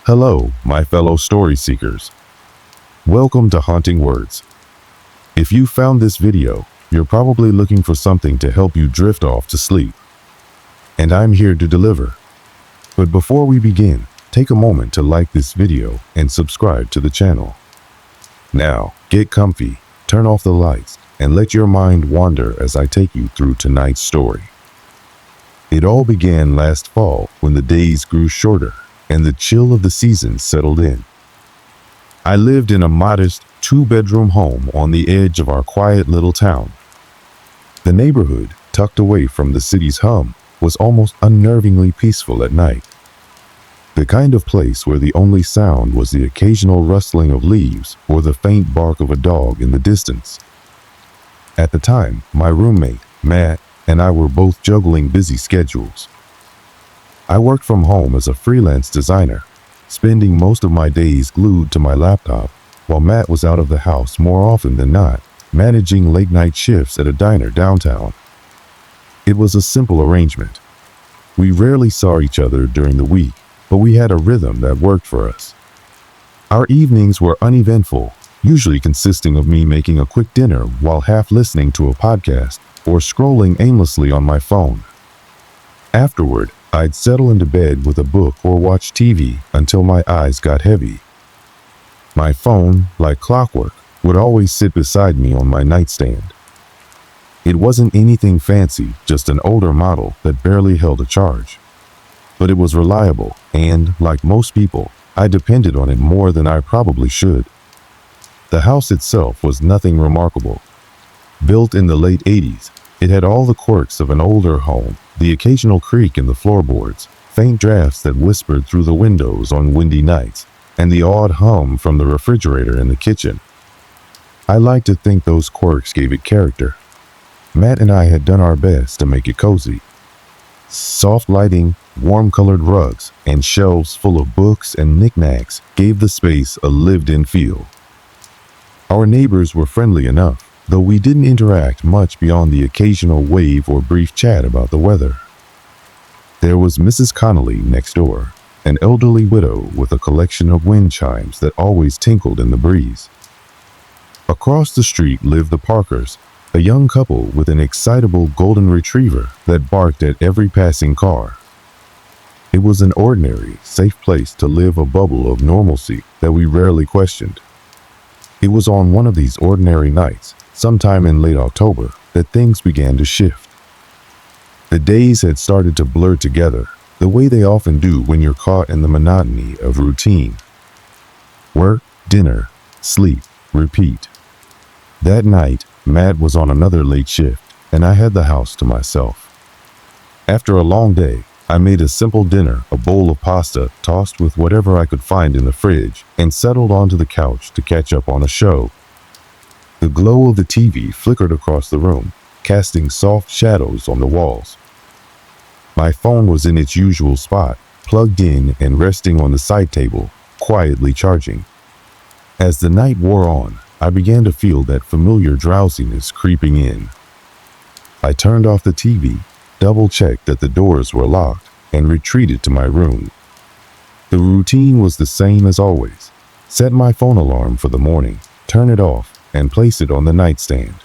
Hello, my fellow story seekers. Welcome to Haunting Words. If you found this video, you're probably looking for something to help you drift off to sleep. And I'm here to deliver. But before we begin, take a moment to like this video and subscribe to the channel. Now, get comfy, turn off the lights, and let your mind wander as I take you through tonight's story. It all began last fall when the days grew shorter and the chill of the season settled in. I lived in a modest two-bedroom home on the edge of our quiet little town. The neighborhood, tucked away from the city's hum, was almost unnervingly peaceful at night. The kind of place where the only sound was the occasional rustling of leaves or the faint bark of a dog in the distance. At the time, my roommate, Matt, and I were both juggling busy schedules. I worked from home as a freelance designer, spending most of my days glued to my laptop, while Matt was out of the house more often than not, managing late-night shifts at a diner downtown. It was a simple arrangement. We rarely saw each other during the week, but we had a rhythm that worked for us. Our evenings were uneventful, usually consisting of me making a quick dinner while half listening to a podcast or scrolling aimlessly on my phone. Afterward, I'd settle into bed with a book or watch TV until my eyes got heavy. My phone, like clockwork, would always sit beside me on my nightstand. It wasn't anything fancy, just an older model that barely held a charge. But it was reliable, and, like most people, I depended on it more than I probably should. The house itself was nothing remarkable. Built in the late 80s, it had all the quirks of an older home, the occasional creak in the floorboards, faint drafts that whispered through the windows on windy nights, and the odd hum from the refrigerator in the kitchen. I like to think those quirks gave it character. Matt and I had done our best to make it cozy. Soft lighting, warm-colored rugs, and shelves full of books and knickknacks gave the space a lived-in feel. Our neighbors were friendly enough, though we didn't interact much beyond the occasional wave or brief chat about the weather. There was Mrs. Connolly next door, an elderly widow with a collection of wind chimes that always tinkled in the breeze. Across the street lived the Parkers, a young couple with an excitable golden retriever that barked at every passing car. It was an ordinary, safe place to live a bubble of normalcy that we rarely questioned. It was on one of these ordinary nights, sometime in late October, that things began to shift. The days had started to blur together, the way they often do when you're caught in the monotony of routine. Work, dinner, sleep, repeat. That night, Matt was on another late shift, and I had the house to myself. After a long day, I made a simple dinner, a bowl of pasta tossed with whatever I could find in the fridge, and settled onto the couch to catch up on a show. The glow of the TV flickered across the room, casting soft shadows on the walls. My phone was in its usual spot, plugged in and resting on the side table, quietly charging. As the night wore on, I began to feel that familiar drowsiness creeping in. I turned off the TV, double-checked that the doors were locked, and retreated to my room. The routine was the same as always. Set my phone alarm for the morning, turn it off, and place it on the nightstand.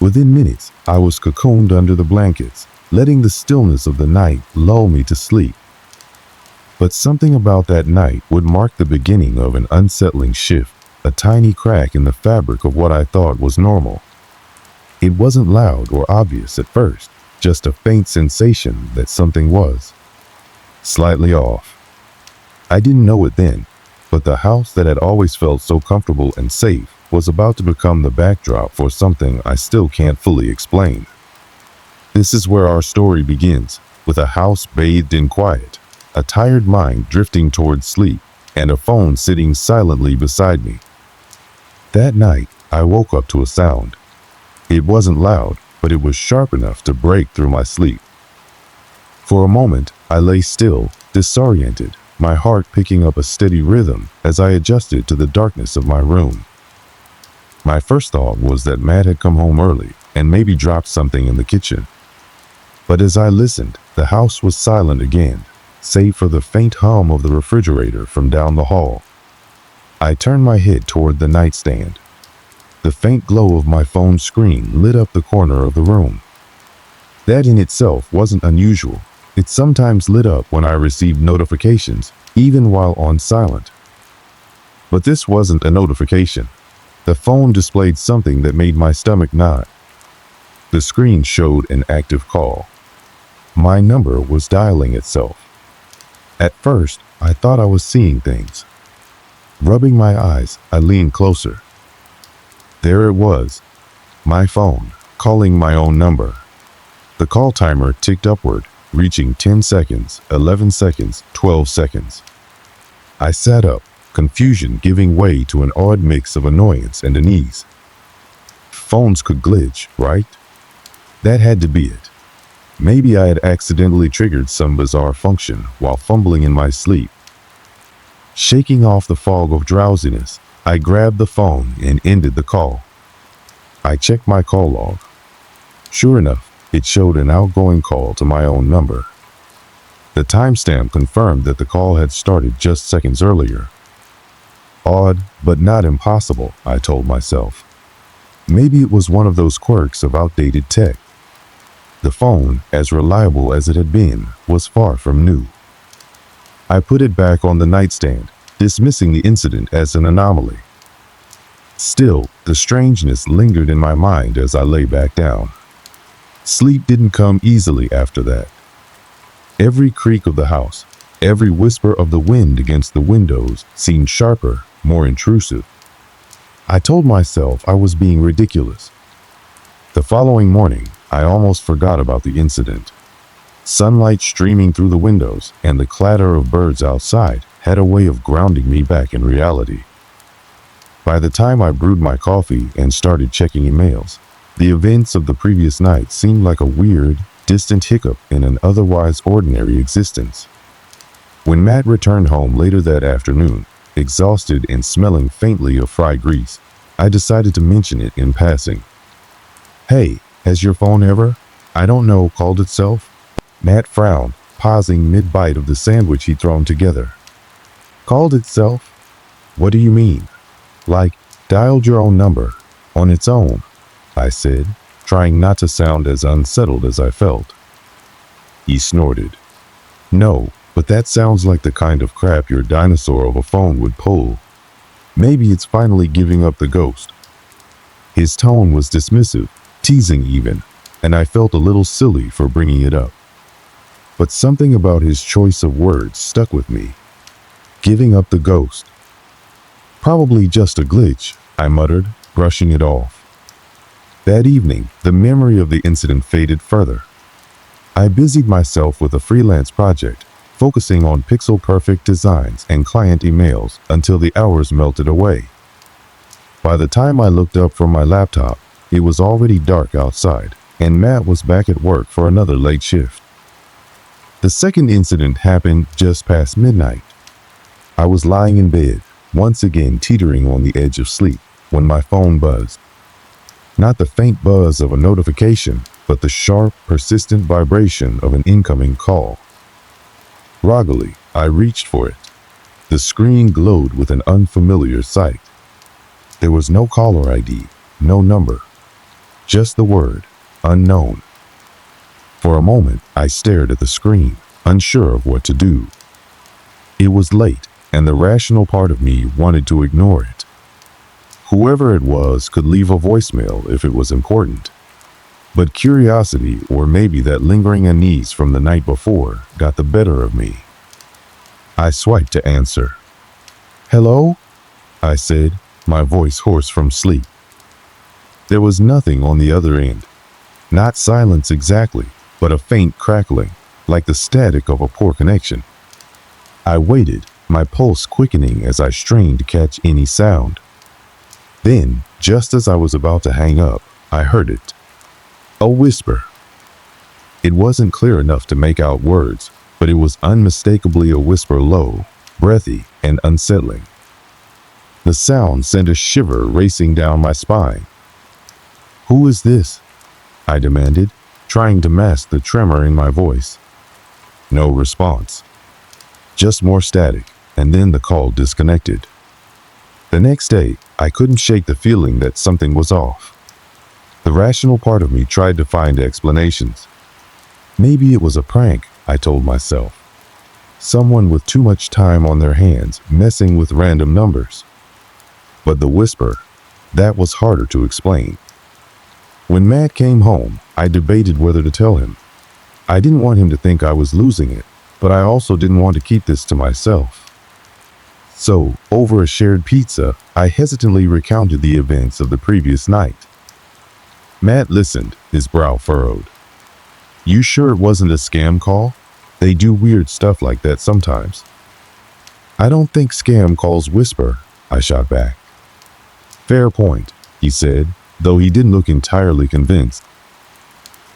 Within minutes, I was cocooned under the blankets, letting the stillness of the night lull me to sleep. But something about that night would mark the beginning of an unsettling shift, a tiny crack in the fabric of what I thought was normal. It wasn't loud or obvious at first, just a faint sensation that something was slightly off. I didn't know it then, but the house that had always felt so comfortable and safe was about to become the backdrop for something I still can't fully explain. This is where our story begins, with a house bathed in quiet, a tired mind drifting towards sleep, and a phone sitting silently beside me. That night, I woke up to a sound. It wasn't loud, but it was sharp enough to break through my sleep. For a moment, I lay still, disoriented, my heart picking up a steady rhythm as I adjusted to the darkness of my room. My first thought was that Matt had come home early and maybe dropped something in the kitchen. But as I listened, the house was silent again, save for the faint hum of the refrigerator from down the hall. I turned my head toward the nightstand. The faint glow of my phone screen lit up the corner of the room. That in itself wasn't unusual. It sometimes lit up when I received notifications, even while on silent. But this wasn't a notification. The phone displayed something that made my stomach knot. The screen showed an active call. My number was dialing itself. At first, I thought I was seeing things. Rubbing my eyes, I leaned closer. There it was, my phone, calling my own number. The call timer ticked upward, reaching 10 seconds, 11 seconds, 12 seconds. I sat up, confusion giving way to an odd mix of annoyance and unease. Phones could glitch, right? That had to be it. Maybe I had accidentally triggered some bizarre function while fumbling in my sleep. Shaking off the fog of drowsiness, I grabbed the phone and ended the call. I checked my call log. Sure enough, it showed an outgoing call to my own number. The timestamp confirmed that the call had started just seconds earlier. Odd, but not impossible, I told myself. Maybe it was one of those quirks of outdated tech. The phone, as reliable as it had been, was far from new. I put it back on the nightstand, dismissing the incident as an anomaly. Still, the strangeness lingered in my mind as I lay back down. Sleep didn't come easily after that. Every creak of the house, every whisper of the wind against the windows seemed sharper, more intrusive. I told myself I was being ridiculous. The following morning, I almost forgot about the incident. Sunlight streaming through the windows and the clatter of birds outside had a way of grounding me back in reality. By the time I brewed my coffee and started checking emails, the events of the previous night seemed like a weird, distant hiccup in an otherwise ordinary existence. When Matt returned home later that afternoon, exhausted and smelling faintly of fried grease, I decided to mention it in passing. "Hey, has your phone ever, I don't know, called itself?" Matt frowned, pausing mid-bite of the sandwich he'd thrown together. "Called itself? What do you mean?" "Like, dialed your own number, on its own," I said, trying not to sound as unsettled as I felt. He snorted. "No, but that sounds like the kind of crap your dinosaur of a phone would pull. Maybe it's finally giving up the ghost." His tone was dismissive, teasing even, and I felt a little silly for bringing it up. But something about his choice of words stuck with me. Giving up the ghost. "Probably just a glitch," I muttered, brushing it off. That evening, the memory of the incident faded further. I busied myself with a freelance project, focusing on pixel-perfect designs and client emails until the hours melted away. By the time I looked up from my laptop, it was already dark outside, and Matt was back at work for another late shift. The second incident happened just past midnight. I was lying in bed, once again teetering on the edge of sleep, when my phone buzzed. Not the faint buzz of a notification, but the sharp, persistent vibration of an incoming call. Groggily, I reached for it. The screen glowed with an unfamiliar sight. There was no caller ID, no number, just the word, unknown. For a moment, I stared at the screen, unsure of what to do. It was late, and the rational part of me wanted to ignore it. Whoever it was could leave a voicemail if it was important. But curiosity, or maybe that lingering unease from the night before, got the better of me. I swiped to answer. "Hello?" I said, my voice hoarse from sleep. There was nothing on the other end. Not silence exactly, but a faint crackling, like the static of a poor connection. I waited, my pulse quickening as I strained to catch any sound. Then, just as I was about to hang up, I heard it. A whisper. It wasn't clear enough to make out words, but it was unmistakably a whisper, low, breathy, and unsettling. The sound sent a shiver racing down my spine. "Who is this?" I demanded, trying to mask the tremor in my voice. No response. Just more static, and then the call disconnected. The next day, I couldn't shake the feeling that something was off. The rational part of me tried to find explanations. Maybe it was a prank, I told myself. Someone with too much time on their hands messing with random numbers. But the whisper, that was harder to explain. When Matt came home, I debated whether to tell him. I didn't want him to think I was losing it, but I also didn't want to keep this to myself. So, over a shared pizza, I hesitantly recounted the events of the previous night. Matt listened, his brow furrowed. You sure it wasn't a scam call? They do weird stuff like that sometimes. I don't think scam calls whisper, I shot back. Fair point, he said, though he didn't look entirely convinced.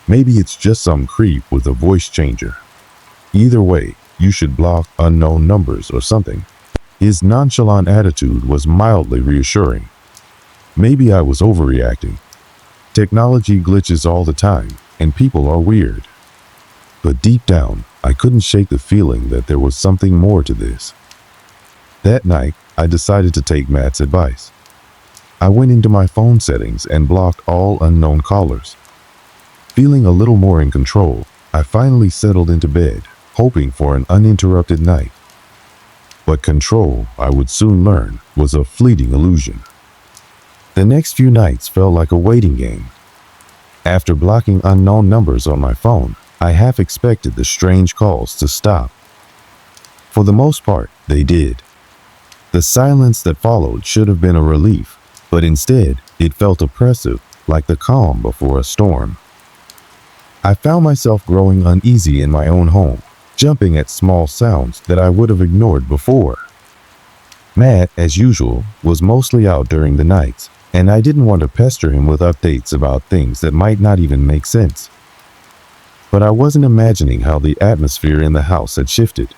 Maybe it's just some creep with a voice changer. Either way, you should block unknown numbers or something. His nonchalant attitude was mildly reassuring. Maybe I was overreacting. Technology glitches all the time, and people are weird. But deep down, I couldn't shake the feeling that there was something more to this. That night, I decided to take Matt's advice. I went into my phone settings and blocked all unknown callers. Feeling a little more in control, I finally settled into bed, hoping for an uninterrupted night. But control, I would soon learn, was a fleeting illusion. The next few nights felt like a waiting game. After blocking unknown numbers on my phone, I half expected the strange calls to stop. For the most part, they did. The silence that followed should have been a relief, but instead, it felt oppressive, like the calm before a storm. I found myself growing uneasy in my own home, jumping at small sounds that I would have ignored before. Matt, as usual, was mostly out during the nights, and I didn't want to pester him with updates about things that might not even make sense. But I wasn't imagining how the atmosphere in the house had shifted.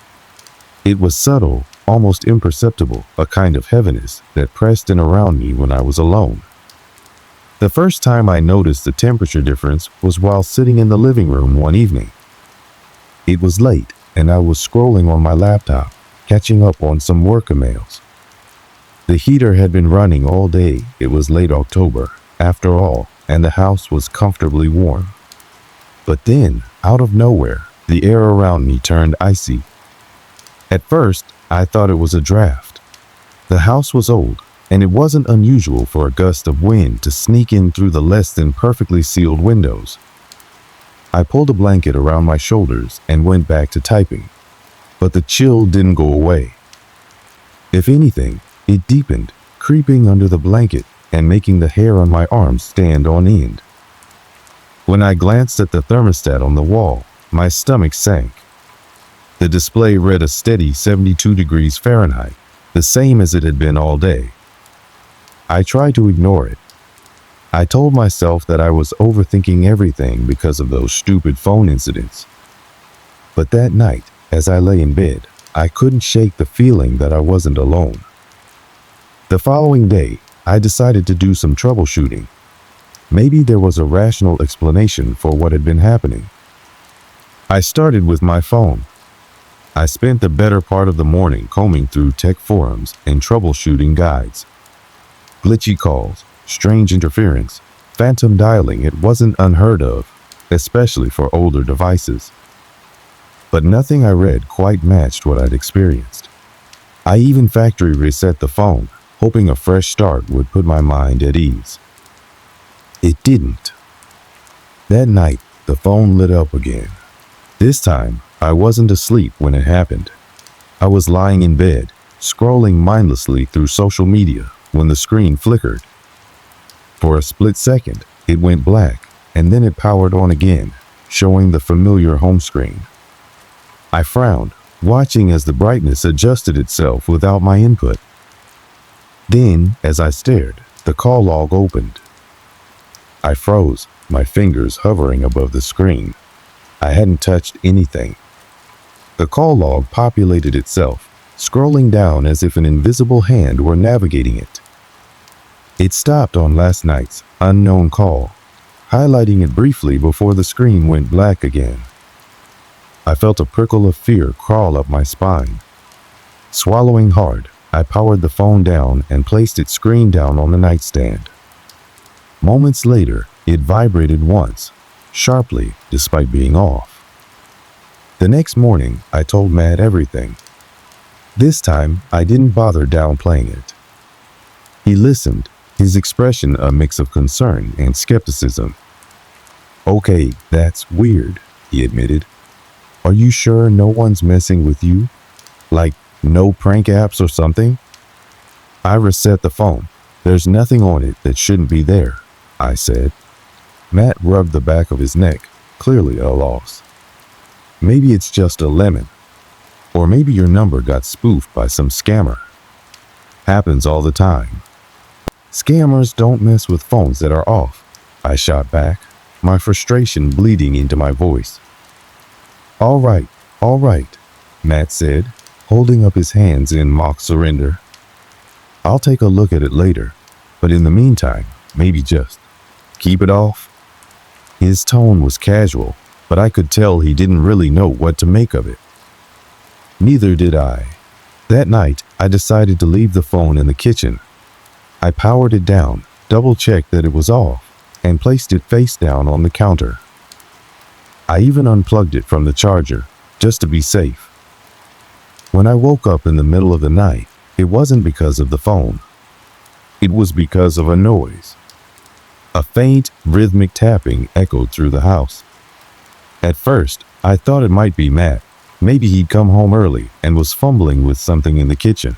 It was subtle, almost imperceptible, a kind of heaviness that pressed in around me when I was alone. The first time I noticed the temperature difference was while sitting in the living room one evening. It was late, and I was scrolling on my laptop, catching up on some work emails. The heater had been running all day. It was late October, after all, and the house was comfortably warm. But then, out of nowhere, the air around me turned icy. At first, I thought it was a draft. The house was old, and it wasn't unusual for a gust of wind to sneak in through the less than perfectly sealed windows. I pulled a blanket around my shoulders and went back to typing, but the chill didn't go away. If anything, it deepened, creeping under the blanket and making the hair on my arms stand on end. When I glanced at the thermostat on the wall, my stomach sank. The display read a steady 72 degrees Fahrenheit, the same as it had been all day. I tried to ignore it. I told myself that I was overthinking everything because of those stupid phone incidents. But that night, as I lay in bed, I couldn't shake the feeling that I wasn't alone. The following day, I decided to do some troubleshooting. Maybe there was a rational explanation for what had been happening. I started with my phone. I spent the better part of the morning combing through tech forums and troubleshooting guides. Glitchy calls, strange interference, phantom dialing, it wasn't unheard of, especially for older devices. But nothing I read quite matched what I'd experienced. I even factory reset the phone, hoping a fresh start would put my mind at ease. It didn't. That night, the phone lit up again. This time, I wasn't asleep when it happened. I was lying in bed, scrolling mindlessly through social media when the screen flickered. For a split second, it went black, and then it powered on again, showing the familiar home screen. I frowned, watching as the brightness adjusted itself without my input. Then, as I stared, the call log opened. I froze, my fingers hovering above the screen. I hadn't touched anything. The call log populated itself, scrolling down as if an invisible hand were navigating it. It stopped on last night's unknown call, highlighting it briefly before the screen went black again. I felt a prickle of fear crawl up my spine, Swallowing hard, I powered the phone down and placed its screen down on the nightstand. Moments later, it vibrated once, sharply despite being off. The next morning, I told Matt everything. This time, I didn't bother downplaying it. He listened, his expression a mix of concern and skepticism. "Okay, that's weird," he admitted. "Are you sure no one's messing with you? Like, no prank apps or something?" I reset the phone. "There's nothing on it that shouldn't be there," I said. Matt rubbed the back of his neck, clearly at a loss. "Maybe it's just a lemon. Or maybe your number got spoofed by some scammer. Happens all the time." "Scammers don't mess with phones that are off," I shot back, my frustration bleeding into my voice. All right," Matt said, holding up his hands in mock surrender. "I'll take a look at it later, but in the meantime, maybe just keep it off." His tone was casual, but I could tell he didn't really know what to make of it. Neither did I. That night, I decided to leave the phone in the kitchen. I powered it down, double-checked that it was off, and placed it face down on the counter. I even unplugged it from the charger, just to be safe. When I woke up in the middle of the night, it wasn't because of the phone. It was because of a noise. A faint, rhythmic tapping echoed through the house. At first, I thought it might be Matt. Maybe he'd come home early and was fumbling with something in the kitchen.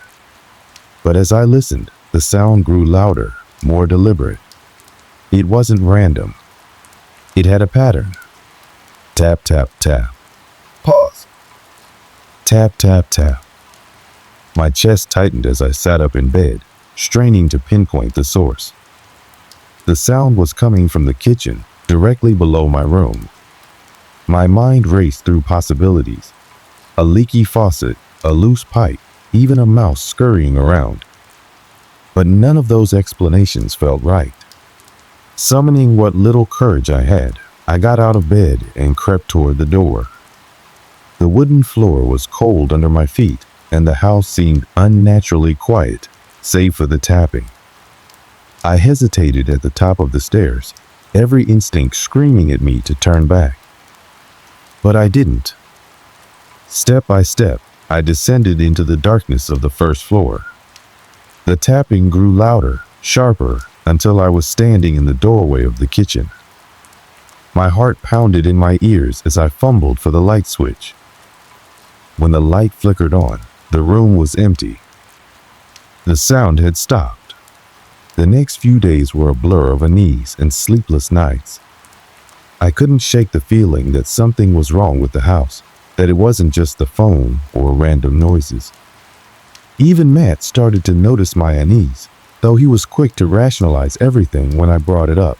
But as I listened, the sound grew louder, more deliberate. It wasn't random. It had a pattern. Tap, tap, tap. Pause. Tap, tap, tap. My chest tightened as I sat up in bed, straining to pinpoint the source. The sound was coming from the kitchen, directly below my room. My mind raced through possibilities. A leaky faucet, a loose pipe, even a mouse scurrying around. But none of those explanations felt right. Summoning what little courage I had, I got out of bed and crept toward the door. The wooden floor was cold under my feet, and the house seemed unnaturally quiet, save for the tapping. I hesitated at the top of the stairs, every instinct screaming at me to turn back. But I didn't. Step by step, I descended into the darkness of the first floor. The tapping grew louder, sharper, until I was standing in the doorway of the kitchen. My heart pounded in my ears as I fumbled for the light switch. When the light flickered on, the room was empty. The sound had stopped. The next few days were a blur of unease and sleepless nights. I couldn't shake the feeling that something was wrong with the house, that it wasn't just the phone or random noises. Even Matt started to notice my unease, though he was quick to rationalize everything when I brought it up.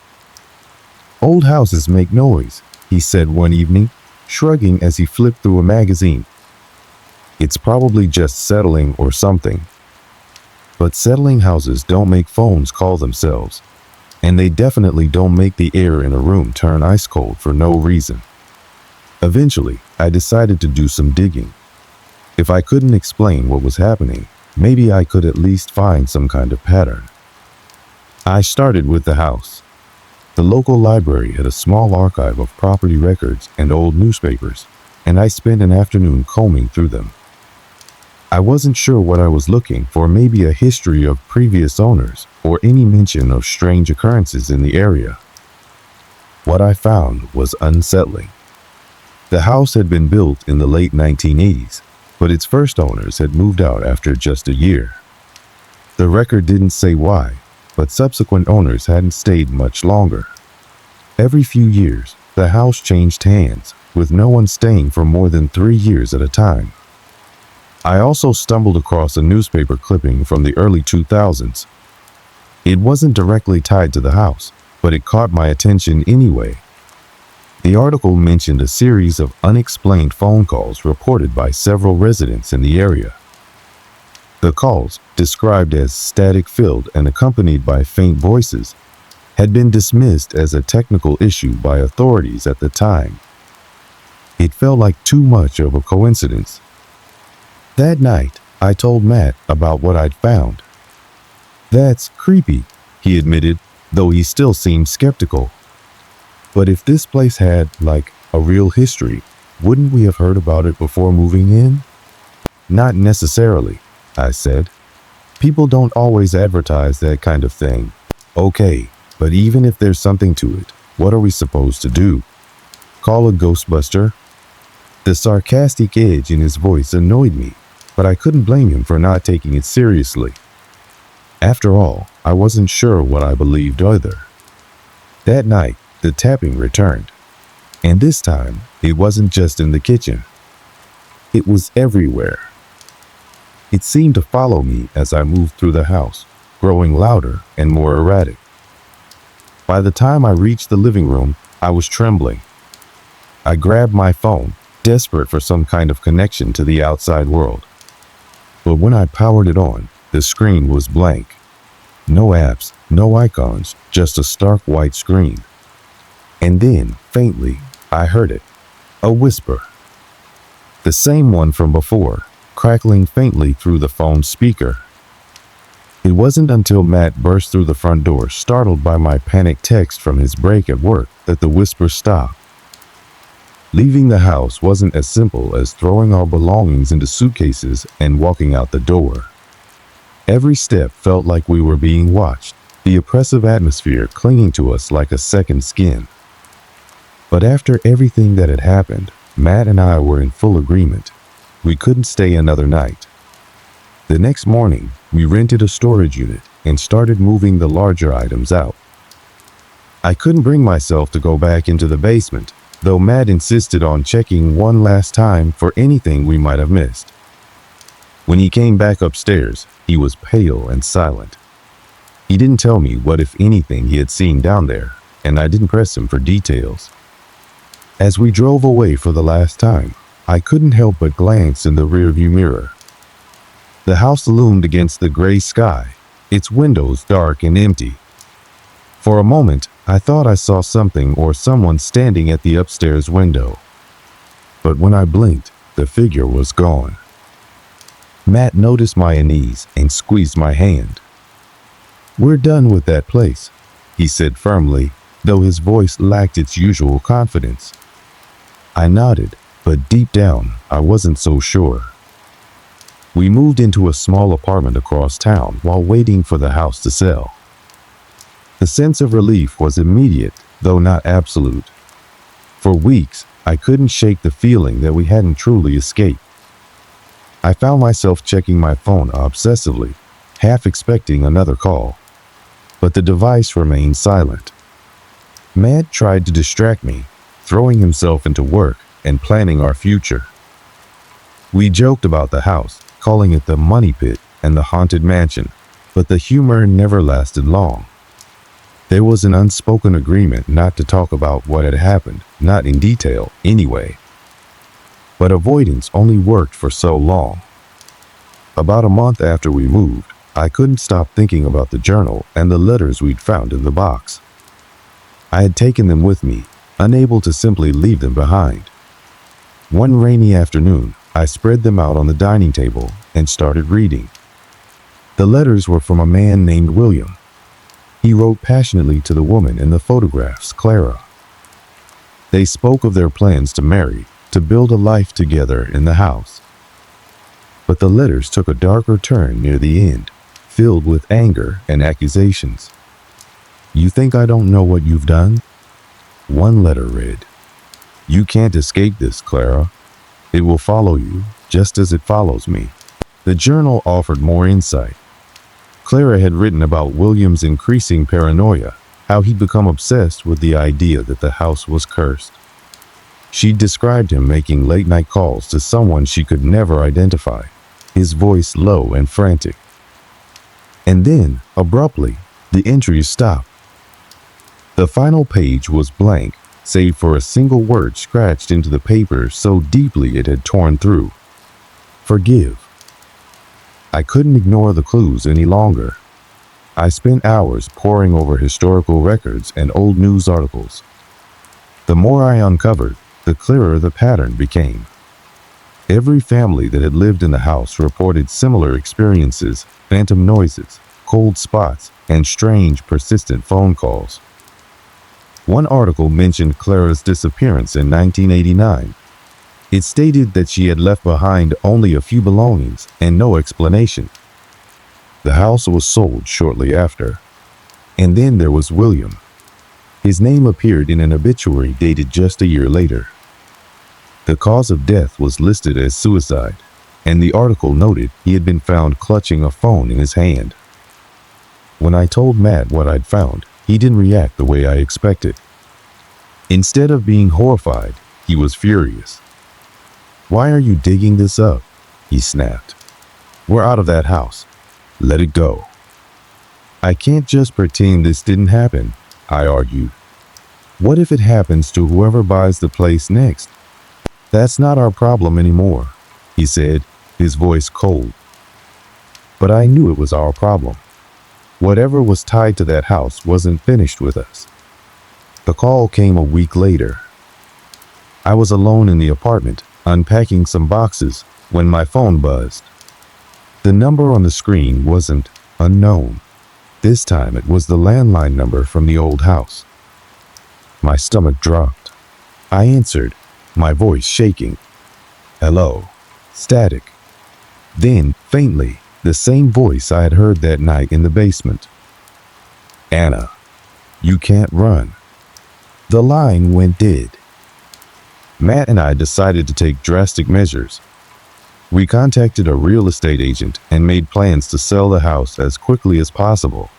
"Old houses make noise," he said one evening, shrugging as he flipped through a magazine. "It's probably just settling or something." But settling houses don't make phones call themselves, and they definitely don't make the air in a room turn ice cold for no reason. Eventually, I decided to do some digging. If I couldn't explain what was happening, maybe I could at least find some kind of pattern. I started with the house. The local library had a small archive of property records and old newspapers, and I spent an afternoon combing through them. I wasn't sure what I was looking for, maybe a history of previous owners or any mention of strange occurrences in the area. What I found was unsettling. The house had been built in the late 1980s, but its first owners had moved out after just a year. The record didn't say why, but subsequent owners hadn't stayed much longer. Every few years, the house changed hands, with no one staying for more than 3 years at a time. I also stumbled across a newspaper clipping from the early 2000s. It wasn't directly tied to the house, but it caught my attention anyway. The article mentioned a series of unexplained phone calls reported by several residents in the area. The calls, described as static-filled and accompanied by faint voices, had been dismissed as a technical issue by authorities at the time. It felt like too much of a coincidence. That night, I told Matt about what I'd found. "That's creepy," he admitted, though he still seemed skeptical. "But if this place had, like, a real history, wouldn't we have heard about it before moving in?" "Not necessarily," I said. "People don't always advertise that kind of thing." "Okay, but even if there's something to it, what are we supposed to do? Call a Ghostbuster?" The sarcastic edge in his voice annoyed me, but I couldn't blame him for not taking it seriously. After all, I wasn't sure what I believed either. That night, the tapping returned. And this time, it wasn't just in the kitchen. It was everywhere. It seemed to follow me as I moved through the house, growing louder and more erratic. By the time I reached the living room, I was trembling. I grabbed my phone, desperate for some kind of connection to the outside world. But when I powered it on, the screen was blank. No apps, no icons, just a stark white screen. And then, faintly, I heard it. A whisper. The same one from before, crackling faintly through the phone's speaker. It wasn't until Matt burst through the front door, startled by my panicked text from his break at work, that the whisper stopped. Leaving the house wasn't as simple as throwing our belongings into suitcases and walking out the door. Every step felt like we were being watched, the oppressive atmosphere clinging to us like a second skin. But after everything that had happened, Matt and I were in full agreement. We couldn't stay another night. The next morning, we rented a storage unit and started moving the larger items out. I couldn't bring myself to go back into the basement, though Matt insisted on checking one last time for anything we might have missed. When he came back upstairs, he was pale and silent. He didn't tell me what, if anything, he had seen down there, and I didn't press him for details. As we drove away for the last time, I couldn't help but glance in the rearview mirror. The house loomed against the gray sky, its windows dark and empty. For a moment, I thought I saw something or someone standing at the upstairs window. But when I blinked, the figure was gone. Matt noticed my unease and squeezed my hand. "We're done with that place," he said firmly, though his voice lacked its usual confidence. I nodded, but deep down, I wasn't so sure. We moved into a small apartment across town while waiting for the house to sell. The sense of relief was immediate, though not absolute. For weeks, I couldn't shake the feeling that we hadn't truly escaped. I found myself checking my phone obsessively, half expecting another call. But the device remained silent. Matt tried to distract me, throwing himself into work and planning our future. We joked about the house, calling it the money pit and the haunted mansion, but the humor never lasted long. There was an unspoken agreement not to talk about what had happened, not in detail anyway. But avoidance only worked for so long. About a month after we moved, I couldn't stop thinking about the journal and the letters we'd found in the box. I had taken them with me, unable to simply leave them behind. One rainy afternoon, I spread them out on the dining table and started reading. The letters were from a man named William. He wrote passionately to the woman in the photographs, Clara. They spoke of their plans to marry, to build a life together in the house. But the letters took a darker turn near the end, filled with anger and accusations. "You think I don't know what you've done?" One letter read, "You can't escape this, Clara. It will follow you, just as it follows me." The journal offered more insight. Clara had written about William's increasing paranoia, how he'd become obsessed with the idea that the house was cursed. She described him making late-night calls to someone she could never identify, his voice low and frantic. And then, abruptly, the entries stopped. The final page was blank, save for a single word scratched into the paper so deeply it had torn through. "Forgive." I couldn't ignore the clues any longer. I spent hours poring over historical records and old news articles. The more I uncovered, the clearer the pattern became. Every family that had lived in the house reported similar experiences: phantom noises, cold spots, and strange, persistent phone calls. One article mentioned Clara's disappearance in 1989. It stated that she had left behind only a few belongings and no explanation. The house was sold shortly after. And then there was William. His name appeared in an obituary dated just a year later. The cause of death was listed as suicide, and the article noted he had been found clutching a phone in his hand. When I told Matt what I'd found, he didn't react the way I expected. Instead of being horrified, he was furious. "Why are you digging this up?" he snapped. "We're out of that house. Let it go." "I can't just pretend this didn't happen," I argued. "What if it happens to whoever buys the place next?" "That's not our problem anymore," he said, his voice cold. But I knew it was our problem. Whatever was tied to that house wasn't finished with us. The call came a week later. I was alone in the apartment, unpacking some boxes, when my phone buzzed. The number on the screen wasn't unknown. This time it was the landline number from the old house. My stomach dropped. I answered, my voice shaking. "Hello." Static. Then, faintly, the same voice I had heard that night in the basement. "Anna, you can't run." The line went dead. Matt and I decided to take drastic measures. We contacted a real estate agent and made plans to sell the house as quickly as possible.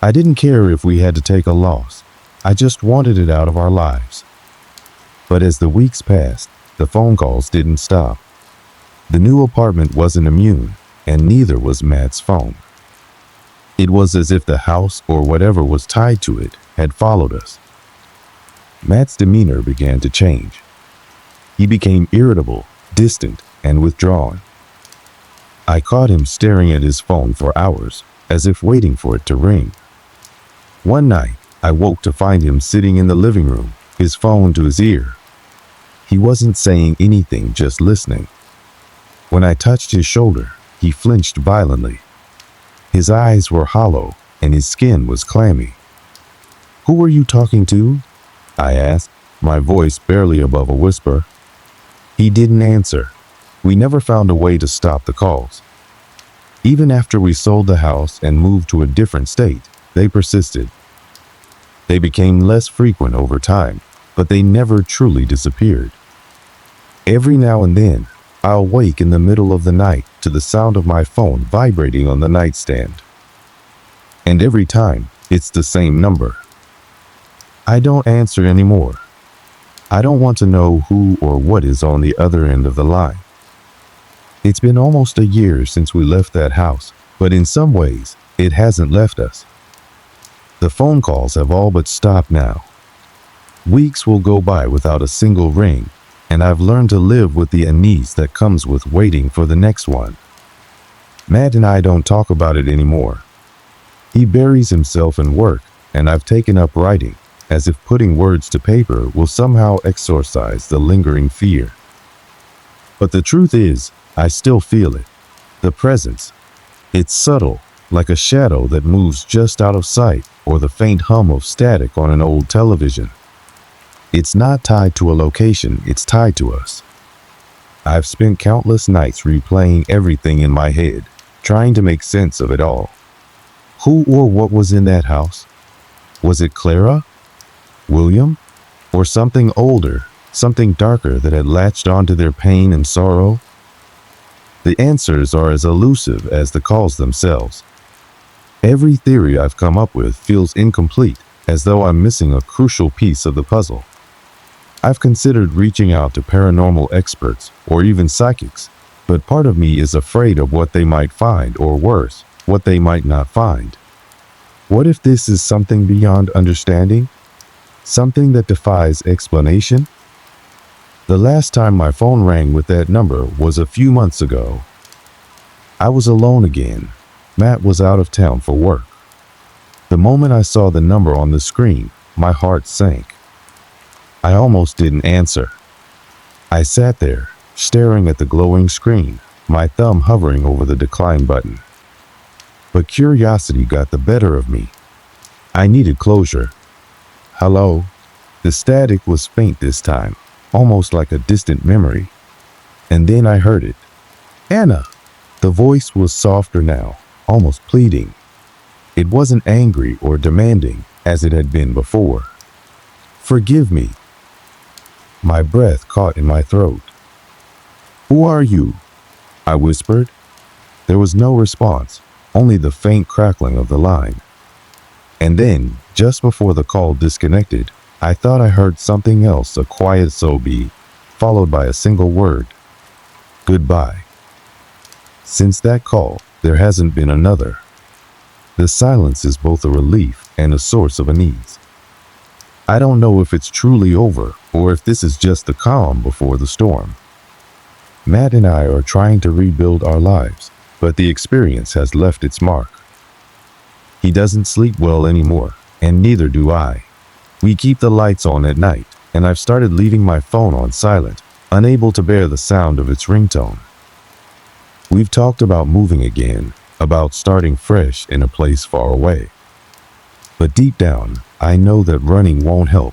I didn't care if we had to take a loss. I just wanted it out of our lives. But as the weeks passed, the phone calls didn't stop. The new apartment wasn't immune, and neither was Matt's phone. It was as if the house, or whatever was tied to it, had followed us. Matt's demeanor began to change. He became irritable, distant, and withdrawn. I caught him staring at his phone for hours, as if waiting for it to ring. One night, I woke to find him sitting in the living room, his phone to his ear. He wasn't saying anything, just listening. When I touched his shoulder, he flinched violently. His eyes were hollow, and his skin was clammy. "Who were you talking to?" I asked, my voice barely above a whisper. He didn't answer. We never found a way to stop the calls. Even after we sold the house and moved to a different state, they persisted. They became less frequent over time, but they never truly disappeared. Every now and then, I'll wake in the middle of the night to the sound of my phone vibrating on the nightstand. And every time, it's the same number. I don't answer anymore. I don't want to know who or what is on the other end of the line. It's been almost a year since we left that house, but in some ways, it hasn't left us. The phone calls have all but stopped now. Weeks will go by without a single ring, and I've learned to live with the unease that comes with waiting for the next one. Matt and I don't talk about it anymore. He buries himself in work, and I've taken up writing, as if putting words to paper will somehow exorcise the lingering fear. But the truth is, I still feel it. The presence. It's subtle, like a shadow that moves just out of sight, or the faint hum of static on an old television. It's not tied to a location, it's tied to us. I've spent countless nights replaying everything in my head, trying to make sense of it all. Who or what was in that house? Was it Clara? William? Or something older, something darker that had latched onto their pain and sorrow? The answers are as elusive as the calls themselves. Every theory I've come up with feels incomplete, as though I'm missing a crucial piece of the puzzle. I've considered reaching out to paranormal experts or even psychics, but part of me is afraid of what they might find, or worse, what they might not find. What if this is something beyond understanding? Something that defies explanation? The last time my phone rang with that number was a few months ago. I was alone again. Matt was out of town for work. The moment I saw the number on the screen, my heart sank. I almost didn't answer. I sat there, staring at the glowing screen, my thumb hovering over the decline button. But curiosity got the better of me. I needed closure. Hello? The static was faint this time, almost like a distant memory. And then I heard it. Anna! The voice was softer now, almost pleading. It wasn't angry or demanding as it had been before. Forgive me. My breath caught in my throat. Who are you? I whispered. There was no response, only the faint crackling of the line. And then, just before the call disconnected, I thought I heard something else, a quiet sob, followed by a single word. Goodbye. Since that call, there hasn't been another. The silence is both a relief and a source of unease. I don't know if it's truly over or if this is just the calm before the storm. Matt and I are trying to rebuild our lives, but the experience has left its mark. He doesn't sleep well anymore, and neither do I. We keep the lights on at night, and I've started leaving my phone on silent, unable to bear the sound of its ringtone. We've talked about moving again, about starting fresh in a place far away. But deep down, I know that running won't help.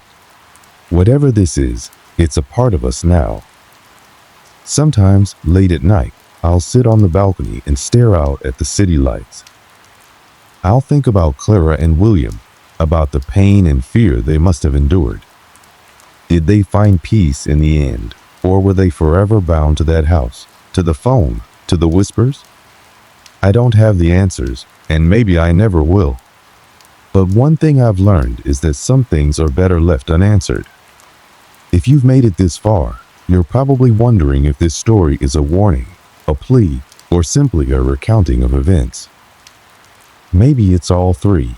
Whatever this is, it's a part of us now. Sometimes, late at night, I'll sit on the balcony and stare out at the city lights. I'll think about Clara and William, about the pain and fear they must have endured. Did they find peace in the end, or were they forever bound to that house, to the phone, to the whispers? I don't have the answers, and maybe I never will. But one thing I've learned is that some things are better left unanswered. If you've made it this far, you're probably wondering if this story is a warning, a plea, or simply a recounting of events. Maybe it's all three.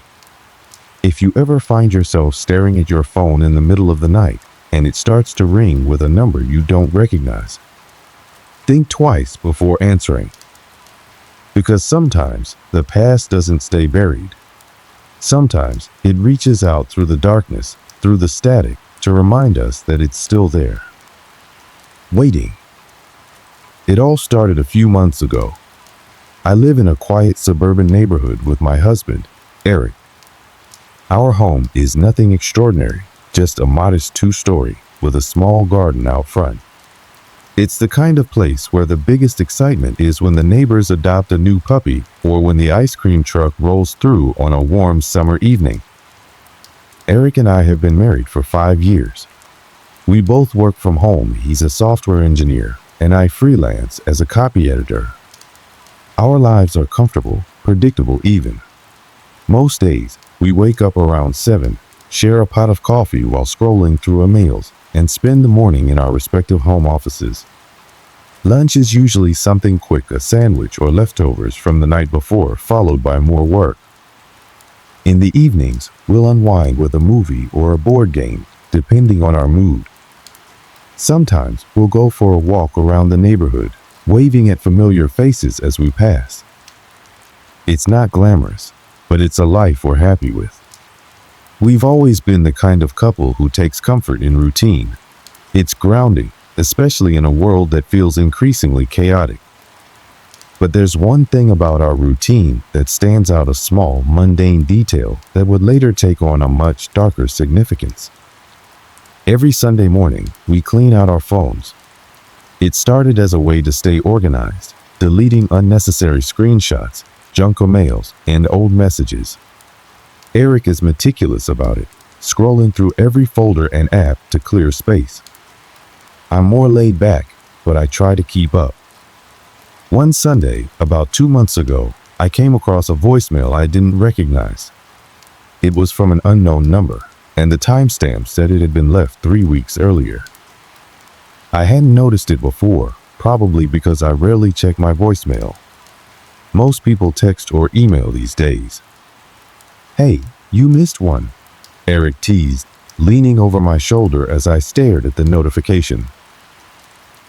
If you ever find yourself staring at your phone in the middle of the night and it starts to ring with a number you don't recognize, think twice before answering. Because sometimes the past doesn't stay buried. Sometimes it reaches out through the darkness, through the static, to remind us that it's still there. Waiting. It all started a few months ago. I live in a quiet suburban neighborhood with my husband, Eric. Our home is nothing extraordinary, just a modest two-story with a small garden out front. It's the kind of place where the biggest excitement is when the neighbors adopt a new puppy or when the ice cream truck rolls through on a warm summer evening. Eric and I have been married for 5 years. We both work from home. He's a software engineer, and I freelance as a copy editor. Our lives are comfortable, predictable even. Most days, we wake up around 7, share a pot of coffee while scrolling through our mails, and spend the morning in our respective home offices. Lunch is usually something quick, a sandwich or leftovers from the night before, followed by more work. In the evenings, we'll unwind with a movie or a board game, depending on our mood. Sometimes we'll go for a walk around the neighborhood, waving at familiar faces as we pass. It's not glamorous, but it's a life we're happy with. We've always been the kind of couple who takes comfort in routine. It's grounding, especially in a world that feels increasingly chaotic. But there's one thing about our routine that stands out, a small, mundane detail that would later take on a much darker significance. Every Sunday morning, we clean out our phones. It started as a way to stay organized, deleting unnecessary screenshots, junk mails, and old messages. Eric is meticulous about it, scrolling through every folder and app to clear space. I'm more laid back, but I try to keep up. One Sunday, about 2 months ago, I came across a voicemail I didn't recognize. It was from an unknown number, and the timestamp said it had been left 3 weeks earlier. I hadn't noticed it before, probably because I rarely check my voicemail. Most people text or email these days. "Hey, you missed one," Eric teased, leaning over my shoulder as I stared at the notification.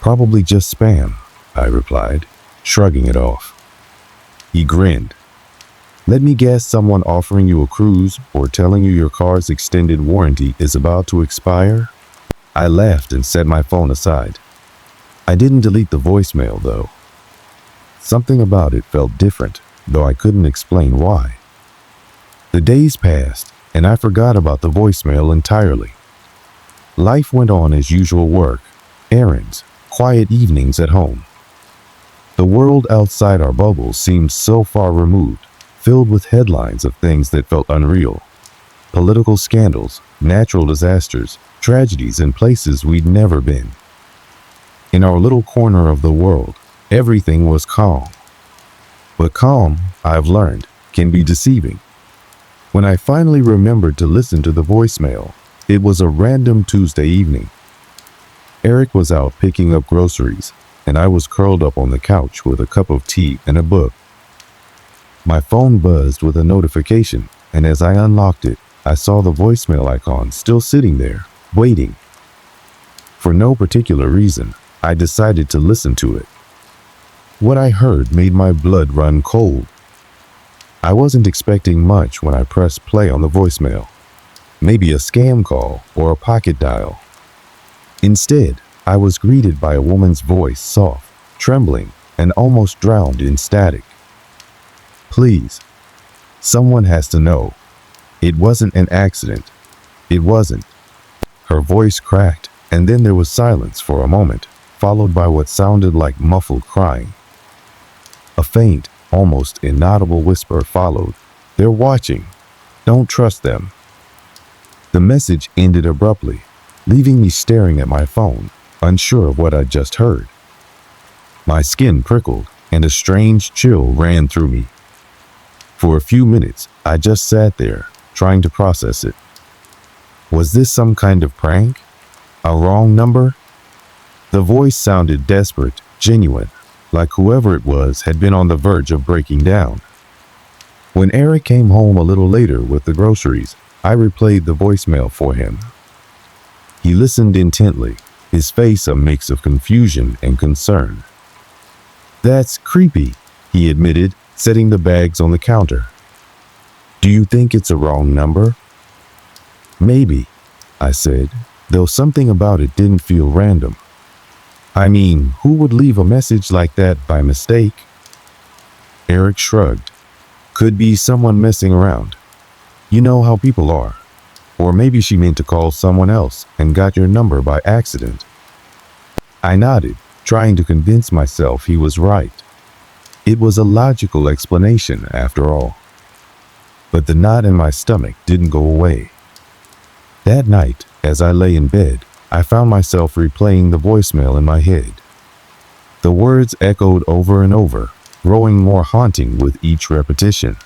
"Probably just spam," I replied, shrugging it off. He grinned. "Let me guess, someone offering you a cruise or telling you your car's extended warranty is about to expire?" I laughed and set my phone aside. I didn't delete the voicemail though. Something about it felt different, though I couldn't explain why. The days passed, and I forgot about the voicemail entirely. Life went on as usual: work, errands, quiet evenings at home. The world outside our bubble seemed so far removed, filled with headlines of things that felt unreal. Political scandals, natural disasters, tragedies in places we'd never been. In our little corner of the world, everything was calm. But calm, I've learned, can be deceiving. When I finally remembered to listen to the voicemail, it was a random Tuesday evening. Eric was out picking up groceries, and I was curled up on the couch with a cup of tea and a book. My phone buzzed with a notification, and as I unlocked it, I saw the voicemail icon still sitting there, waiting. For no particular reason, I decided to listen to it. What I heard made my blood run cold. I wasn't expecting much when I pressed play on the voicemail. Maybe a scam call or a pocket dial. Instead, I was greeted by a woman's voice, soft, trembling, and almost drowned in static. Please, someone has to know. It wasn't an accident. It wasn't. Her voice cracked, and then there was silence for a moment, followed by what sounded like muffled crying. A faint, almost inaudible whisper followed. They're watching. Don't trust them. The message ended abruptly, leaving me staring at my phone, unsure of what I'd just heard. My skin prickled, and a strange chill ran through me. For a few minutes, I just sat there, trying to process it. Was this some kind of prank? A wrong number? The voice sounded desperate, genuine, like whoever it was had been on the verge of breaking down. When Eric came home a little later with the groceries, I replayed the voicemail for him. He listened intently, his face a mix of confusion and concern. That's creepy, he admitted, setting the bags on the counter. Do you think it's a wrong number? Maybe, I said, though something about it didn't feel random. I mean, who would leave a message like that by mistake? Eric shrugged. Could be someone messing around. You know how people are. Or maybe she meant to call someone else and got your number by accident. I nodded, trying to convince myself he was right. It was a logical explanation, after all. But the knot in my stomach didn't go away. That night, as I lay in bed, I found myself replaying the voicemail in my head. The words echoed over and over, growing more haunting with each repetition.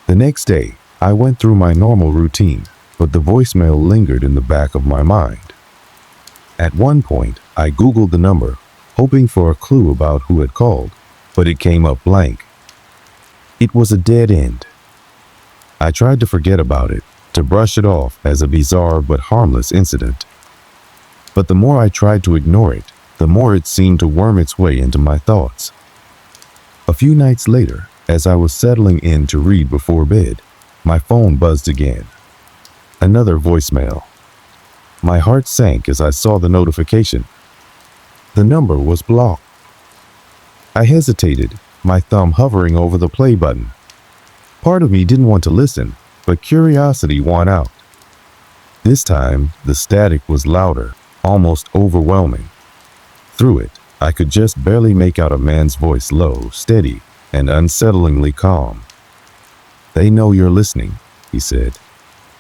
The next day, I went through my normal routine, but the voicemail lingered in the back of my mind. At one point, I Googled the number, hoping for a clue about who had called, but it came up blank. It was a dead end. I tried to forget about it, to brush it off as a bizarre but harmless incident. But the more I tried to ignore it, the more it seemed to worm its way into my thoughts. A few nights later, as I was settling in to read before bed, my phone buzzed again. Another voicemail. My heart sank as I saw the notification. The number was blocked. I hesitated, my thumb hovering over the play button. Part of me didn't want to listen, but curiosity won out. This time, the static was louder, almost overwhelming. Through it, I could just barely make out a man's voice, low, steady, and unsettlingly calm. They know you're listening, he said.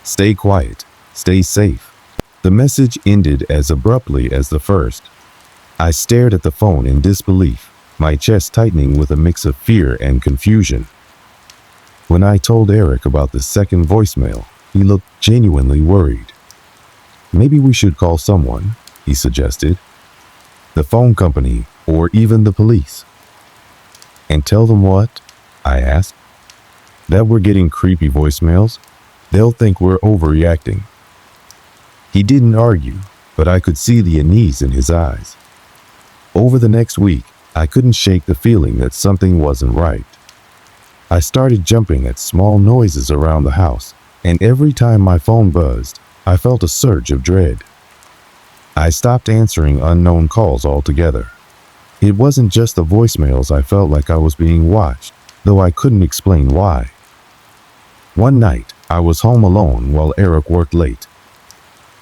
Stay quiet, stay safe. The message ended as abruptly as the first. I stared at the phone in disbelief, my chest tightening with a mix of fear and confusion. When I told Eric about the second voicemail, he looked genuinely worried. Maybe we should call someone, he suggested. The phone company, or even the police. And tell them what? I asked. That we're getting creepy voicemails. They'll think we're overreacting. He didn't argue, but I could see the unease in his eyes. Over the next week, I couldn't shake the feeling that something wasn't right. I started jumping at small noises around the house, and every time my phone buzzed, I felt a surge of dread. I stopped answering unknown calls altogether. It wasn't just the voicemails, I felt like I was being watched, though I couldn't explain why. One night, I was home alone while Eric worked late.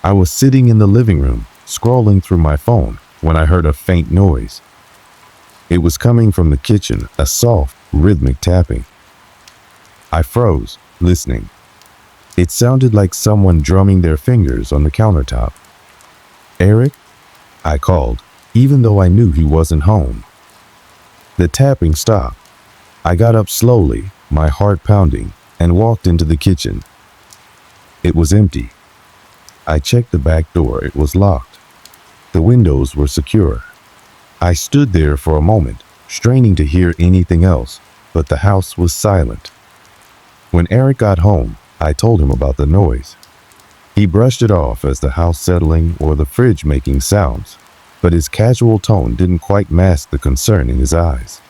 I was sitting in the living room, scrolling through my phone, when I heard a faint noise. It was coming from the kitchen, a soft, rhythmic tapping. I froze, listening. It sounded like someone drumming their fingers on the countertop. "Eric?" I called, even though I knew he wasn't home. The tapping stopped. I got up slowly, my heart pounding, and walked into the kitchen. It was empty. I checked the back door. It was locked. The windows were secure. I stood there for a moment, straining to hear anything else, but the house was silent. When Eric got home, I told him about the noise. He brushed it off as the house settling or the fridge making sounds, but his casual tone didn't quite mask the concern in his eyes.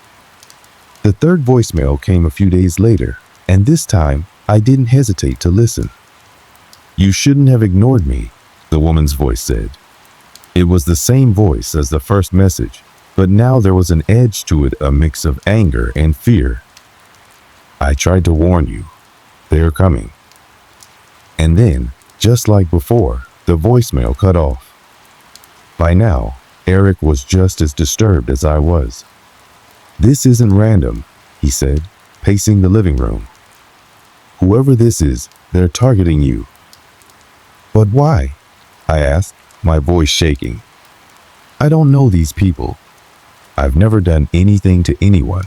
The third voicemail came a few days later, and this time I didn't hesitate to listen. "You shouldn't have ignored me," the woman's voice said. It was the same voice as the first message, but now there was an edge to it, a mix of anger and fear. "I tried to warn you. They're coming." And then, just like before, the voicemail cut off. By now, Eric was just as disturbed as I was. "This isn't random," he said, pacing the living room. "Whoever this is, they're targeting you." "But why?" I asked, my voice shaking. "I don't know these people. I've never done anything to anyone."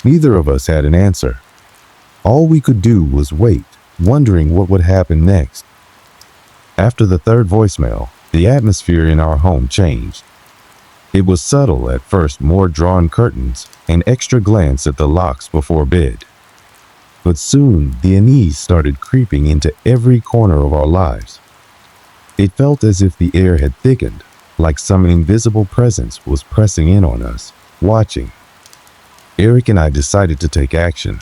Neither of us had an answer. All we could do was wait, wondering what would happen next. After the third voicemail, the atmosphere in our home changed. It was subtle at first, more drawn curtains, an extra glance at the locks before bed. But soon, the unease started creeping into every corner of our lives. It felt as if the air had thickened, like some invisible presence was pressing in on us, watching. Eric and I decided to take action.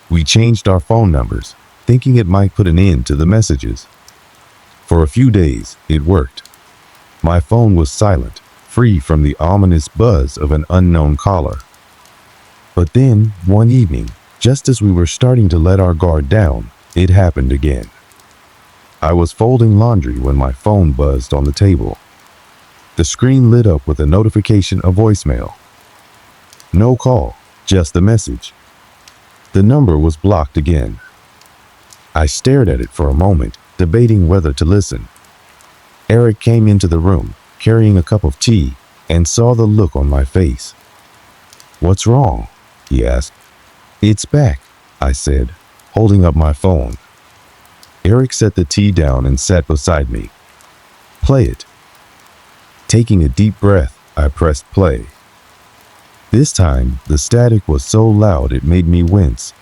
We changed our phone numbers, thinking it might put an end to the messages. For a few days, it worked. My phone was silent, free from the ominous buzz of an unknown caller. But then, one evening, just as we were starting to let our guard down, it happened again. I was folding laundry when my phone buzzed on the table. The screen lit up with a notification, a voicemail. No call, just a message. The number was blocked again. I stared at it for a moment, debating whether to listen. Eric came into the room, carrying a cup of tea, and saw the look on my face. "What's wrong?" he asked. "It's back," I said, holding up my phone. Eric set the tea down and sat beside me. "Play it." Taking a deep breath, I pressed play. This time, the static was so loud it made me wince.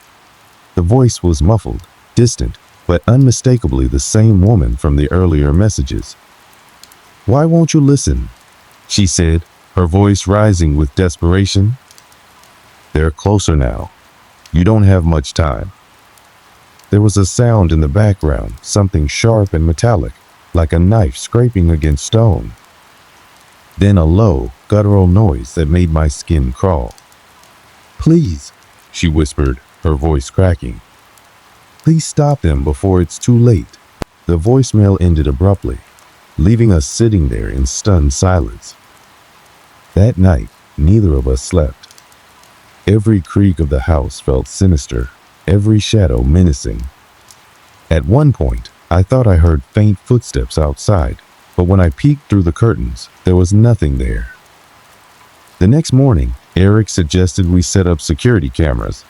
The voice was muffled, distant, but unmistakably the same woman from the earlier messages. "Why won't you listen?" she said, her voice rising with desperation. "They're closer now. You don't have much time." There was a sound in the background, something sharp and metallic, like a knife scraping against stone. Then a low, guttural noise that made my skin crawl. "Please," she whispered, her voice cracking. "Please stop them before it's too late." The voicemail ended abruptly, leaving us sitting there in stunned silence. That night, neither of us slept. Every creak of the house felt sinister, every shadow menacing. At one point, I thought I heard faint footsteps outside, but when I peeked through the curtains, there was nothing there. The next morning, Eric suggested we set up security cameras.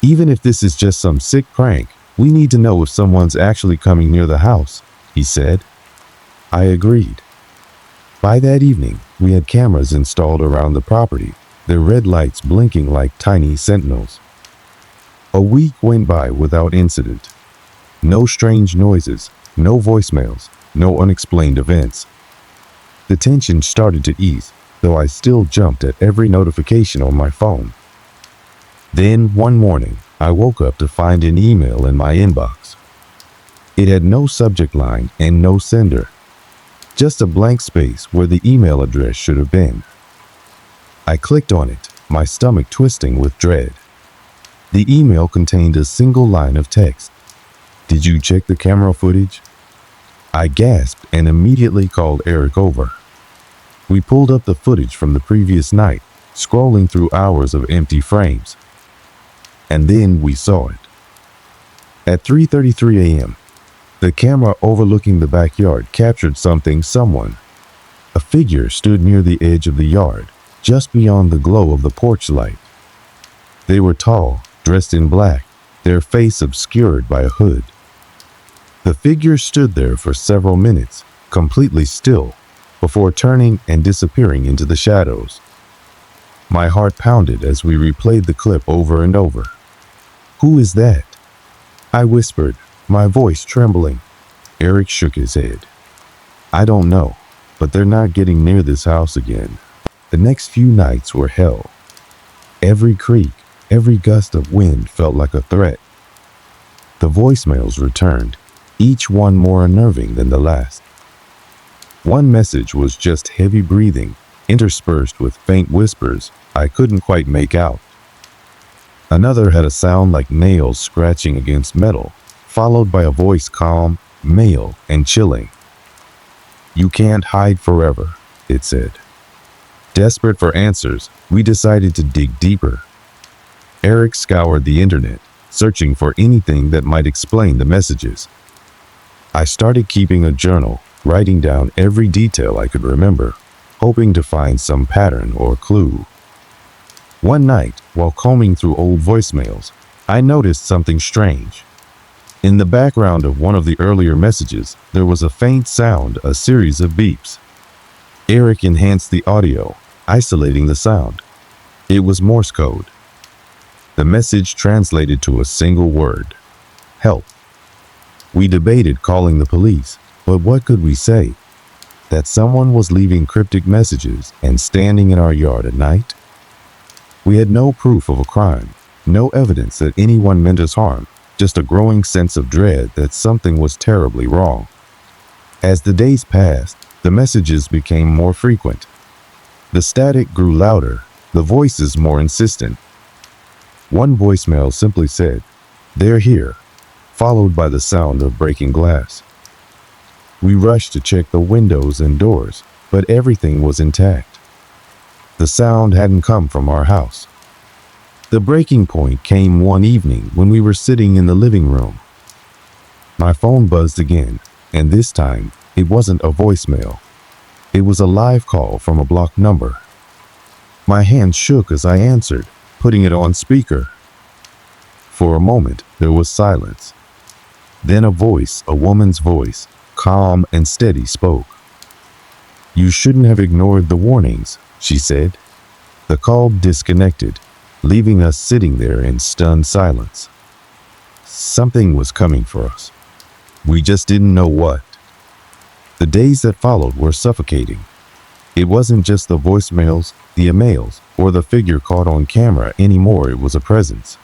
"Even if this is just some sick prank, we need to know if someone's actually coming near the house," he said. I agreed. By that evening, we had cameras installed around the property, their red lights blinking like tiny sentinels. A week went by without incident. No strange noises, no voicemails, no unexplained events. The tension started to ease, though I still jumped at every notification on my phone. Then, one morning, I woke up to find an email in my inbox. It had no subject line and no sender. just a blank space where the email address should have been. I clicked on it, my stomach twisting with dread. The email contained a single line of text. "Did you check the camera footage?" I gasped and immediately called Eric over. We pulled up the footage from the previous night, scrolling through hours of empty frames. And then we saw it. At 3:33 a.m., the camera overlooking the backyard captured someone. A figure stood near the edge of the yard, just beyond the glow of the porch light. They were tall, dressed in black, their face obscured by a hood. The figure stood there for several minutes, completely still, before turning and disappearing into the shadows. My heart pounded as we replayed the clip over and over. "Who is that?" I whispered, my voice trembling. Eric shook his head. "I don't know, but they're not getting near this house again." The next few nights were hell. Every creak, every gust of wind felt like a threat. The voicemails returned, each one more unnerving than the last. One message was just heavy breathing, interspersed with faint whispers I couldn't quite make out. Another had a sound like nails scratching against metal, followed by a voice calm, male, and chilling. "You can't hide forever," it said. Desperate for answers, we decided to dig deeper. Eric scoured the internet, searching for anything that might explain the messages. I started keeping a journal, writing down every detail I could remember, hoping to find some pattern or clue. One night, while combing through old voicemails, I noticed something strange. In the background of one of the earlier messages, there was a faint sound, a series of beeps. Eric enhanced the audio, isolating the sound. It was Morse code. The message translated to a single word: help. We debated calling the police, but what could we say? That someone was leaving cryptic messages and standing in our yard at night? We had no proof of a crime, no evidence that anyone meant us harm, just a growing sense of dread that something was terribly wrong. As the days passed, the messages became more frequent. The static grew louder, the voices more insistent. One voicemail simply said, "They're here," followed by the sound of breaking glass. We rushed to check the windows and doors, but everything was intact. The sound hadn't come from our house. The breaking point came one evening when we were sitting in the living room. My phone buzzed again, and this time it wasn't a voicemail. It was a live call from a blocked number. My hand shook as I answered, putting it on speaker. For a moment, there was silence. Then a voice, a woman's voice, calm and steady, spoke. "You shouldn't have ignored the warnings," she said. The call disconnected, leaving us sitting there in stunned silence. Something was coming for us. We just didn't know what. The days that followed were suffocating. It wasn't just the voicemails, the emails, or the figure caught on camera anymore. It was a presence.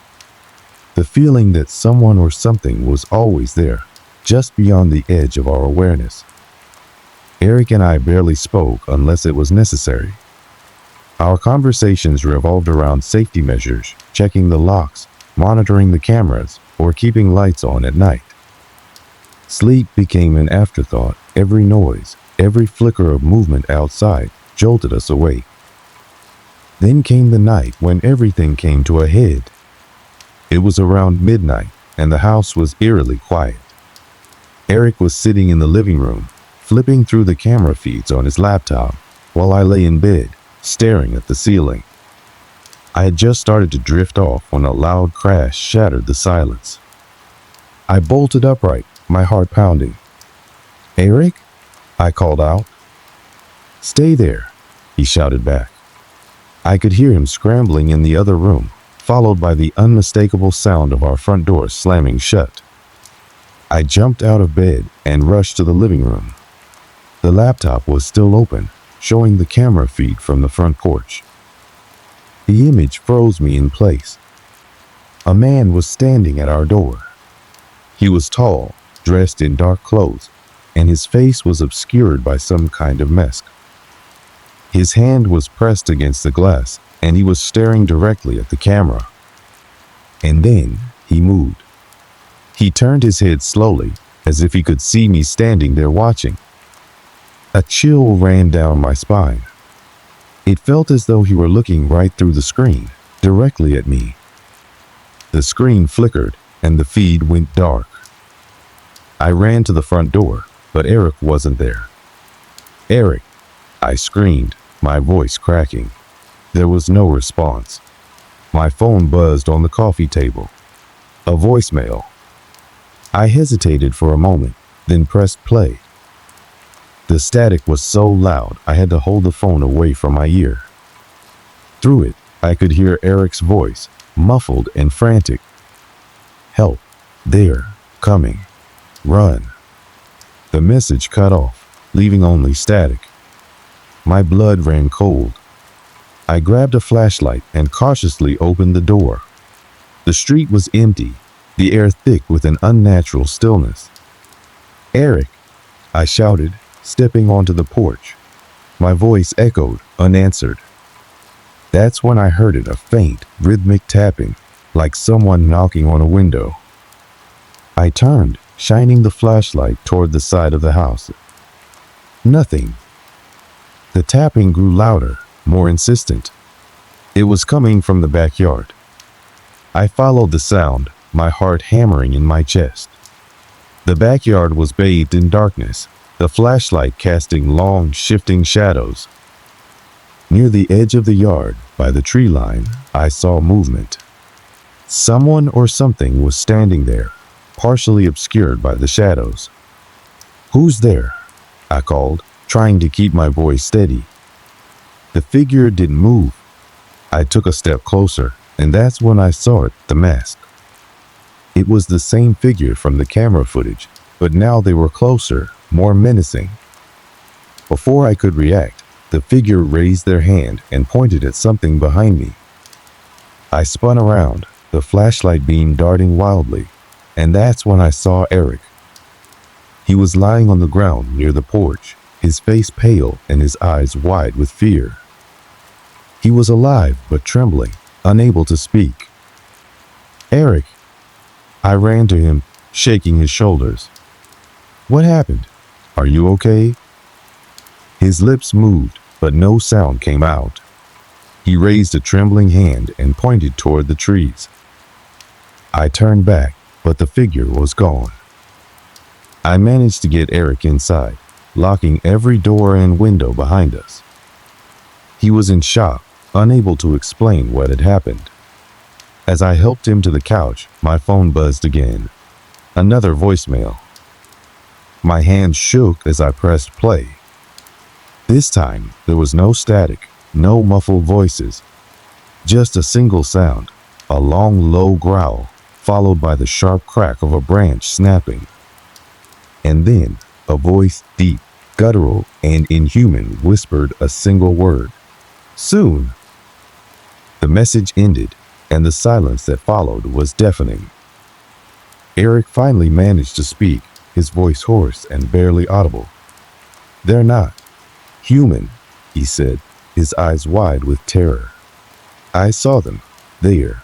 The feeling that someone or something was always there, just beyond the edge of our awareness. Eric and I barely spoke unless it was necessary. Our conversations revolved around safety measures, checking the locks, monitoring the cameras, or keeping lights on at night. Sleep became an afterthought. Every noise, every flicker of movement outside jolted us awake. Then came the night when everything came to a head. It was around midnight, and the house was eerily quiet. Eric was sitting in the living room, flipping through the camera feeds on his laptop, while I lay in bed, staring at the ceiling. I had just started to drift off when a loud crash shattered the silence. I bolted upright, my heart pounding. "Eric?" I called out. "Stay there," he shouted back. I could hear him scrambling in the other room, followed by the unmistakable sound of our front door slamming shut. I jumped out of bed and rushed to the living room. The laptop was still open, showing the camera feed from the front porch. The image froze me in place. A man was standing at our door. He was tall, dressed in dark clothes, and his face was obscured by some kind of mask. His hand was pressed against the glass, and he was staring directly at the camera. And then he moved. He turned his head slowly, as if he could see me standing there watching. A chill ran down my spine. It felt as though he were looking right through the screen, directly at me. The screen flickered, and the feed went dark. I ran to the front door, but Eric wasn't there. "Eric!" I screamed, my voice cracking. There was no response. My phone buzzed on the coffee table. A voicemail. I hesitated for a moment, then pressed play. The static was so loud I had to hold the phone away from my ear. Through it, I could hear Eric's voice, muffled and frantic. "Help! They're coming! Run!" The message cut off, leaving only static. My blood ran cold. I grabbed a flashlight and cautiously opened the door. The street was empty, the air thick with an unnatural stillness. "Eric!" I shouted, stepping onto the porch. My voice echoed, unanswered. That's when I heard it, a faint, rhythmic tapping, like someone knocking on a window. I turned, shining the flashlight toward the side of the house. Nothing. The tapping grew louder, more insistent. It was coming from the backyard. I followed the sound, my heart hammering in my chest. The backyard was bathed in darkness, the flashlight casting long, shifting shadows. Near the edge of the yard, by the tree line, I saw movement. Someone or something was standing there, partially obscured by the shadows. "Who's there?" I called, trying to keep my voice steady. The figure didn't move. I took a step closer, and that's when I saw it, the mask. It was the same figure from the camera footage, but now they were closer, more menacing. Before I could react, the figure raised their hand and pointed at something behind me. I spun around, the flashlight beam darting wildly, and that's when I saw Eric. He was lying on the ground near the porch, his face pale and his eyes wide with fear. He was alive but trembling, unable to speak. "Eric!" I ran to him, shaking his shoulders. "What happened? Are you okay?" His lips moved, but no sound came out. He raised a trembling hand and pointed toward the trees. I turned back, but the figure was gone. I managed to get Eric inside, locking every door and window behind us. He was in shock, unable to explain what had happened. As I helped him to the couch, my phone buzzed again. Another voicemail. My hand shook as I pressed play. This time, there was no static, no muffled voices. Just a single sound, a long, low growl, followed by the sharp crack of a branch snapping. And then, a voice, deep, guttural, and inhuman, whispered a single word. "Soon." The message ended, and the silence that followed was deafening. Eric finally managed to speak, his voice hoarse and barely audible. "They're not human," he said, his eyes wide with terror. "I saw them. There."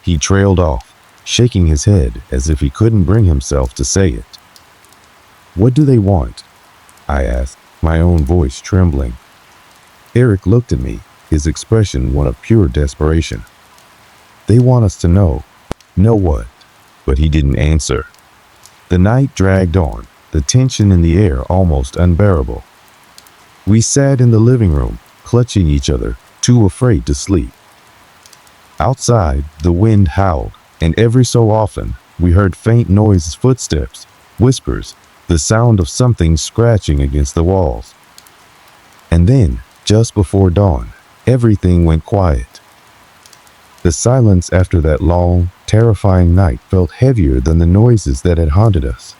He trailed off, shaking his head as if he couldn't bring himself to say it. "What do they want?" I asked, my own voice trembling. Eric looked at me, his expression one of pure desperation. "They want us to know." "Know what?" But he didn't answer. The night dragged on, the tension in the air almost unbearable. We sat in the living room, clutching each other, too afraid to sleep. Outside, the wind howled, and every so often, we heard faint noises, footsteps, whispers, the sound of something scratching against the walls. And then, just before dawn, everything went quiet. The silence after that long, terrifying night felt heavier than the noises that had haunted us.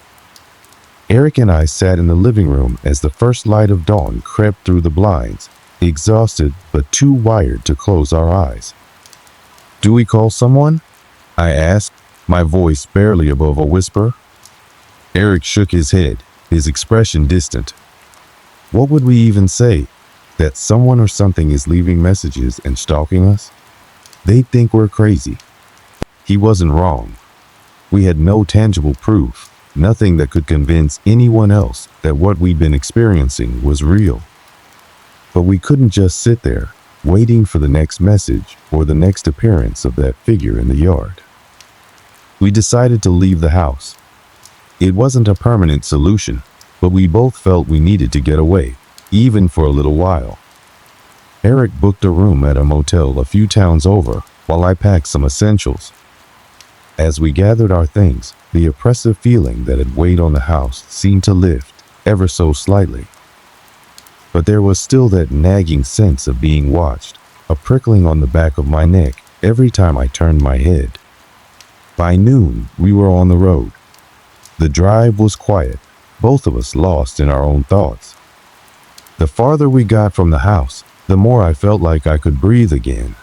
Eric and I sat in the living room as the first light of dawn crept through the blinds, exhausted but too wired to close our eyes. "Do we call someone?" I asked, my voice barely above a whisper. Eric shook his head, his expression distant. What would we even say? That someone or something is leaving messages and stalking us? They'd think we're crazy. He wasn't wrong. We had no tangible proof, nothing that could convince anyone else that what we'd been experiencing was real. But we couldn't just sit there, waiting for the next message or the next appearance of that figure in the yard. We decided to leave the house. It wasn't a permanent solution, but we both felt we needed to get away, even for a little while. Eric booked a room at a motel a few towns over while I packed some essentials. As we gathered our things, the oppressive feeling that had weighed on the house seemed to lift, ever so slightly. But there was still that nagging sense of being watched, a prickling on the back of my neck every time I turned my head. By noon, we were on the road. The drive was quiet, both of us lost in our own thoughts. The farther we got from the house, the more I felt like I could breathe again.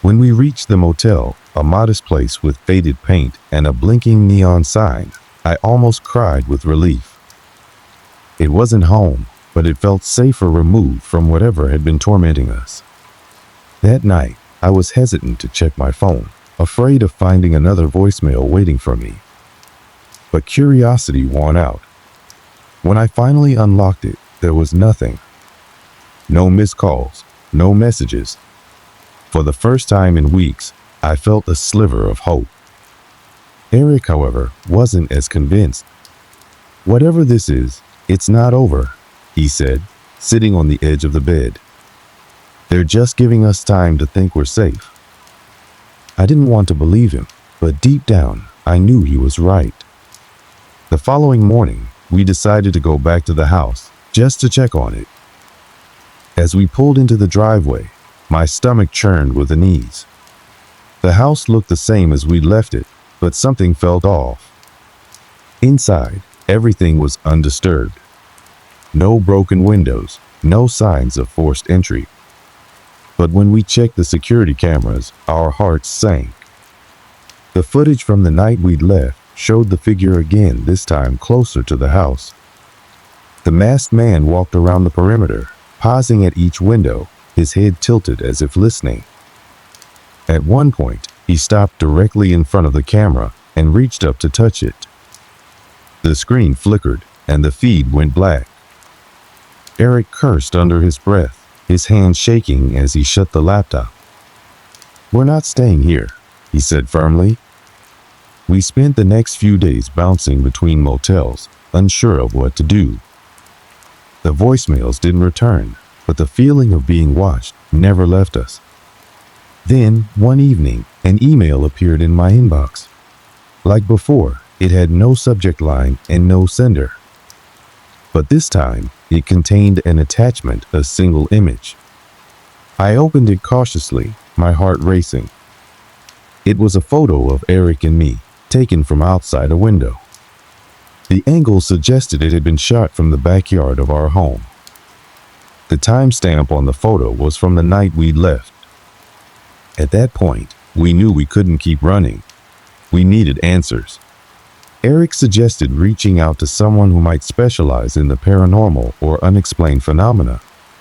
When we reached the motel, a modest place with faded paint and a blinking neon sign, I almost cried with relief. It wasn't home, but it felt safer removed from whatever had been tormenting us. That night, I was hesitant to check my phone, afraid of finding another voicemail waiting for me. But curiosity won out. When I finally unlocked it, there was nothing. No missed calls, no messages. For the first time in weeks, I felt a sliver of hope. Eric, however, wasn't as convinced. "Whatever this is, it's not over," he said, sitting on the edge of the bed. "They're just giving us time to think we're safe." I didn't want to believe him, but deep down, I knew he was right. The following morning, we decided to go back to the house, just to check on it. As we pulled into the driveway, my stomach churned with unease. The house looked the same as we'd left it, but something felt off. Inside, everything was undisturbed. No broken windows, no signs of forced entry. But when we checked the security cameras, our hearts sank. The footage from the night we'd left showed the figure again, this time closer to the house. The masked man walked around the perimeter, pausing at each window, his head tilted as if listening. At one point, he stopped directly in front of the camera and reached up to touch it. The screen flickered and the feed went black. Eric cursed under his breath, his hand shaking as he shut the laptop. "We're not staying here," he said firmly. We spent the next few days bouncing between motels, unsure of what to do. The voicemails didn't return, but the feeling of being watched never left us. Then, one evening, an email appeared in my inbox. Like before, it had no subject line and no sender. But this time, it contained an attachment, a single image. I opened it cautiously, my heart racing. It was a photo of Eric and me, taken from outside a window. The angle suggested it had been shot from the backyard of our home. The timestamp on the photo was from the night we'd left. At that point, we knew we couldn't keep running. We needed answers. Eric suggested reaching out to someone who might specialize in the paranormal or unexplained phenomena,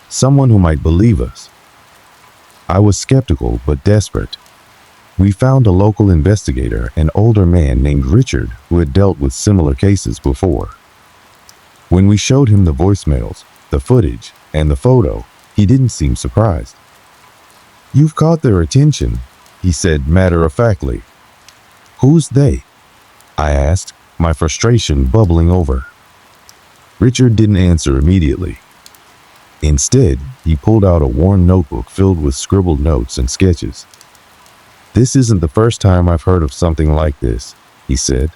someone who might believe us. I was skeptical but desperate. We found a local investigator, an older man named Richard, who had dealt with similar cases before. When we showed him the voicemails, the footage, and the photo, he didn't seem surprised. "You've caught their attention," he said matter-of-factly. "Who's they?" I asked, my frustration bubbling over. Richard didn't answer immediately. Instead, he pulled out a worn notebook filled with scribbled notes and sketches. "This isn't the first time I've heard of something like this," he said.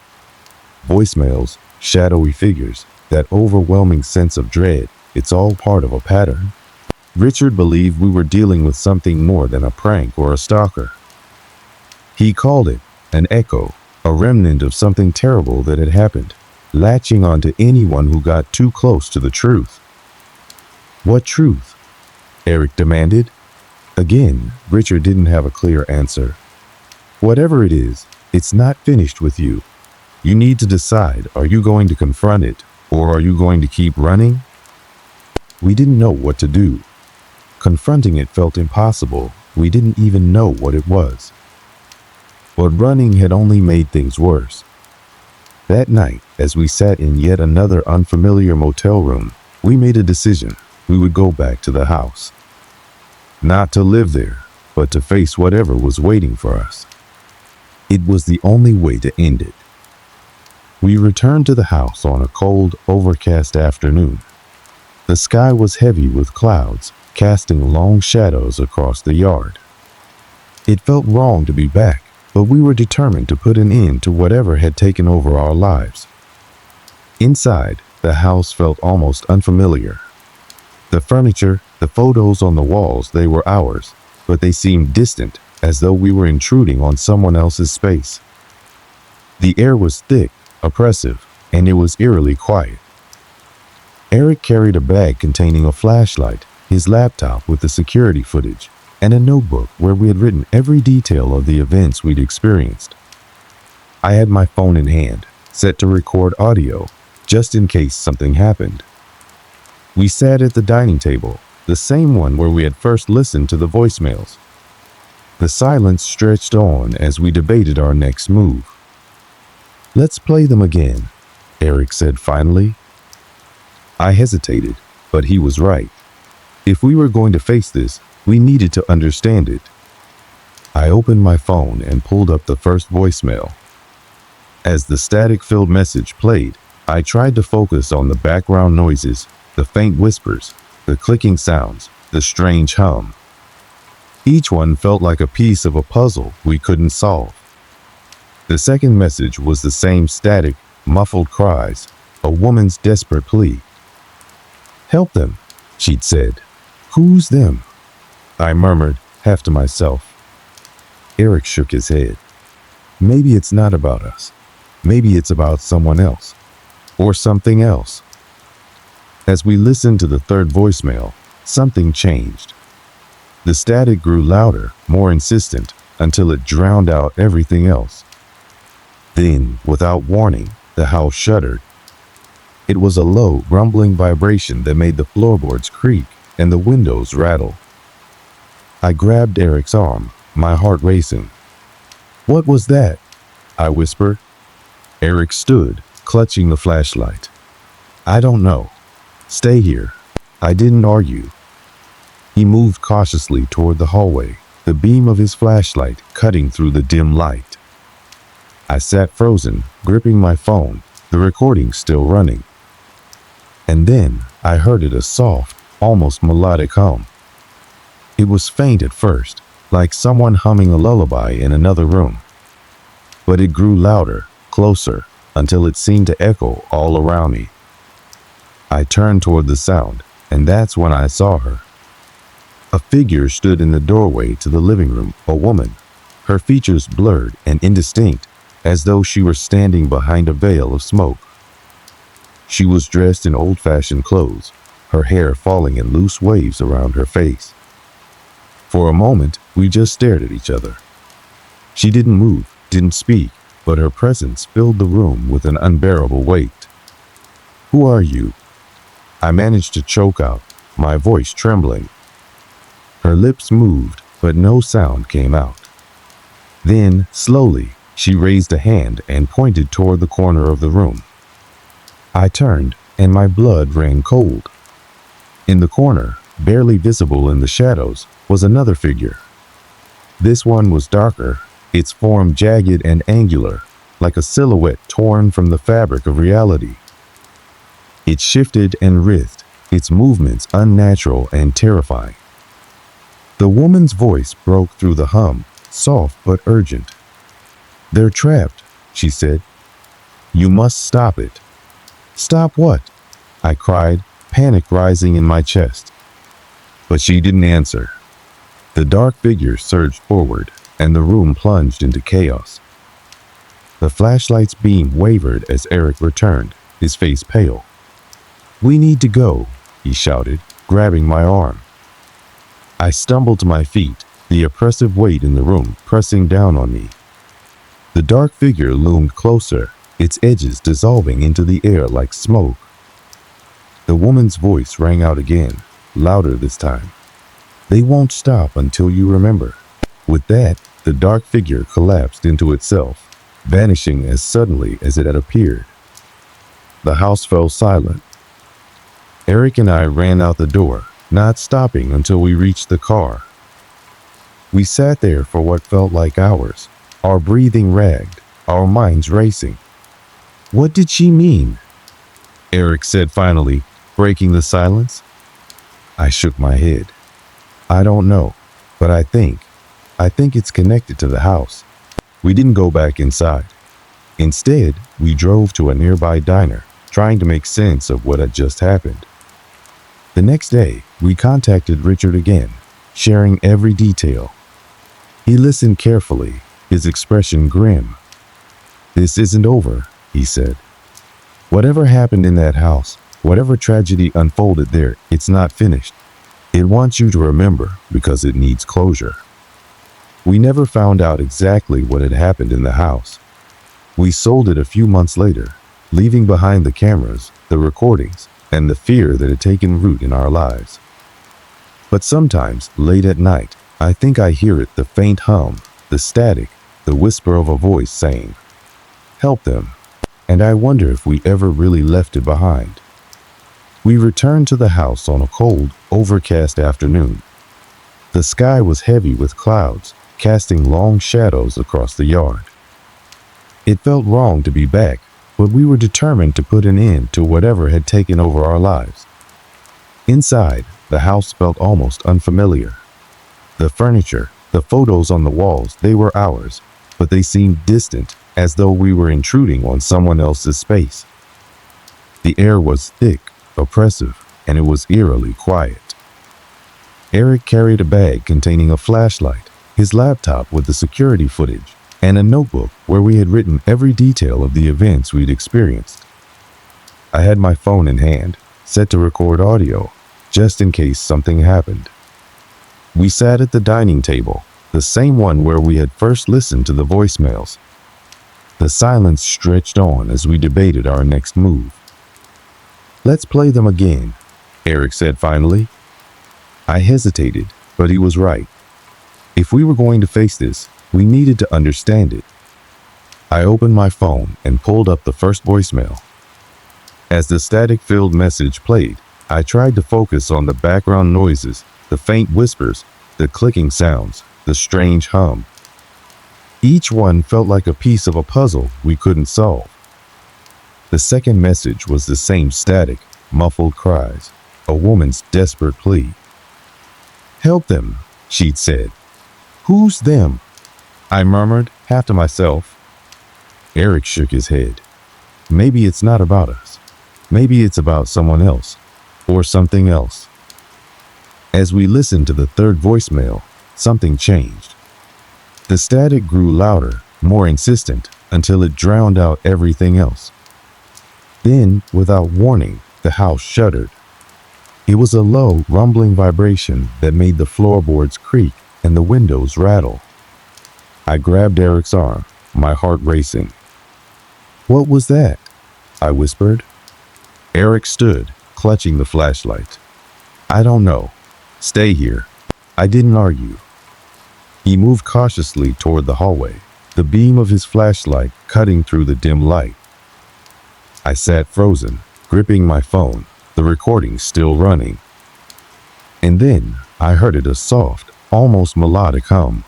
"Voicemails, shadowy figures, that overwhelming sense of dread, it's all part of a pattern." Richard believed we were dealing with something more than a prank or a stalker. He called it an echo, a remnant of something terrible that had happened, latching onto anyone who got too close to the truth. "What truth?" Eric demanded. Again, Richard didn't have a clear answer. "Whatever it is, it's not finished with you. You need to decide, are you going to confront it, Or are you going to keep running? We didn't know what to do. Confronting it felt impossible. We didn't even know what it was. But running had only made things worse. That night, as we sat in yet another unfamiliar motel room, we made a decision. We would go back to the house. Not to live there, but to face whatever was waiting for us. It was the only way to end it. We returned to the house on a cold, overcast afternoon. The sky was heavy with clouds, casting long shadows across the yard. It felt wrong to be back, but we were determined to put an end to whatever had taken over our lives. Inside, the house felt almost unfamiliar. The furniture, the photos on the walls, they were ours, but they seemed distant, as though we were intruding on someone else's space. The air was thick, oppressive, and it was eerily quiet. Eric carried a bag containing a flashlight, his laptop with the security footage, and a notebook where we had written every detail of the events we'd experienced. I had my phone in hand, set to record audio, just in case something happened. We sat at the dining table, the same one where we had first listened to the voicemails. The silence stretched on as we debated our next move. "Let's play them again," Eric said finally. I hesitated, but he was right. If we were going to face this, we needed to understand it. I opened my phone and pulled up the first voicemail. As the static-filled message played, I tried to focus on the background noises, the faint whispers, the clicking sounds, the strange hum. Each one felt like a piece of a puzzle we couldn't solve. The second message was the same static, muffled cries, a woman's desperate plea. "Help them," she'd said. "Who's them?" I murmured, half to myself. Eric shook his head. "Maybe it's not about us. Maybe it's about someone else. Or something else." As we listened to the third voicemail, something changed. The static grew louder, more insistent, until it drowned out everything else. Then, without warning, the house shuddered. It was a low, rumbling vibration that made the floorboards creak and the windows rattle. I grabbed Eric's arm, my heart racing. "What was that?" I whispered. Eric stood, clutching the flashlight. "I don't know. Stay here." I didn't argue. He moved cautiously toward the hallway, the beam of his flashlight cutting through the dim light. I sat frozen, gripping my phone, the recording still running. And then I heard it, a soft, almost melodic hum. It was faint at first, like someone humming a lullaby in another room. But it grew louder, closer, until it seemed to echo all around me. I turned toward the sound, and that's when I saw her. A figure stood in the doorway to the living room, a woman, her features blurred and indistinct, as though she were standing behind a veil of smoke. She was dressed in old-fashioned clothes, her hair falling in loose waves around her face. For a moment, we just stared at each other. She didn't move, didn't speak, but her presence filled the room with an unbearable weight. "Who are you?" I managed to choke out, my voice trembling. Her lips moved, but no sound came out. Then, slowly, she raised a hand and pointed toward the corner of the room. I turned, and my blood ran cold. In the corner, barely visible in the shadows, was another figure. This one was darker, its form jagged and angular, like a silhouette torn from the fabric of reality. It shifted and writhed, its movements unnatural and terrifying. The woman's voice broke through the hum, soft but urgent. "They're trapped," she said. "You must stop it." "Stop what?" I cried, panic rising in my chest. But she didn't answer. The dark figure surged forward, and the room plunged into chaos. The flashlight's beam wavered as Eric returned, his face pale. "We need to go," he shouted, grabbing my arm. I stumbled to my feet, the oppressive weight in the room pressing down on me. The dark figure loomed closer, its edges dissolving into the air like smoke, The woman's voice rang out again, louder this time. "They won't stop until you remember." With that, the dark figure collapsed into itself, vanishing as suddenly as it had appeared. The house fell silent. Eric and I ran out the door, not stopping until we reached the car. We sat there for what felt like hours, our breathing ragged, our minds racing. "What did she mean?" Eric said finally, breaking the silence. I shook my head. "I don't know, but I think it's connected to the house." We didn't go back inside. Instead, we drove to a nearby diner, trying to make sense of what had just happened. The next day, we contacted Richard again, sharing every detail. He listened carefully, his expression grim. "This isn't over," he said. "Whatever happened in that house, whatever tragedy unfolded there, it's not finished. It wants you to remember because it needs closure." We never found out exactly what had happened in the house. We sold it a few months later, leaving behind the cameras, the recordings, and the fear that had taken root in our lives. But sometimes, late at night, I think I hear it, the faint hum, the static, the whisper of a voice saying, "Help them." And I wonder if we ever really left it behind. We returned to the house on a cold, overcast afternoon. The sky was heavy with clouds, casting long shadows across the yard. It felt wrong to be back, but we were determined to put an end to whatever had taken over our lives. Inside, the house felt almost unfamiliar. The furniture, the photos on the walls, they were ours, but they seemed distant, as though we were intruding on someone else's space. The air was thick, oppressive, and it was eerily quiet. Eric carried a bag containing a flashlight, his laptop with the security footage, and a notebook where we had written every detail of the events we'd experienced. I had my phone in hand, set to record audio, just in case something happened. We sat at the dining table, the same one where we had first listened to the voicemails. The silence stretched on as we debated our next move. "Let's play them again," Eric said finally. I hesitated, but he was right. If we were going to face this, we needed to understand it. I opened my phone and pulled up the first voicemail. As the static-filled message played, I tried to focus on the background noises, the faint whispers, the clicking sounds, the strange hum. Each one felt like a piece of a puzzle we couldn't solve. The second message was the same static, muffled cries, a woman's desperate plea. "Help them," she'd said. "Who's them?" I murmured, half to myself. Eric shook his head. "Maybe it's not about us. Maybe it's about someone else, or something else." As we listened to the third voicemail, something changed. The static grew louder, more insistent, until it drowned out everything else. Then, without warning, the house shuddered. It was a low, rumbling vibration that made the floorboards creak and the windows rattle. I grabbed Eric's arm, my heart racing. "What was that?" I whispered. Eric stood, clutching the flashlight. "I don't know. Stay here." I didn't argue. He moved cautiously toward the hallway, the beam of his flashlight cutting through the dim light. I sat frozen, gripping my phone, the recording still running. And then I heard it, a soft, almost melodic hum.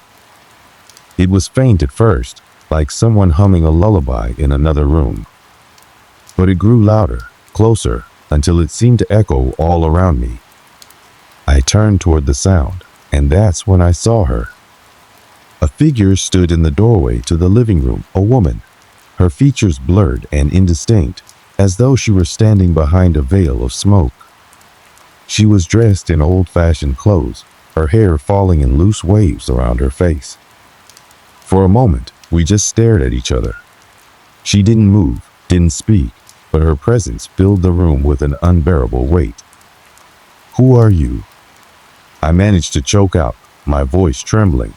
It was faint at first, like someone humming a lullaby in another room. But it grew louder, closer, until it seemed to echo all around me. I turned toward the sound, and that's when I saw her. A figure stood in the doorway to the living room, a woman, her features blurred and indistinct, as though she were standing behind a veil of smoke. She was dressed in old-fashioned clothes, her hair falling in loose waves around her face. For a moment, we just stared at each other. She didn't move, didn't speak, but her presence filled the room with an unbearable weight. "Who are you?" I managed to choke out, my voice trembling.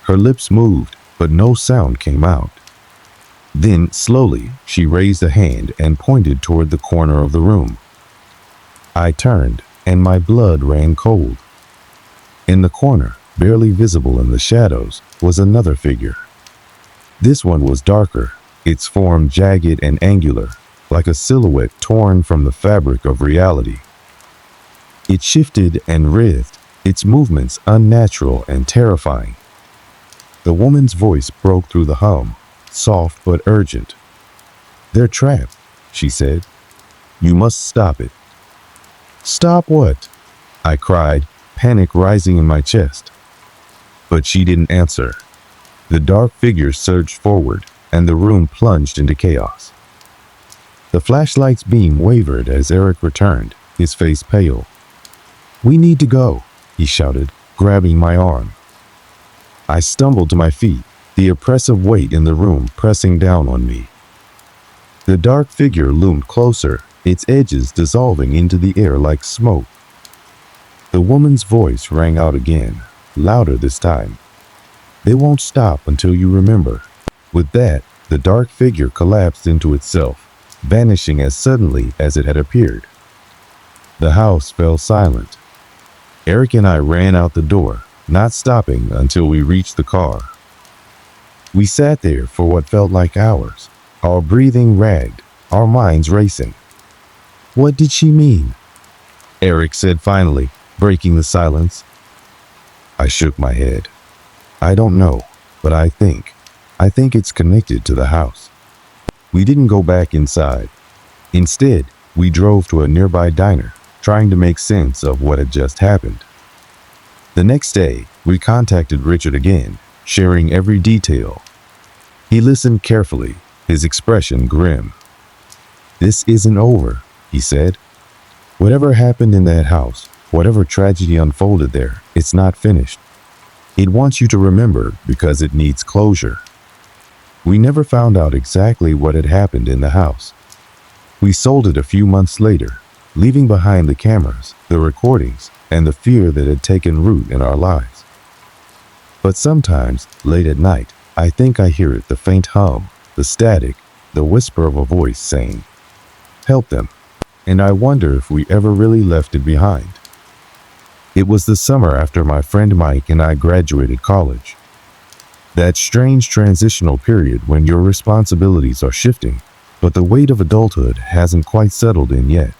Her lips moved, but no sound came out. Then, slowly, she raised a hand and pointed toward the corner of the room. I turned, and my blood ran cold. In the corner, barely visible in the shadows, was another figure. This one was darker, its form jagged and angular, like a silhouette torn from the fabric of reality. It shifted and writhed, its movements unnatural and terrifying. The woman's voice broke through the hum, soft but urgent. "They're trapped," she said. "You must stop it." "Stop what?" I cried, panic rising in my chest. But she didn't answer. The dark figure surged forward, and the room plunged into chaos. The flashlight's beam wavered as Eric returned, his face pale. "We need to go," he shouted, grabbing my arm. I stumbled to my feet, the oppressive weight in the room pressing down on me. The dark figure loomed closer, its edges dissolving into the air like smoke. The woman's voice rang out again, louder this time. "They won't stop until you remember." With that, the dark figure collapsed into itself, vanishing as suddenly as it had appeared. The house fell silent. Eric and I ran out the door, not stopping until we reached the car. We sat there for what felt like hours, our breathing ragged, our minds racing. "What did she mean?" Eric said finally, breaking the silence. I shook my head. "I don't know, but I think it's connected to the house." We didn't go back inside. Instead, we drove to a nearby diner, trying to make sense of what had just happened. The next day, we contacted Richard again, sharing every detail. He listened carefully, his expression grim. "This isn't over," he said. "Whatever happened in that house, whatever tragedy unfolded there, it's not finished. It wants you to remember because it needs closure." We never found out exactly what had happened in the house. We sold it a few months later, leaving behind the cameras, the recordings, and the fear that had taken root in our lives. But sometimes, late at night, I think I hear it, the faint hum, the static, the whisper of a voice saying, "Help them." And I wonder if we ever really left it behind. It was the summer after my friend Mike and I graduated college. That strange transitional period when your responsibilities are shifting, but the weight of adulthood hasn't quite settled in yet.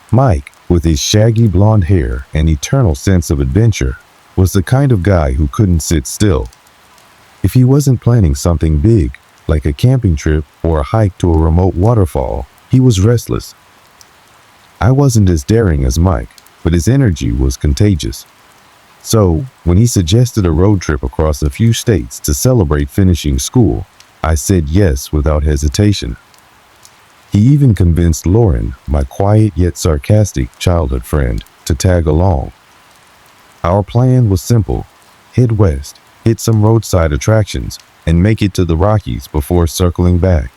Mike, with his shaggy blonde hair and eternal sense of adventure, was the kind of guy who couldn't sit still. If he wasn't planning something big, like a camping trip or a hike to a remote waterfall, he was restless. I wasn't as daring as Mike, but his energy was contagious. So, when he suggested a road trip across a few states to celebrate finishing school, I said yes without hesitation. He even convinced Lauren, my quiet yet sarcastic childhood friend, to tag along. Our plan was simple: head west, hit some roadside attractions, and make it to the Rockies before circling back.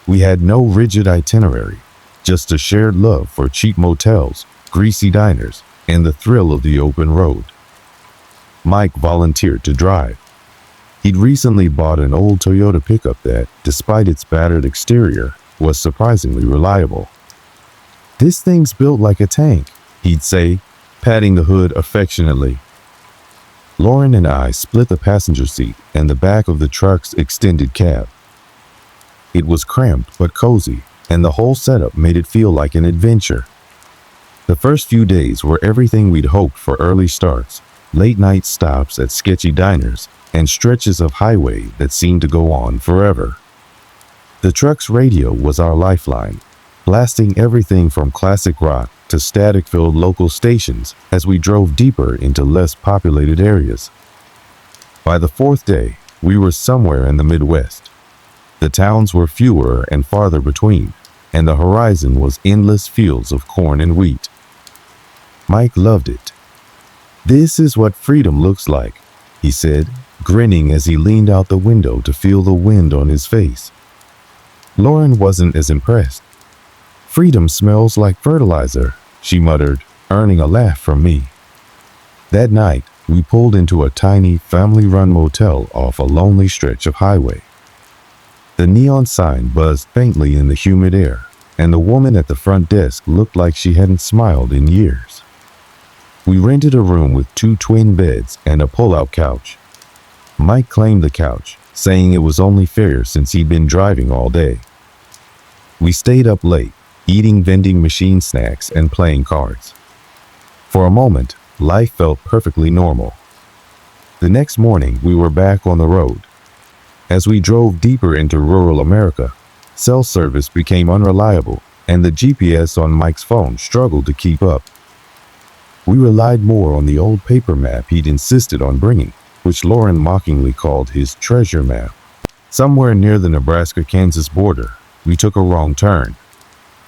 We had no rigid itinerary, just a shared love for cheap motels, greasy diners, and the thrill of the open road. Mike volunteered to drive. He'd recently bought an old Toyota pickup that, despite its battered exterior, was surprisingly reliable. "This thing's built like a tank," he'd say, patting the hood affectionately. Lauren and I split the passenger seat and the back of the truck's extended cab. It was cramped but cozy, and the whole setup made it feel like an adventure. The first few days were everything we'd hoped for: early starts, late-night stops at sketchy diners, and stretches of highway that seemed to go on forever. The truck's radio was our lifeline, blasting everything from classic rock to static-filled local stations as we drove deeper into less populated areas. By the fourth day, we were somewhere in the Midwest. The towns were fewer and farther between, and the horizon was endless fields of corn and wheat. Mike loved it. "This is what freedom looks like," he said, grinning as he leaned out the window to feel the wind on his face. Lauren wasn't as impressed. "Freedom smells like fertilizer," she muttered, earning a laugh from me. That night, we pulled into a tiny, family-run motel off a lonely stretch of highway. The neon sign buzzed faintly in the humid air, and the woman at the front desk looked like she hadn't smiled in years. We rented a room with 2 twin beds and a pull-out couch. Mike claimed the couch, saying it was only fair since he'd been driving all day. We stayed up late, eating vending machine snacks and playing cards. For a moment, life felt perfectly normal. The next morning, we were back on the road. As we drove deeper into rural America, cell service became unreliable, and the GPS on Mike's phone struggled to keep up. We relied more on the old paper map he'd insisted on bringing, which Lauren mockingly called his treasure map. Somewhere near the Nebraska-Kansas border, we took a wrong turn.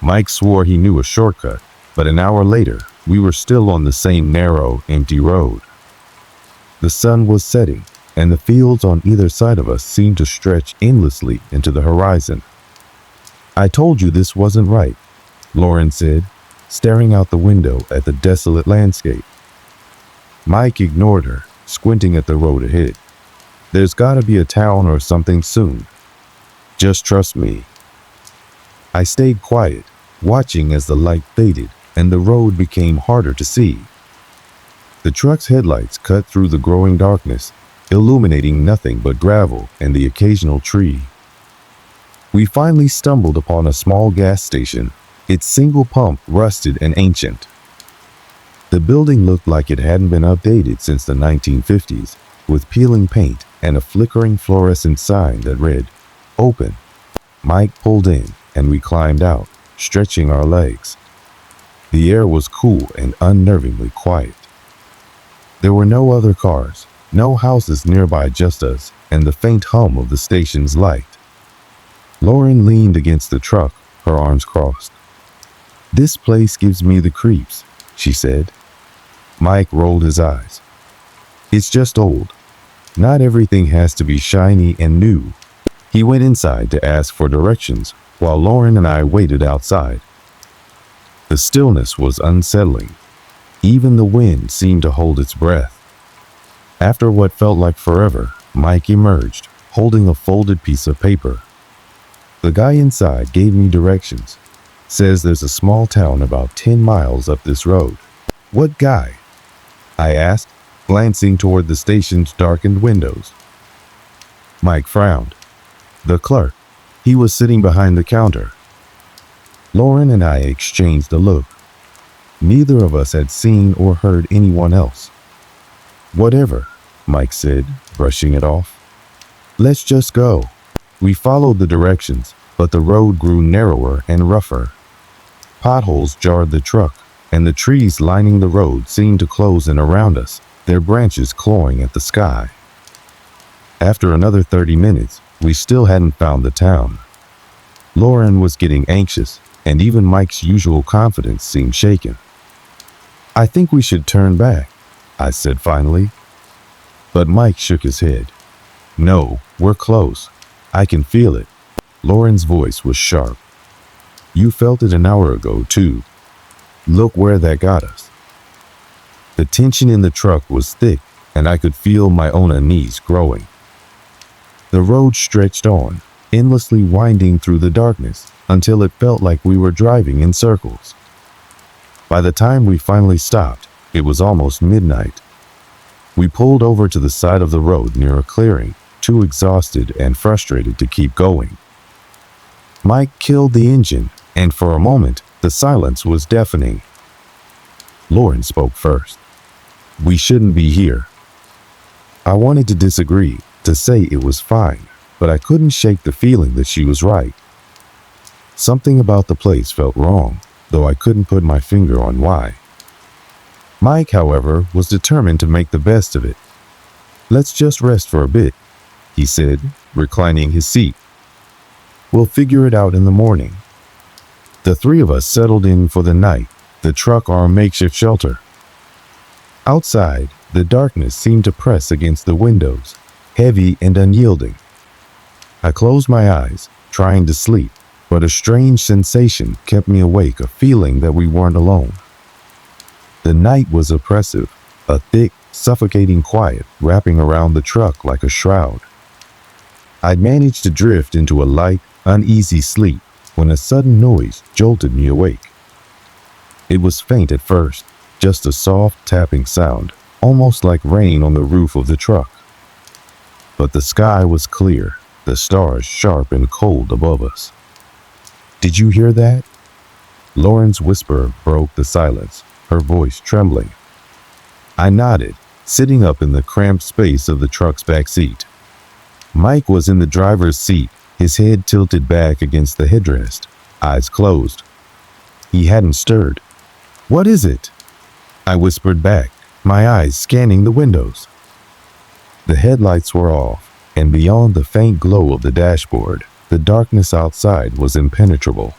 Mike swore he knew a shortcut, but an hour later, we were still on the same narrow, empty road. The sun was setting, and the fields on either side of us seemed to stretch endlessly into the horizon. "I told you this wasn't right," Lauren said, staring out the window at the desolate landscape. Mike ignored her, squinting at the road ahead. "There's gotta be a town or something soon. Just trust me." I stayed quiet, watching as the light faded and the road became harder to see. The truck's headlights cut through the growing darkness, illuminating nothing but gravel and the occasional tree. We finally stumbled upon a small gas station, its single pump rusted and ancient. The building looked like it hadn't been updated since the 1950s, with peeling paint and a flickering fluorescent sign that read, "Open." Mike pulled in, and we climbed out, stretching our legs. The air was cool and unnervingly quiet. There were no other cars, no houses nearby, just us and the faint hum of the station's light. Lauren leaned against the truck, her arms crossed. "This place gives me the creeps," she said. Mike rolled his eyes. "It's just old. Not everything has to be shiny and new." He went inside to ask for directions, while Lauren and I waited outside. The stillness was unsettling. Even the wind seemed to hold its breath. After what felt like forever, Mike emerged, holding a folded piece of paper. "The guy inside gave me directions. Says there's a small town about 10 miles up this road." "What guy?" I asked, glancing toward the station's darkened windows. Mike frowned. "The clerk. He was sitting behind the counter." Lauren and I exchanged a look. Neither of us had seen or heard anyone else. "Whatever," Mike said, brushing it off. "Let's just go." We followed the directions, but the road grew narrower and rougher. Potholes jarred the truck, and the trees lining the road seemed to close in around us, their branches clawing at the sky. After another 30 minutes, we still hadn't found the town. Lauren was getting anxious, and even Mike's usual confidence seemed shaken. "I think we should turn back," I said finally. But Mike shook his head. "No, we're close. I can feel it." Lauren's voice was sharp. "You felt it an hour ago, too. Look where that got us." The tension in the truck was thick, and I could feel my own unease growing. The road stretched on, endlessly winding through the darkness, until it felt like we were driving in circles. By the time we finally stopped, it was almost midnight. We pulled over to the side of the road near a clearing, too exhausted and frustrated to keep going. Mike killed the engine, and for a moment, the silence was deafening. Lauren spoke first. "We shouldn't be here." I wanted to disagree, to say it was fine, but I couldn't shake the feeling that she was right. Something about the place felt wrong, though I couldn't put my finger on why. Mike, however, was determined to make the best of it. "Let's just rest for a bit," he said, reclining his seat. "We'll figure it out in the morning." The three of us settled in for the night, the truck our makeshift shelter. Outside, the darkness seemed to press against the windows, heavy and unyielding. I closed my eyes, trying to sleep, but a strange sensation kept me awake, a feeling that we weren't alone. The night was oppressive, a thick, suffocating quiet wrapping around the truck like a shroud. I'd managed to drift into a light, uneasy sleep, when a sudden noise jolted me awake. It was faint at first, just a soft tapping sound, almost like rain on the roof of the truck. But the sky was clear, the stars sharp and cold above us. "Did you hear that?" Lauren's whisper broke the silence, her voice trembling. I nodded, sitting up in the cramped space of the truck's back seat. Mike was in the driver's seat, his head tilted back against the headrest, eyes closed. He hadn't stirred. "What is it?" I whispered back, my eyes scanning the windows. The headlights were off, and beyond the faint glow of the dashboard, the darkness outside was impenetrable.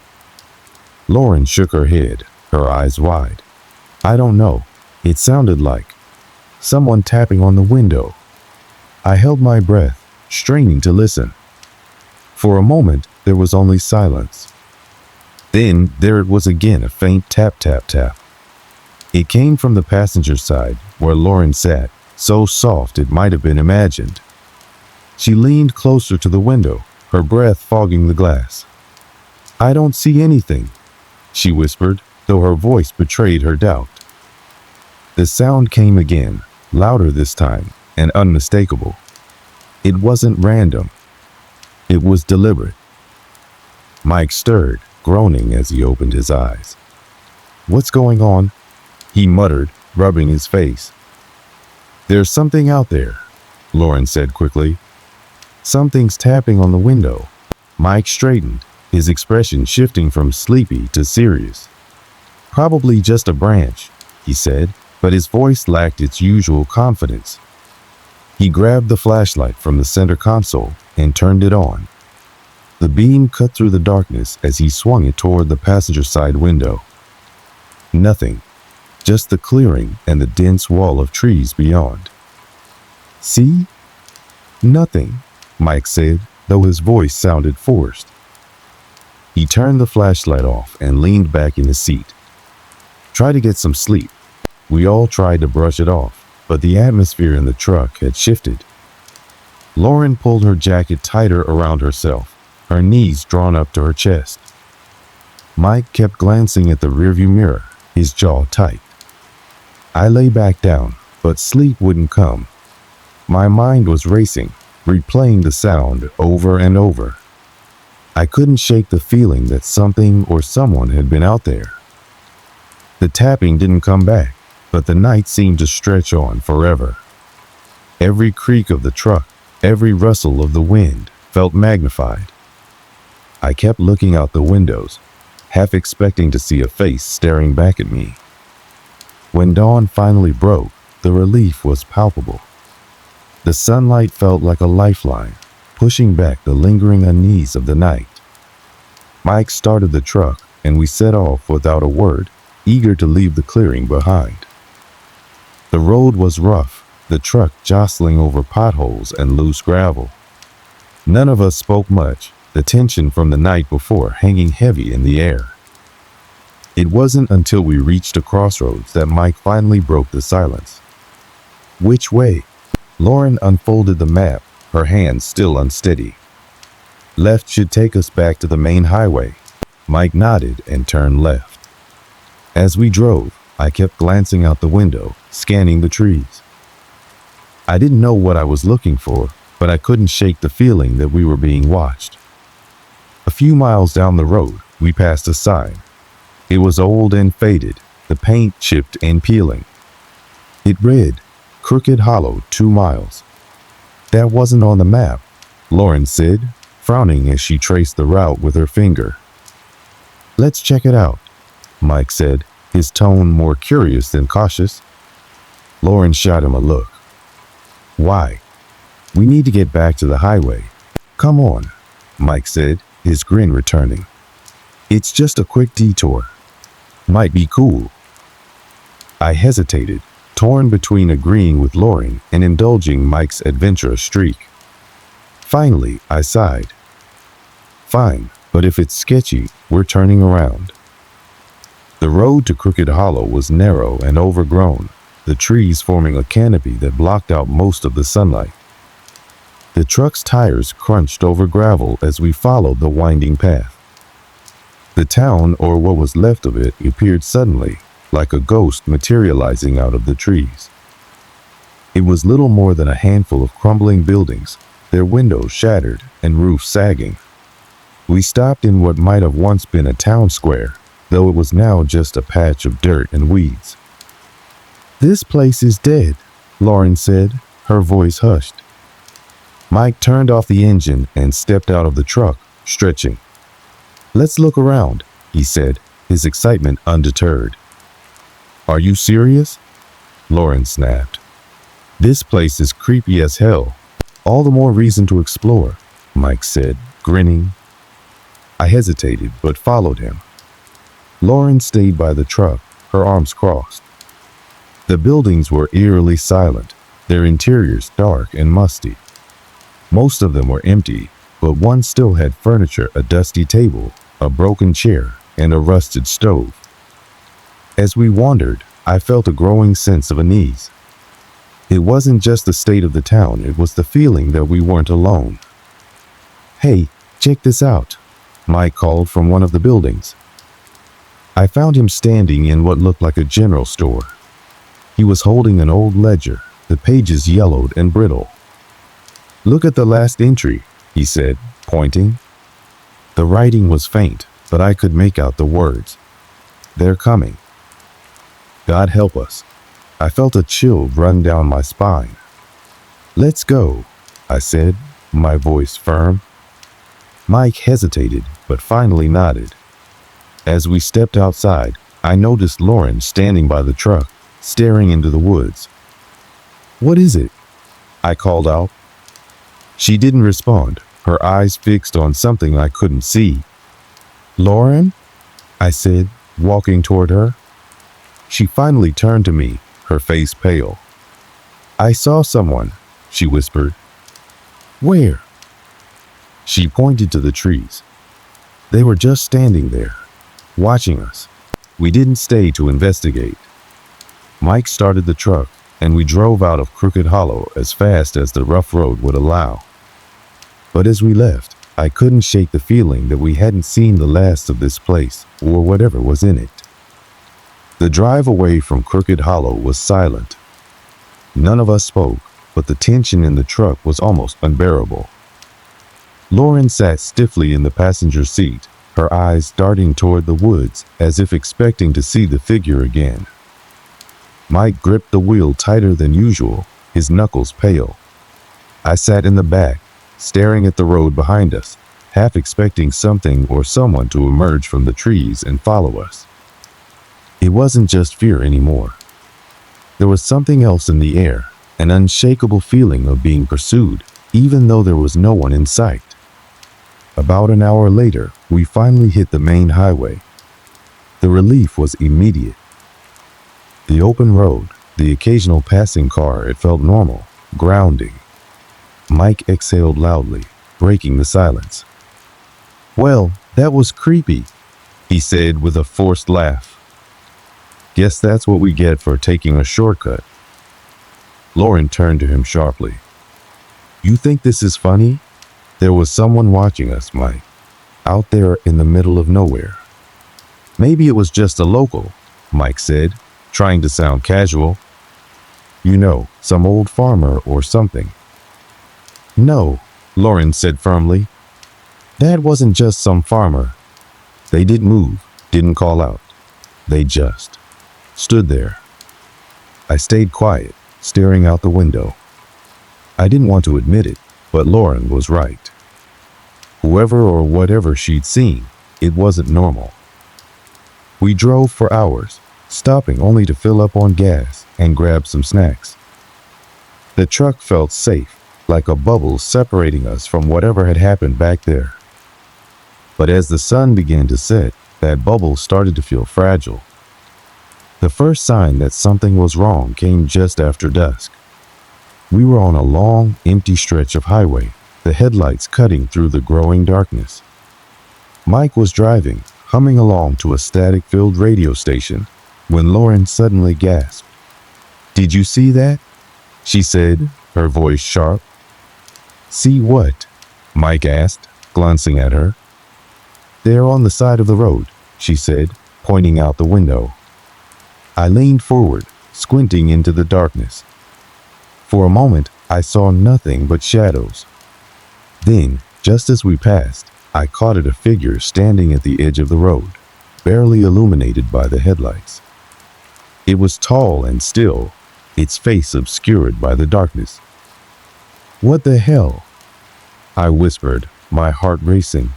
Lauren shook her head, her eyes wide. "I don't know. It sounded like someone tapping on the window." I held my breath, straining to listen. For a moment, there was only silence. Then there it was again, a faint tap, tap, tap. It came from the passenger side, where Lauren sat, so soft it might have been imagined. She leaned closer to the window, her breath fogging the glass. "I don't see anything," she whispered, though her voice betrayed her doubt. The sound came again, louder this time, and unmistakable. It wasn't random. It was deliberate. Mike stirred, groaning as he opened his eyes. "What's going on?" he muttered, rubbing his face. "There's something out there," Lauren said quickly. "Something's tapping on the window." Mike straightened, his expression shifting from sleepy to serious. "Probably just a branch," he said, but his voice lacked its usual confidence. He grabbed the flashlight from the center console and turned it on. The beam cut through the darkness as he swung it toward the passenger side window. Nothing, just the clearing and the dense wall of trees beyond. "See? Nothing," Mike said, though his voice sounded forced. He turned the flashlight off and leaned back in his seat. "Try to get some sleep." We all tried to brush it off, but the atmosphere in the truck had shifted. Lauren pulled her jacket tighter around herself, her knees drawn up to her chest. Mike kept glancing at the rearview mirror, his jaw tight. I lay back down, but sleep wouldn't come. My mind was racing, replaying the sound over and over. I couldn't shake the feeling that something or someone had been out there. The tapping didn't come back, but the night seemed to stretch on forever. Every creak of the truck, every rustle of the wind felt magnified. I kept looking out the windows, half expecting to see a face staring back at me. When dawn finally broke, the relief was palpable. The sunlight felt like a lifeline, pushing back the lingering unease of the night. Mike started the truck, and we set off without a word, eager to leave the clearing behind. The road was rough, the truck jostling over potholes and loose gravel. None of us spoke much, the tension from the night before hanging heavy in the air. It wasn't until we reached a crossroads that Mike finally broke the silence. "Which way?" Lauren unfolded the map, her hands still unsteady. "Left should take us back to the main highway." Mike nodded and turned left. As we drove, I kept glancing out the window, scanning the trees. I didn't know what I was looking for, but I couldn't shake the feeling that we were being watched. A few miles down the road, we passed a sign. It was old and faded, the paint chipped and peeling. It read, "Crooked Hollow, 2 miles." "That wasn't on the map," Lauren said, frowning as she traced the route with her finger. "Let's check it out," Mike said, his tone more curious than cautious. Lauren shot him a look. "Why?" "We need to get back to the highway." "Come on," Mike said, his grin returning. "It's just a quick detour. Might be cool." I hesitated, torn between agreeing with Lauren and indulging Mike's adventurous streak. Finally, I sighed. "Fine, but if it's sketchy, we're turning around." The road to Crooked Hollow was narrow and overgrown, the trees forming a canopy that blocked out most of the sunlight. The truck's tires crunched over gravel as we followed the winding path. The town, or what was left of it, appeared suddenly, like a ghost materializing out of the trees. It was little more than a handful of crumbling buildings, their windows shattered and roofs sagging. We stopped in what might have once been a town square, though it was now just a patch of dirt and weeds. "This place is dead," Lauren said, her voice hushed. Mike turned off the engine and stepped out of the truck, stretching. "Let's look around," he said, his excitement undeterred. "Are you serious?" Lauren snapped. "This place is creepy as hell. All the more reason to explore," Mike said, grinning. I hesitated, but followed him. Lauren stayed by the truck, her arms crossed. The buildings were eerily silent, their interiors dark and musty. Most of them were empty, but one still had furniture, a dusty table, a broken chair, and a rusted stove. As we wandered, I felt a growing sense of unease. It wasn't just the state of the town, it was the feeling that we weren't alone. "Hey, check this out," Mike called from one of the buildings. I found him standing in what looked like a general store. He was holding an old ledger, the pages yellowed and brittle. "Look at the last entry," he said, pointing. The writing was faint, but I could make out the words. "They're coming." God help us. I felt a chill run down my spine. "Let's go," I said, my voice firm. Mike hesitated, but finally nodded. As we stepped outside, I noticed Lauren standing by the truck, staring into the woods. "What is it?" I called out. She didn't respond, her eyes fixed on something I couldn't see. "Lauren?" I said, walking toward her. She finally turned to me, her face pale. "I saw someone," she whispered. "Where?" She pointed to the trees. They were just standing there, watching us. We didn't stay to investigate. Mike started the truck, and we drove out of Crooked Hollow as fast as the rough road would allow. But as we left, I couldn't shake the feeling that we hadn't seen the last of this place or whatever was in it. The drive away from Crooked Hollow was silent. None of us spoke, but the tension in the truck was almost unbearable. Lauren sat stiffly in the passenger seat, her eyes darting toward the woods as if expecting to see the figure again. Mike gripped the wheel tighter than usual, his knuckles pale. I sat in the back, staring at the road behind us, half expecting something or someone to emerge from the trees and follow us. It wasn't just fear anymore. There was something else in the air, an unshakable feeling of being pursued, even though there was no one in sight. About an hour later, we finally hit the main highway. The relief was immediate. The open road, the occasional passing car, it felt normal, grounding. Mike exhaled loudly, breaking the silence. "Well, that was creepy," he said with a forced laugh. "Guess that's what we get for taking a shortcut." Lauren turned to him sharply. "You think this is funny? There was someone watching us, Mike, out there in the middle of nowhere." "Maybe it was just a local," Mike said, trying to sound casual. "You know, some old farmer or something." "No," Lauren said firmly. "That wasn't just some farmer." They didn't move, didn't call out. They just stood there. I stayed quiet, staring out the window. I didn't want to admit it, but Lauren was right. Whoever or whatever she'd seen, it wasn't normal. We drove for hours, stopping only to fill up on gas and grab some snacks. The truck felt safe, like a bubble separating us from whatever had happened back there. But as the sun began to set, that bubble started to feel fragile. The first sign that something was wrong came just after dusk. We were on a long, empty stretch of highway, the headlights cutting through the growing darkness. Mike was driving, humming along to a static-filled radio station, when Lauren suddenly gasped. "Did you see that?" she said, her voice sharp. "See what?" Mike asked, glancing at her. there on the side of the road," she said, pointing out the window. I leaned forward, squinting into the darkness. For a moment, I saw nothing but shadows. Then, just as we passed, I caught a figure standing at the edge of the road, barely illuminated by the headlights. It was tall and still, its face obscured by the darkness. "What the hell?" I whispered, my heart racing.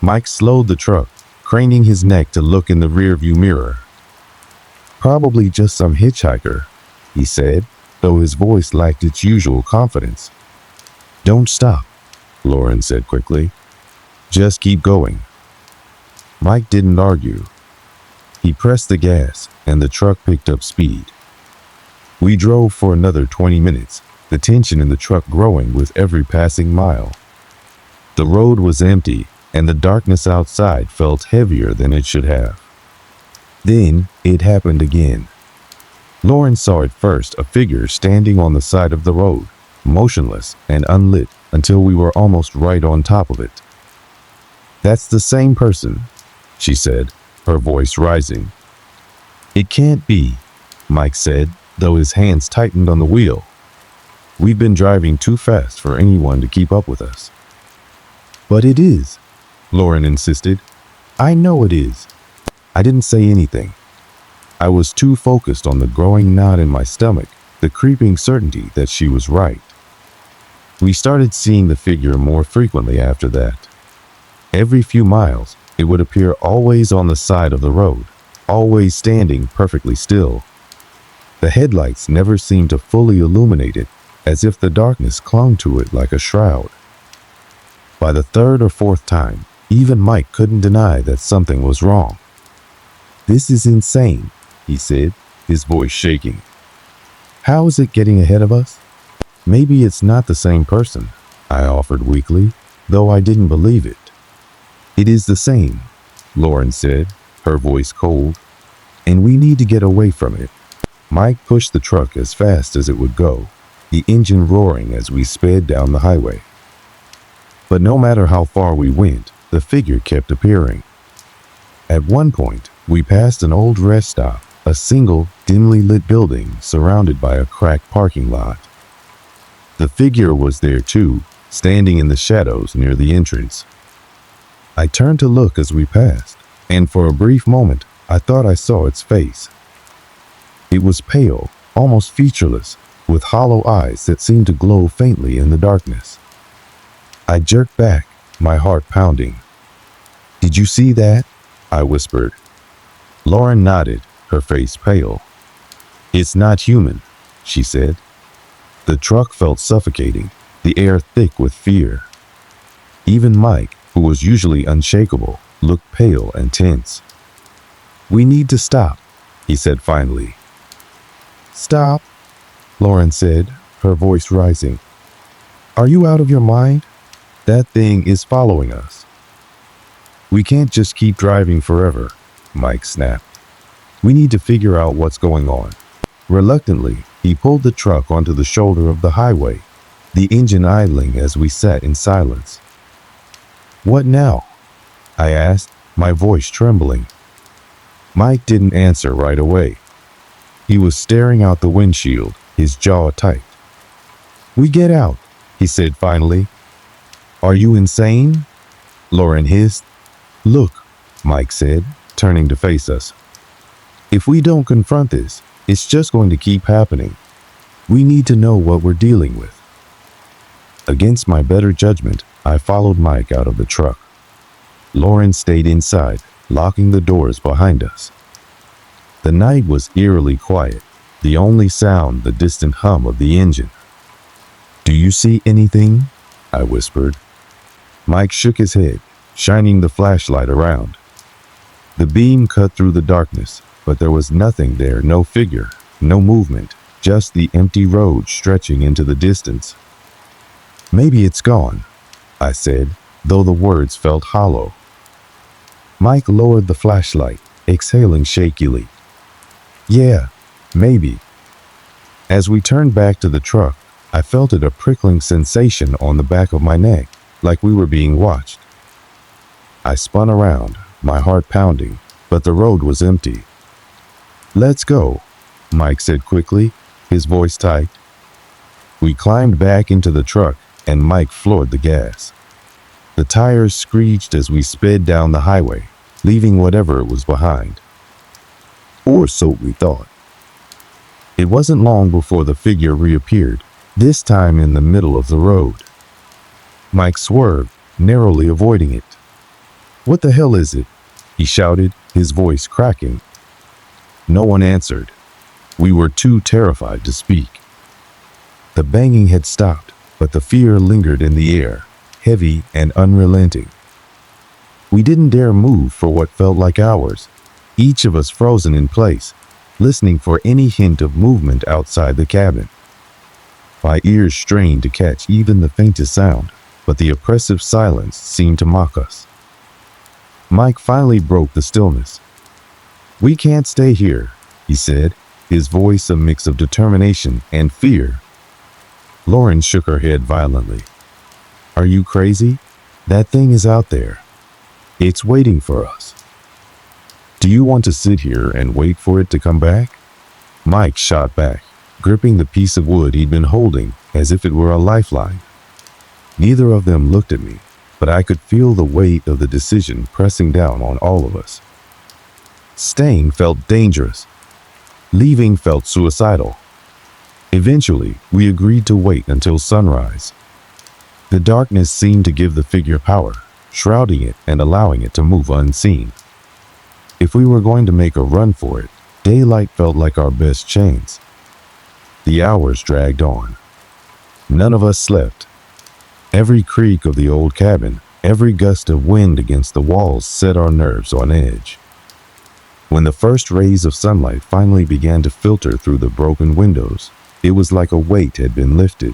Mike slowed the truck, craning his neck to look in the rearview mirror. "Probably just some hitchhiker," he said, though his voice lacked its usual confidence. "Don't stop," Lauren said quickly. "Just keep going." Mike didn't argue. He pressed the gas, and the truck picked up speed. We drove for another 20 minutes, the tension in the truck growing with every passing mile. The road was empty, and the darkness outside felt heavier than it should have. Then it happened again. Lauren saw at first a figure standing on the side of the road, motionless and unlit until we were almost right on top of it. "That's the same person," she said, her voice rising. "It can't be," Mike said, though his hands tightened on the wheel. "We've been driving too fast for anyone to keep up with us." "But it is," Lauren insisted. "I know it is." I didn't say anything. I was too focused on the growing knot in my stomach, the creeping certainty that she was right. We started seeing the figure more frequently after that. Every few miles, it would appear always on the side of the road, always standing perfectly still. The headlights never seemed to fully illuminate it, as if the darkness clung to it like a shroud. By the third or fourth time, even Mike couldn't deny that something was wrong. "This is insane," he said, his voice shaking. "How is it getting ahead of us?" "Maybe it's not the same person," I offered weakly, though I didn't believe it. "It is the same," Lauren said, her voice cold, "and we need to get away from it." Mike pushed the truck as fast as it would go, the engine roaring as we sped down the highway. But no matter how far we went, the figure kept appearing. At one point, we passed an old rest stop, a single, dimly lit building surrounded by a cracked parking lot. The figure was there too, standing in the shadows near the entrance. I turned to look as we passed, and for a brief moment, I thought I saw its face. It was pale, almost featureless, with hollow eyes that seemed to glow faintly in the darkness. I jerked back, my heart pounding. "Did you see that?" I whispered. Lauren nodded, her face pale. "It's not human," she said. The truck felt suffocating, the air thick with fear. Even Mike, who was usually unshakable, looked pale and tense. "We need to stop," he said finally. "Stop," Lauren said, her voice rising. "Are you out of your mind? That thing is following us." "We can't just keep driving forever," Mike snapped. "We need to figure out what's going on." Reluctantly, he pulled the truck onto the shoulder of the highway, the engine idling as we sat in silence. "What now?" I asked, my voice trembling. Mike didn't answer right away. He was staring out the windshield, his jaw tight. "We get out," he said finally. "Are you insane?" Lauren hissed. "Look," Mike said, turning to face us. "If we don't confront this, it's just going to keep happening. We need to know what we're dealing with." Against my better judgment, I followed Mike out of the truck. Lauren stayed inside, locking the doors behind us. The night was eerily quiet, the only sound the distant hum of the engine. "Do you see anything?" I whispered. Mike shook his head, shining the flashlight around. The beam cut through the darkness, but there was nothing there, no figure, no movement, just the empty road stretching into the distance. "Maybe it's gone," I said, though the words felt hollow. Mike lowered the flashlight, exhaling shakily. "Yeah, maybe." As we turned back to the truck, I felt a prickling sensation on the back of my neck, like we were being watched. I spun around, my heart pounding, but the road was empty. "Let's go," Mike said quickly, his voice tight. We climbed back into the truck and Mike floored the gas. The tires screeched as we sped down the highway, leaving whatever was behind. Or so we thought. It wasn't long before the figure reappeared, this time in the middle of the road. Mike swerved, narrowly avoiding it. "What the hell is it?" he shouted, his voice cracking. No one answered. We were too terrified to speak. The banging had stopped, but the fear lingered in the air, heavy and unrelenting. We didn't dare move for what felt like hours, each of us frozen in place, listening for any hint of movement outside the cabin. My ears strained to catch even the faintest sound, but the oppressive silence seemed to mock us. Mike finally broke the stillness. "We can't stay here," he said, his voice a mix of determination and fear. Lauren shook her head violently. "Are you crazy? That thing is out there. It's waiting for us. Do you want to sit here and wait for it to come back?" Mike shot back, gripping the piece of wood he'd been holding as if it were a lifeline. Neither of them looked at me, but I could feel the weight of the decision pressing down on all of us. Staying felt dangerous. Leaving felt suicidal. Eventually, we agreed to wait until sunrise. The darkness seemed to give the figure power, shrouding it and allowing it to move unseen. If we were going to make a run for it, daylight felt like our best chance. The hours dragged on. None of us slept. Every creak of the old cabin, every gust of wind against the walls set our nerves on edge. When the first rays of sunlight finally began to filter through the broken windows, it was like a weight had been lifted.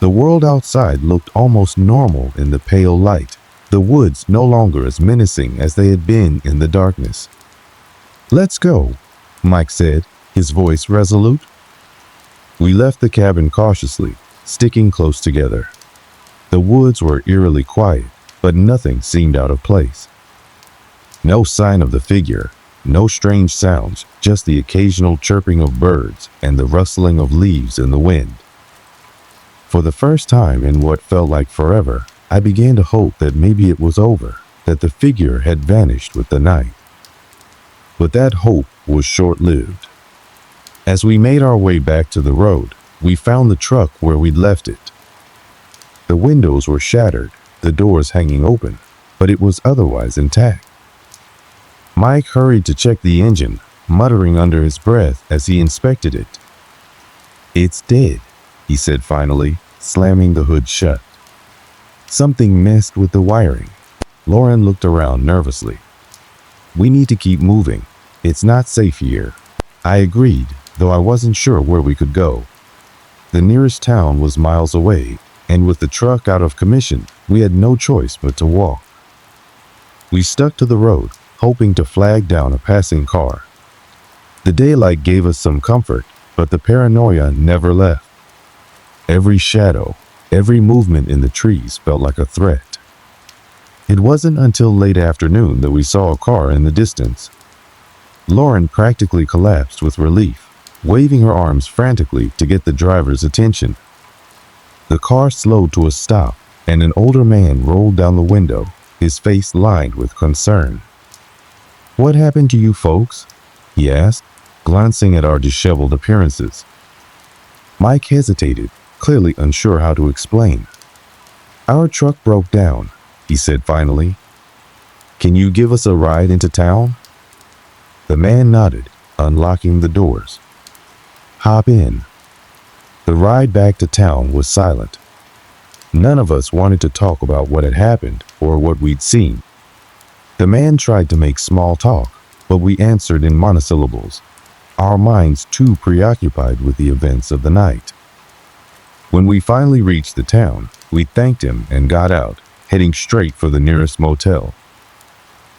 The world outside looked almost normal in the pale light, the woods no longer as menacing as they had been in the darkness. "Let's go," Mike said, his voice resolute. We left the cabin cautiously, sticking close together. The woods were eerily quiet, but nothing seemed out of place. No sign of the figure, no strange sounds, just the occasional chirping of birds and the rustling of leaves in the wind. For the first time in what felt like forever, I began to hope that maybe it was over, that the figure had vanished with the night. But that hope was short-lived. As we made our way back to the road, we found the truck where we'd left it. The windows were shattered, the doors hanging open, but it was otherwise intact. Mike hurried to check the engine, muttering under his breath as he inspected it. "It's dead," he said finally, slamming the hood shut. Something messed with the wiring. Lauren looked around nervously. "We need to keep moving. It's not safe here." I agreed, though I wasn't sure where we could go. The nearest town was miles away, and with the truck out of commission, we had no choice but to walk. We stuck to the road, hoping to flag down a passing car. The daylight gave us some comfort, but the paranoia never left. Every shadow, every movement in the trees felt like a threat. It wasn't until late afternoon that we saw a car in the distance. Lauren practically collapsed with relief, waving her arms frantically to get the driver's attention. The car slowed to a stop, and an older man rolled down the window, his face lined with concern. "What happened to you folks?" he asked, glancing at our disheveled appearances. Mike hesitated, clearly unsure how to explain. "Our truck broke down," he said finally. "Can you give us a ride into town?" The man nodded, unlocking the doors. "Hop in." The ride back to town was silent. None of us wanted to talk about what had happened or what we'd seen. The man tried to make small talk, but we answered in monosyllables, our minds too preoccupied with the events of the night. When we finally reached the town, we thanked him and got out, heading straight for the nearest motel.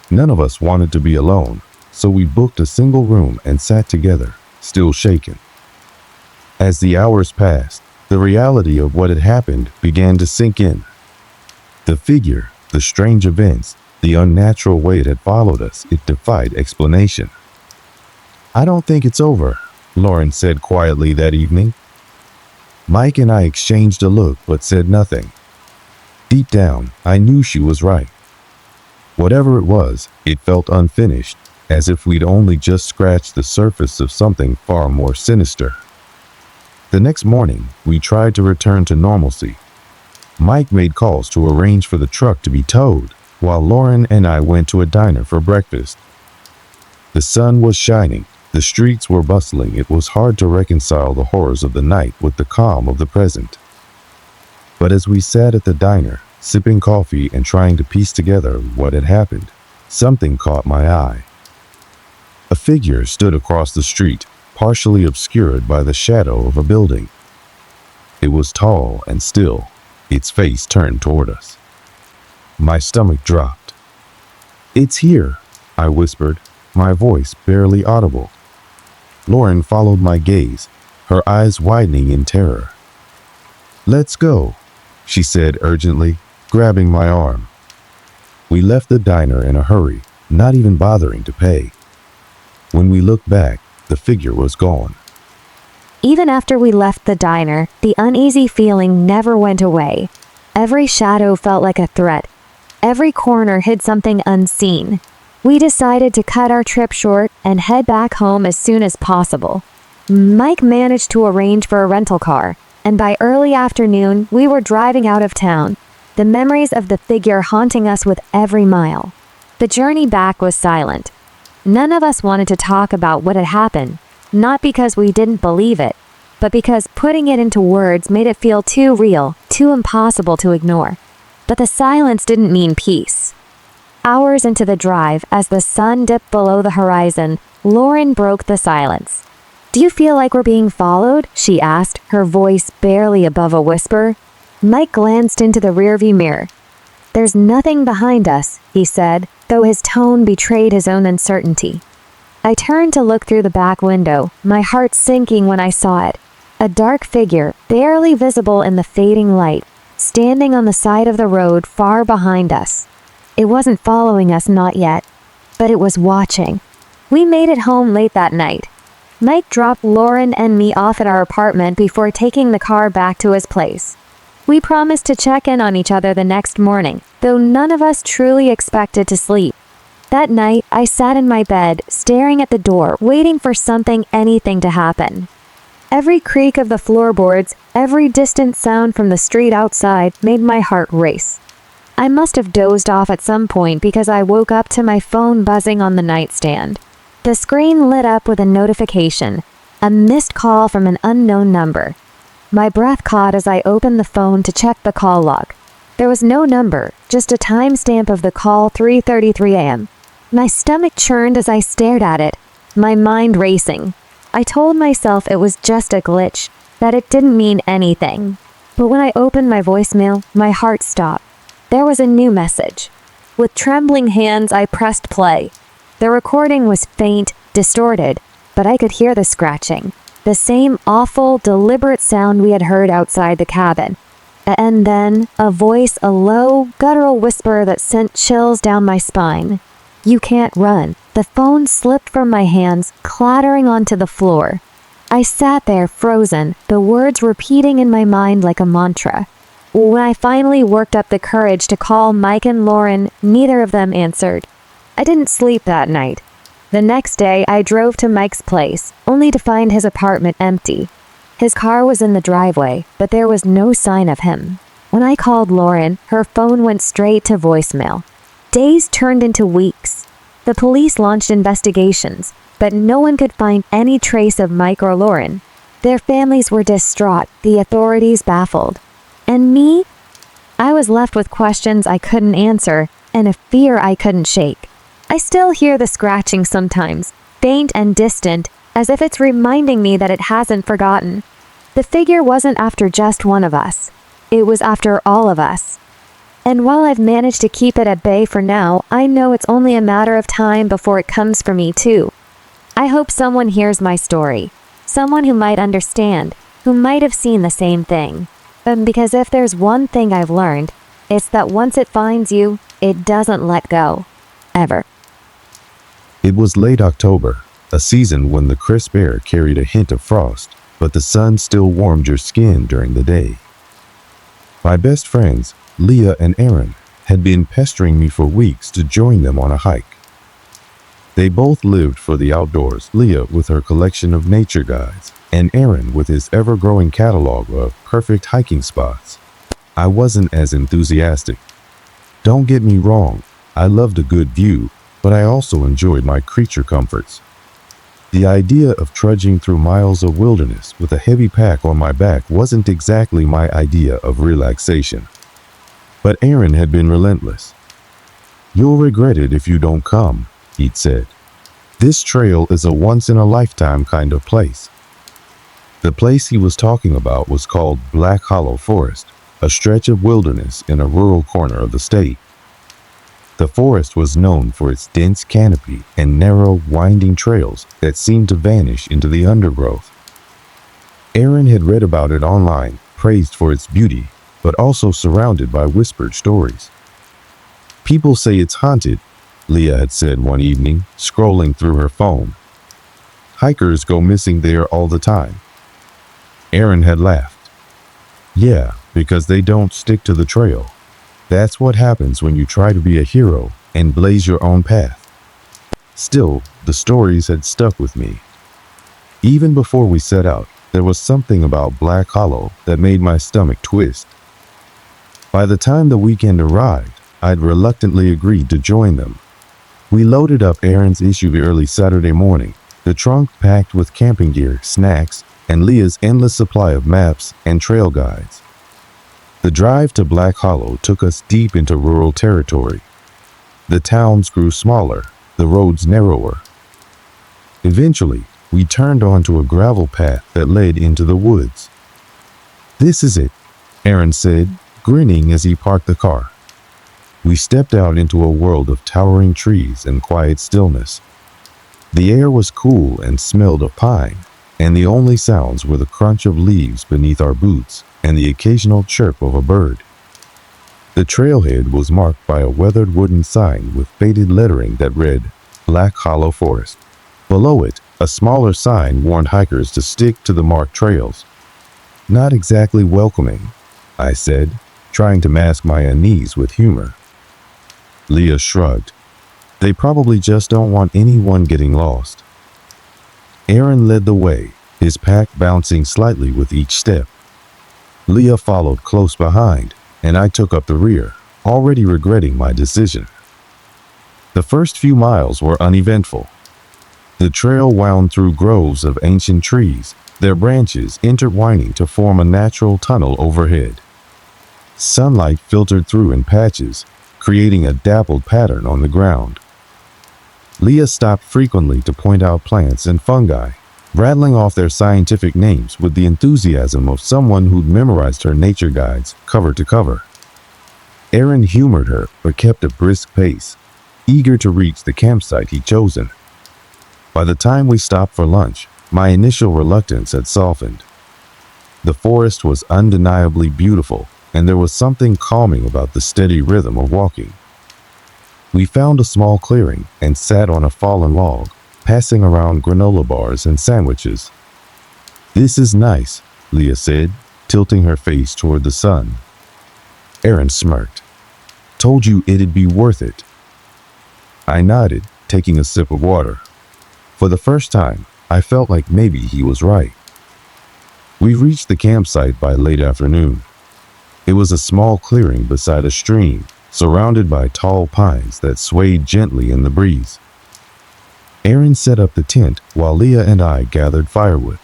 None of us wanted to be alone, so we booked a single room and sat together, still shaken. As the hours passed, the reality of what had happened began to sink in. The figure, the strange events, The unnatural way it had followed us, it defied explanation. "I don't think it's over," Lauren said quietly that evening. Mike and I exchanged a look but said nothing. Deep down, I knew she was right. Whatever it was, it felt unfinished, as if we'd only just scratched the surface of something far more sinister. The next morning, we tried to return to normalcy. Mike made calls to arrange for the truck to be towed, while Lauren and I went to a diner for breakfast. The sun was shining, the streets were bustling. It was hard to reconcile the horrors of the night with the calm of the present. But as we sat at the diner, sipping coffee and trying to piece together what had happened, something caught my eye. A figure stood across the street, partially obscured by the shadow of a building. It was tall and still, its face turned toward us. My stomach dropped. "It's here," I whispered, my voice barely audible. Lauren followed my gaze, her eyes widening in terror. "Let's go," she said urgently, grabbing my arm. We left the diner in a hurry, not even bothering to pay. When we looked back, the figure was gone. Even after we left the diner, the uneasy feeling never went away. Every shadow felt like a threat. Every corner hid something unseen. We decided to cut our trip short and head back home as soon as possible. Mike managed to arrange for a rental car, and by early afternoon, we were driving out of town, the memories of the figure haunting us with every mile. The journey back was silent. None of us wanted to talk about what had happened, not because we didn't believe it, but because putting it into words made it feel too real, too impossible to ignore. But the silence didn't mean peace. Hours into the drive, as the sun dipped below the horizon, Lauren broke the silence. "Do you feel like we're being followed?" she asked, her voice barely above a whisper. Mike glanced into the rearview mirror. "There's nothing behind us," he said, though his tone betrayed his own uncertainty. I turned to look through the back window, my heart sinking when I saw it. A dark figure, barely visible in the fading light, standing on the side of the road far behind us. It wasn't following us, not yet, but it was watching. We made it home late that night. Mike dropped Lauren and me off at our apartment before taking the car back to his place. We promised to check in on each other the next morning, though none of us truly expected to sleep. That night, I sat in my bed, staring at the door, waiting for anything to happen. Every creak of the floorboards, every distant sound from the street outside made my heart race. I must have dozed off at some point because I woke up to my phone buzzing on the nightstand. The screen lit up with a notification, a missed call from an unknown number. My breath caught as I opened the phone to check the call log. There was no number, just a timestamp of the call, 3:33 a.m. My stomach churned as I stared at it, my mind racing. I told myself it was just a glitch, that it didn't mean anything. But when I opened my voicemail, my heart stopped. There was a new message. With trembling hands, I pressed play. The recording was faint, distorted, but I could hear the scratching. The same awful, deliberate sound we had heard outside the cabin. And then, a voice, a low, guttural whisper that sent chills down my spine. "You can't run." The phone slipped from my hands, clattering onto the floor. I sat there frozen, the words repeating in my mind like a mantra. When I finally worked up the courage to call Mike and Lauren, neither of them answered. I didn't sleep that night. The next day, I drove to Mike's place, only to find his apartment empty. His car was in the driveway, but there was no sign of him. When I called Lauren, her phone went straight to voicemail. Days turned into weeks. The police launched investigations, but no one could find any trace of Mike or Lauren. Their families were distraught, the authorities baffled. And me? I was left with questions I couldn't answer, and a fear I couldn't shake. I still hear the scratching sometimes, faint and distant, as if it's reminding me that it hasn't forgotten. The figure wasn't after just one of us. It was after all of us. And while I've managed to keep it at bay for now, I know it's only a matter of time before it comes for me too. I hope someone hears my story. Someone who might understand, who might have seen the same thing. Because if there's one thing I've learned, It's that once it finds you, it doesn't let go. Ever. It was late October, a season when the crisp air carried a hint of frost, but the sun still warmed your skin during the day. My best friends, Leah and Aaron, had been pestering me for weeks to join them on a hike. They both lived for the outdoors, Leah with her collection of nature guides, and Aaron with his ever-growing catalog of perfect hiking spots. I wasn't as enthusiastic. Don't get me wrong, I loved a good view, but I also enjoyed my creature comforts. The idea of trudging through miles of wilderness with a heavy pack on my back wasn't exactly my idea of relaxation. But Aaron had been relentless. "You'll regret it if you don't come," he'd said. "This trail is a once-in-a-lifetime kind of place." The place he was talking about was called Black Hollow Forest, a stretch of wilderness in a rural corner of the state. The forest was known for its dense canopy and narrow, winding trails that seemed to vanish into the undergrowth. Aaron had read about it online, praised for its beauty, but also surrounded by whispered stories. "People say it's haunted," Leah had said one evening, scrolling through her phone. "Hikers go missing there all the time." Aaron had laughed. "Yeah, because they don't stick to the trail. That's what happens when you try to be a hero and blaze your own path." Still, the stories had stuck with me. Even before we set out, there was something about Black Hollow that made my stomach twist. By the time the weekend arrived, I'd reluctantly agreed to join them. We loaded up Aaron's SUV early Saturday morning, the trunk packed with camping gear, snacks, and Leah's endless supply of maps and trail guides. The drive to Black Hollow took us deep into rural territory. The towns grew smaller, the roads narrower. Eventually, we turned onto a gravel path that led into the woods. "This is it," Aaron said, grinning as he parked the car. We stepped out into a world of towering trees and quiet stillness. The air was cool and smelled of pine, and the only sounds were the crunch of leaves beneath our boots and the occasional chirp of a bird. The trailhead was marked by a weathered wooden sign with faded lettering that read, "Black Hollow Forest." Below it, a smaller sign warned hikers to stick to the marked trails. "Not exactly welcoming," I said, trying to mask my unease with humor. Leah shrugged. "They probably just don't want anyone getting lost." Aaron led the way, his pack bouncing slightly with each step. Leah followed close behind, and I took up the rear, already regretting my decision. The first few miles were uneventful. The trail wound through groves of ancient trees, their branches intertwining to form a natural tunnel overhead. Sunlight filtered through in patches, creating a dappled pattern on the ground. Leah stopped frequently to point out plants and fungi, rattling off their scientific names with the enthusiasm of someone who'd memorized her nature guides cover to cover. Aaron humored her but kept a brisk pace, eager to reach the campsite he'd chosen. By the time we stopped for lunch, my initial reluctance had softened. The forest was undeniably beautiful, and there was something calming about the steady rhythm of walking. We found a small clearing and sat on a fallen log, passing around granola bars and sandwiches. "This is nice," Leah said, tilting her face toward the sun. Aaron smirked. "Told you it'd be worth it." I nodded, taking a sip of water. For the first time, I felt like maybe he was right. We reached the campsite by late afternoon. It was a small clearing beside a stream, surrounded by tall pines that swayed gently in the breeze. Aaron set up the tent while Leah and I gathered firewood.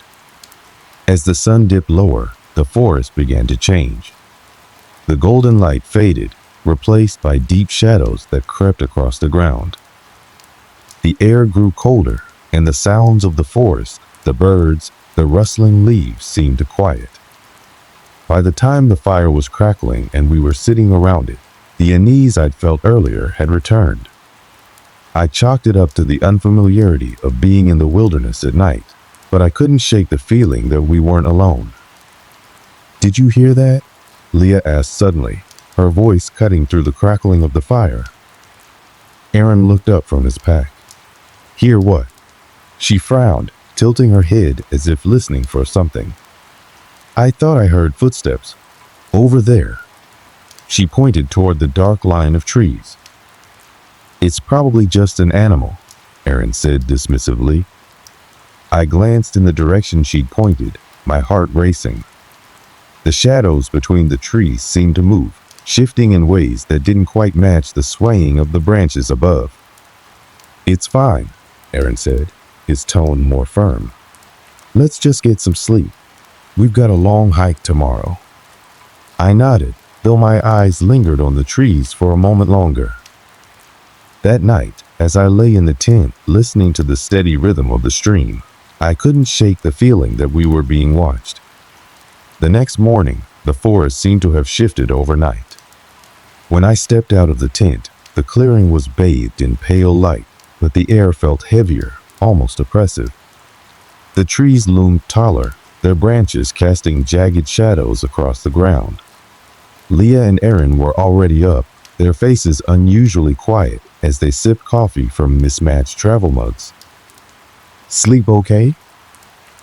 As the sun dipped lower, the forest began to change. The golden light faded, replaced by deep shadows that crept across the ground. The air grew colder, and the sounds of the forest, the birds, the rustling leaves seemed to quiet. By the time the fire was crackling and we were sitting around it, the unease I'd felt earlier had returned. I chalked it up to the unfamiliarity of being in the wilderness at night, but I couldn't shake the feeling that we weren't alone. "Did you hear that?" Leah asked suddenly, her voice cutting through the crackling of the fire. Aaron looked up from his pack. Hear what? She frowned, tilting her head as if listening for something. I thought I heard footsteps. Over there. She pointed toward the dark line of trees. It's probably just an animal, Aaron said dismissively. I glanced in the direction she'd pointed, my heart racing. The shadows between the trees seemed to move, shifting in ways that didn't quite match the swaying of the branches above. It's fine, Aaron said, his tone more firm. Let's just get some sleep. We've got a long hike tomorrow. I nodded, though my eyes lingered on the trees for a moment longer. That night, as I lay in the tent listening to the steady rhythm of the stream, I couldn't shake the feeling that we were being watched. The next morning, the forest seemed to have shifted overnight. When I stepped out of the tent, the clearing was bathed in pale light, but the air felt heavier, almost oppressive. The trees loomed taller, their branches casting jagged shadows across the ground. Leah and Aaron were already up, their faces unusually quiet as they sipped coffee from mismatched travel mugs. Sleep okay?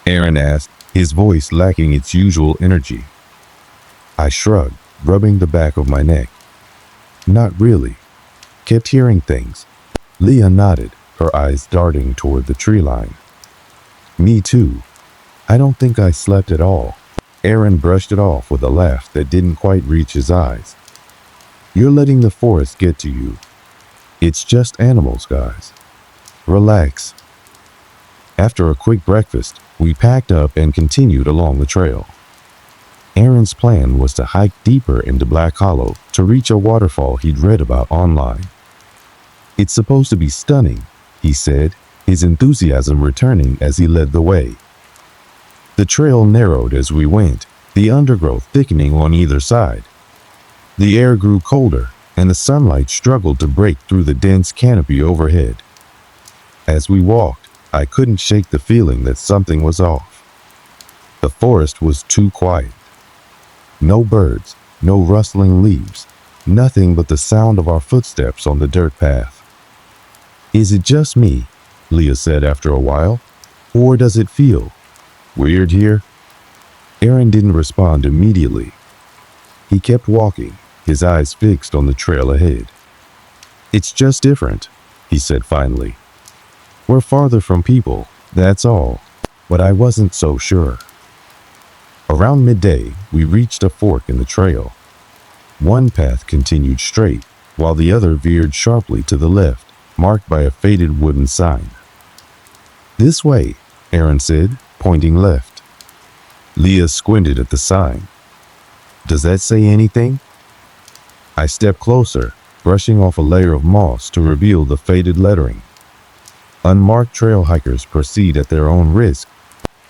Aaron asked, his voice lacking its usual energy. I shrugged, rubbing the back of my neck. Not really. Kept hearing things. Leah nodded, her eyes darting toward the tree line. Me too. I don't think I slept at all. Aaron brushed it off with a laugh that didn't quite reach his eyes. You're letting the forest get to you. It's just animals, guys. Relax. After a quick breakfast, we packed up and continued along the trail. Aaron's plan was to hike deeper into Black Hollow to reach a waterfall he'd read about online. It's supposed to be stunning, he said, his enthusiasm returning as he led the way. The trail narrowed as we went, the undergrowth thickening on either side. The air grew colder, and the sunlight struggled to break through the dense canopy overhead. As we walked, I couldn't shake the feeling that something was off. The forest was too quiet. No birds, no rustling leaves, nothing but the sound of our footsteps on the dirt path. Is it just me? Leah said after a while. Or does it feel weird here? Aaron didn't respond immediately. He kept walking, his eyes fixed on the trail ahead. It's just different, he said finally. We're farther from people, that's all, but I wasn't so sure. Around midday, we reached a fork in the trail. One path continued straight, while the other veered sharply to the left, marked by a faded wooden sign. This way, Aaron said, pointing left. Leah squinted at the sign. Does that say anything? I stepped closer, brushing off a layer of moss to reveal the faded lettering. Unmarked trail hikers proceed at their own risk.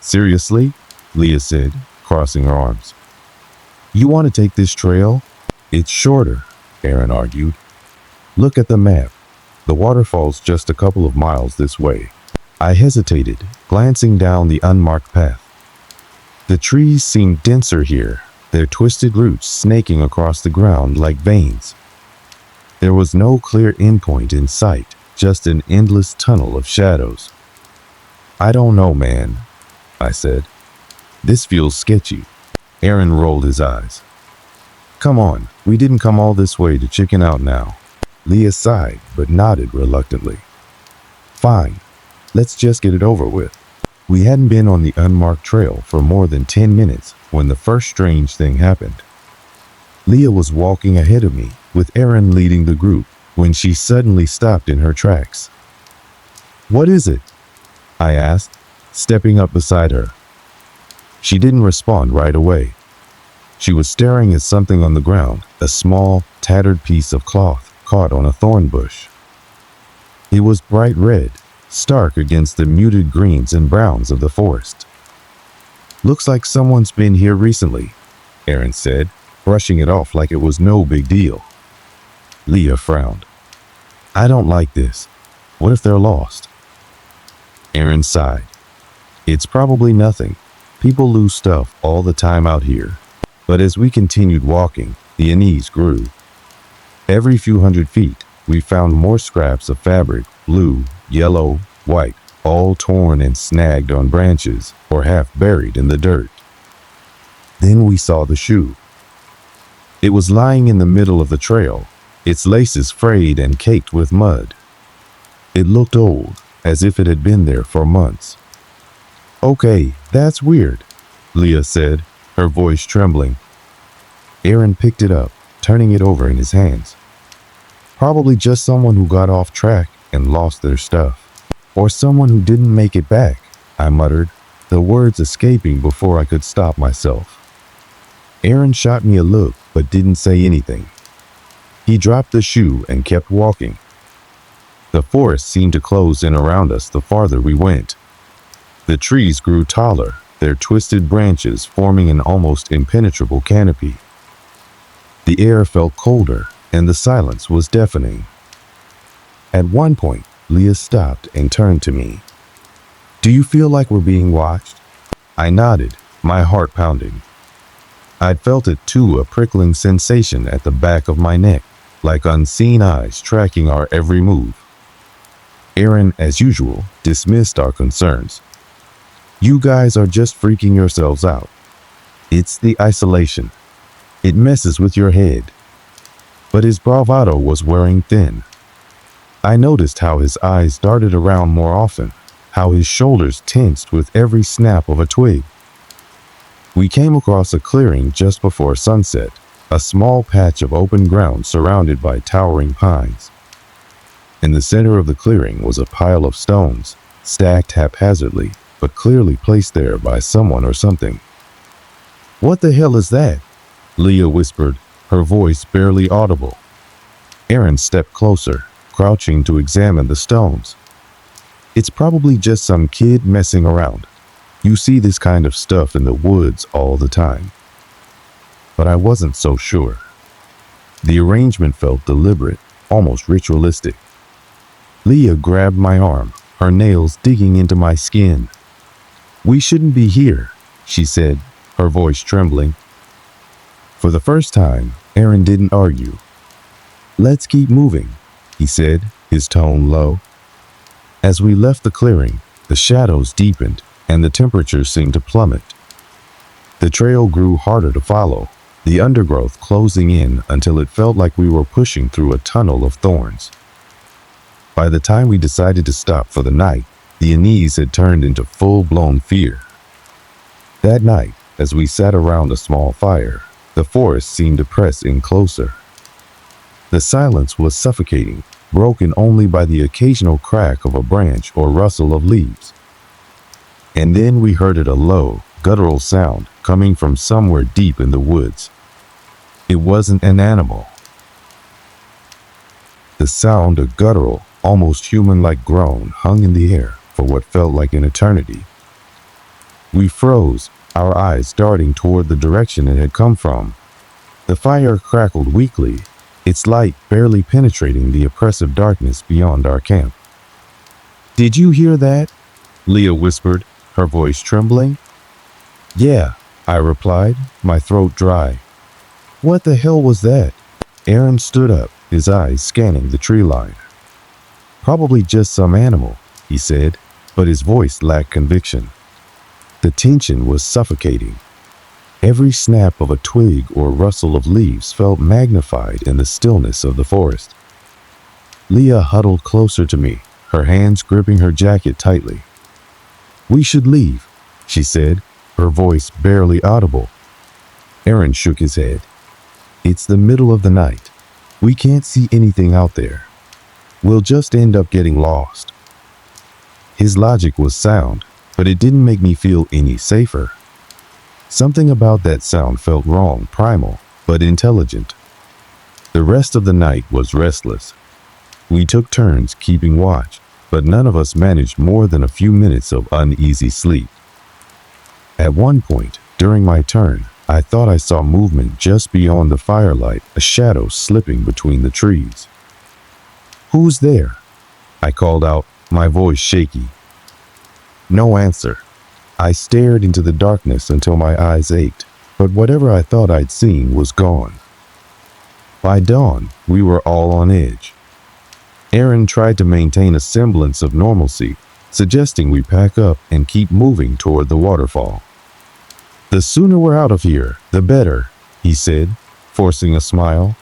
Seriously? Leah said, crossing her arms. You want to take this trail? It's shorter, Aaron argued. Look at the map. The waterfall's just a couple of miles this way. I hesitated, glancing down the unmarked path. The trees seemed denser here, their twisted roots snaking across the ground like veins. There was no clear endpoint in sight, just an endless tunnel of shadows. I don't know, man, I said. This feels sketchy. Aaron rolled his eyes. Come on, we didn't come all this way to chicken out now. Leah sighed, but nodded reluctantly. Fine, let's just get it over with. We hadn't been on the unmarked trail for more than 10 minutes when the first strange thing happened. Leah was walking ahead of me, with Aaron leading the group, when she suddenly stopped in her tracks. What is it? I asked, stepping up beside her. She didn't respond right away. She was staring at something on the ground, a small, tattered piece of cloth caught on a thorn bush. It was bright red, stark against the muted greens and browns of the forest. Looks like someone's been here recently, Aaron said, brushing it off like it was no big deal. Leah frowned. I don't like this. What if they're lost? Aaron sighed. It's probably nothing. People lose stuff all the time out here. But as we continued walking, the unease grew. Every few hundred feet, we found more scraps of fabric, blue, yellow, white, all torn and snagged on branches or half buried in the dirt. Then we saw the shoe. It was lying in the middle of the trail, its laces frayed and caked with mud. It looked old, as if it had been there for months. "Okay, that's weird," Leah said, her voice trembling. Aaron picked it up, turning it over in his hands. "Probably just someone who got off track and lost their stuff. Or someone who didn't make it back," I muttered, the words escaping before I could stop myself. Aaron shot me a look but didn't say anything. He dropped the shoe and kept walking. The forest seemed to close in around us the farther we went. The trees grew taller, their twisted branches forming an almost impenetrable canopy. The air felt colder, and the silence was deafening. At one point, Leah stopped and turned to me. "Do you feel like we're being watched?" I nodded, my heart pounding. I'd felt it too, a prickling sensation at the back of my neck, like unseen eyes tracking our every move. Aaron, as usual, dismissed our concerns. "You guys are just freaking yourselves out. It's the isolation. It messes with your head." But his bravado was wearing thin. I noticed how his eyes darted around more often, how his shoulders tensed with every snap of a twig. We came across a clearing just before sunset, a small patch of open ground surrounded by towering pines. In the center of the clearing was a pile of stones, stacked haphazardly, but clearly placed there by someone or something. "What the hell is that?" Leah whispered, her voice barely audible. Aaron stepped closer, crouching to examine the stones. "It's probably just some kid messing around. You see this kind of stuff in the woods all the time." But I wasn't so sure. The arrangement felt deliberate, almost ritualistic. Leah grabbed my arm, her nails digging into my skin. "We shouldn't be here," she said, her voice trembling. For the first time, Aaron didn't argue. "Let's keep moving," he said, his tone low. As we left the clearing, the shadows deepened and the temperature seemed to plummet. The trail grew harder to follow, the undergrowth closing in until it felt like we were pushing through a tunnel of thorns. By the time we decided to stop for the night, the unease had turned into full-blown fear. That night, as we sat around a small fire, the forest seemed to press in closer. The silence was suffocating, broken only by the occasional crack of a branch or rustle of leaves. And then we heard a low, guttural sound coming from somewhere deep in the woods. It wasn't an animal. The sound, a guttural, almost human-like groan, hung in the air for what felt like an eternity. We froze, our eyes darting toward the direction it had come from. The fire crackled weakly, its light barely penetrating the oppressive darkness beyond our camp. "Did you hear that?" Leah whispered, her voice trembling. "Yeah," I replied, my throat dry. "What the hell was that?" Aaron stood up, his eyes scanning the tree line. "Probably just some animal," he said, but his voice lacked conviction. The tension was suffocating. Every snap of a twig or rustle of leaves felt magnified in the stillness of the forest. Leah huddled closer to me, her hands gripping her jacket tightly. "We should leave," she said, her voice barely audible. Aaron shook his head. "It's the middle of the night. We can't see anything out there. We'll just end up getting lost." His logic was sound, but it didn't make me feel any safer. Something about that sound felt wrong, primal, but intelligent. The rest of the night was restless. We took turns keeping watch, but none of us managed more than a few minutes of uneasy sleep. At one point, during my turn, I thought I saw movement just beyond the firelight, a shadow slipping between the trees. "Who's there?" I called out, my voice shaky. No answer. I stared into the darkness until my eyes ached, but whatever I thought I'd seen was gone. By dawn, we were all on edge. Aaron tried to maintain a semblance of normalcy, suggesting we pack up and keep moving toward the waterfall. "The sooner we're out of here, the better," he said, forcing a smile.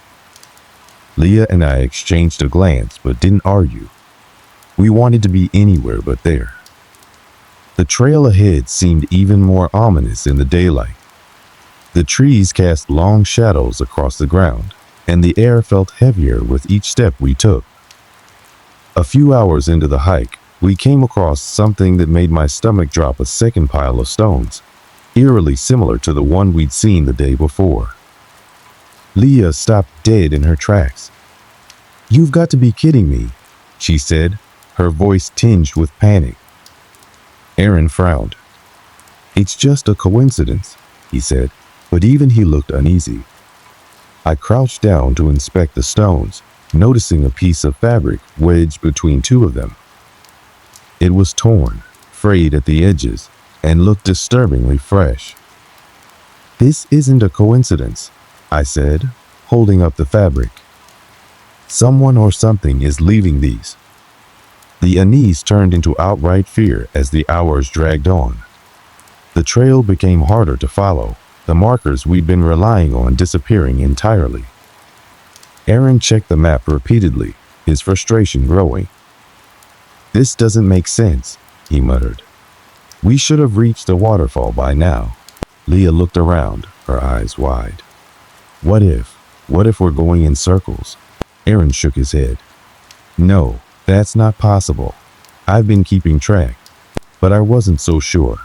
Leah and I exchanged a glance but didn't argue. We wanted to be anywhere but there. The trail ahead seemed even more ominous in the daylight. The trees cast long shadows across the ground, and the air felt heavier with each step we took. A few hours into the hike, we came across something that made my stomach drop a second pile of stones, eerily similar to the one we'd seen the day before. Leah stopped dead in her tracks. "You've got to be kidding me," she said, her voice tinged with panic. Aaron frowned. "It's just a coincidence," he said, but even he looked uneasy. I crouched down to inspect the stones, noticing a piece of fabric wedged between two of them. It was torn, frayed at the edges, and looked disturbingly fresh. "This isn't a coincidence," I said, holding up the fabric. "Someone or something is leaving these." The unease turned into outright fear as the hours dragged on. The trail became harder to follow, the markers we'd been relying on disappearing entirely. Aaron checked the map repeatedly, his frustration growing. "This doesn't make sense," he muttered. "We should have reached the waterfall by now." Leah looked around, her eyes wide. What if we're going in circles?" Aaron shook his head. "No, that's not possible. I've been keeping track, but I wasn't so sure."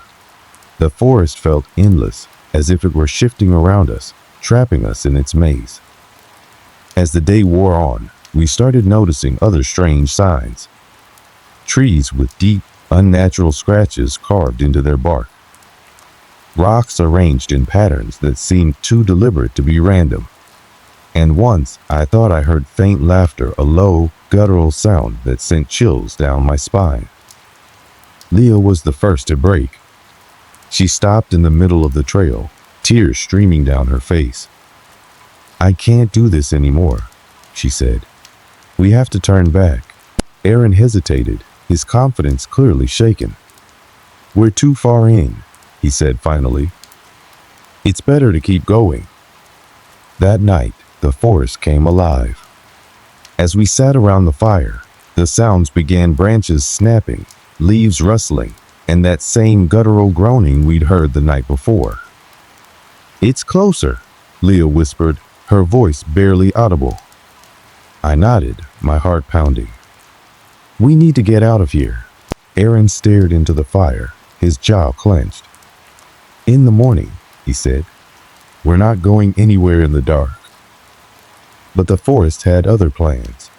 The forest felt endless, as if it were shifting around us, trapping us in its maze. As the day wore on, we started noticing other strange signs. Trees with deep, unnatural scratches carved into their bark. Rocks arranged in patterns that seemed too deliberate to be random. And once, I thought I heard faint laughter, a low, guttural sound that sent chills down my spine. Leah was the first to break. She stopped in the middle of the trail, tears streaming down her face. "I can't do this anymore," she said. "We have to turn back." Aaron hesitated, his confidence clearly shaken. "We're too far in," he said finally. "It's better to keep going." That night, the forest came alive. As we sat around the fire, the sounds began: branches snapping, leaves rustling, and that same guttural groaning we'd heard the night before. "It's closer," Leah whispered, her voice barely audible. I nodded, my heart pounding. "We need to get out of here." Aaron stared into the fire, his jaw clenched. "In the morning," he said. "We're not going anywhere in the dark." But the forest had other plans.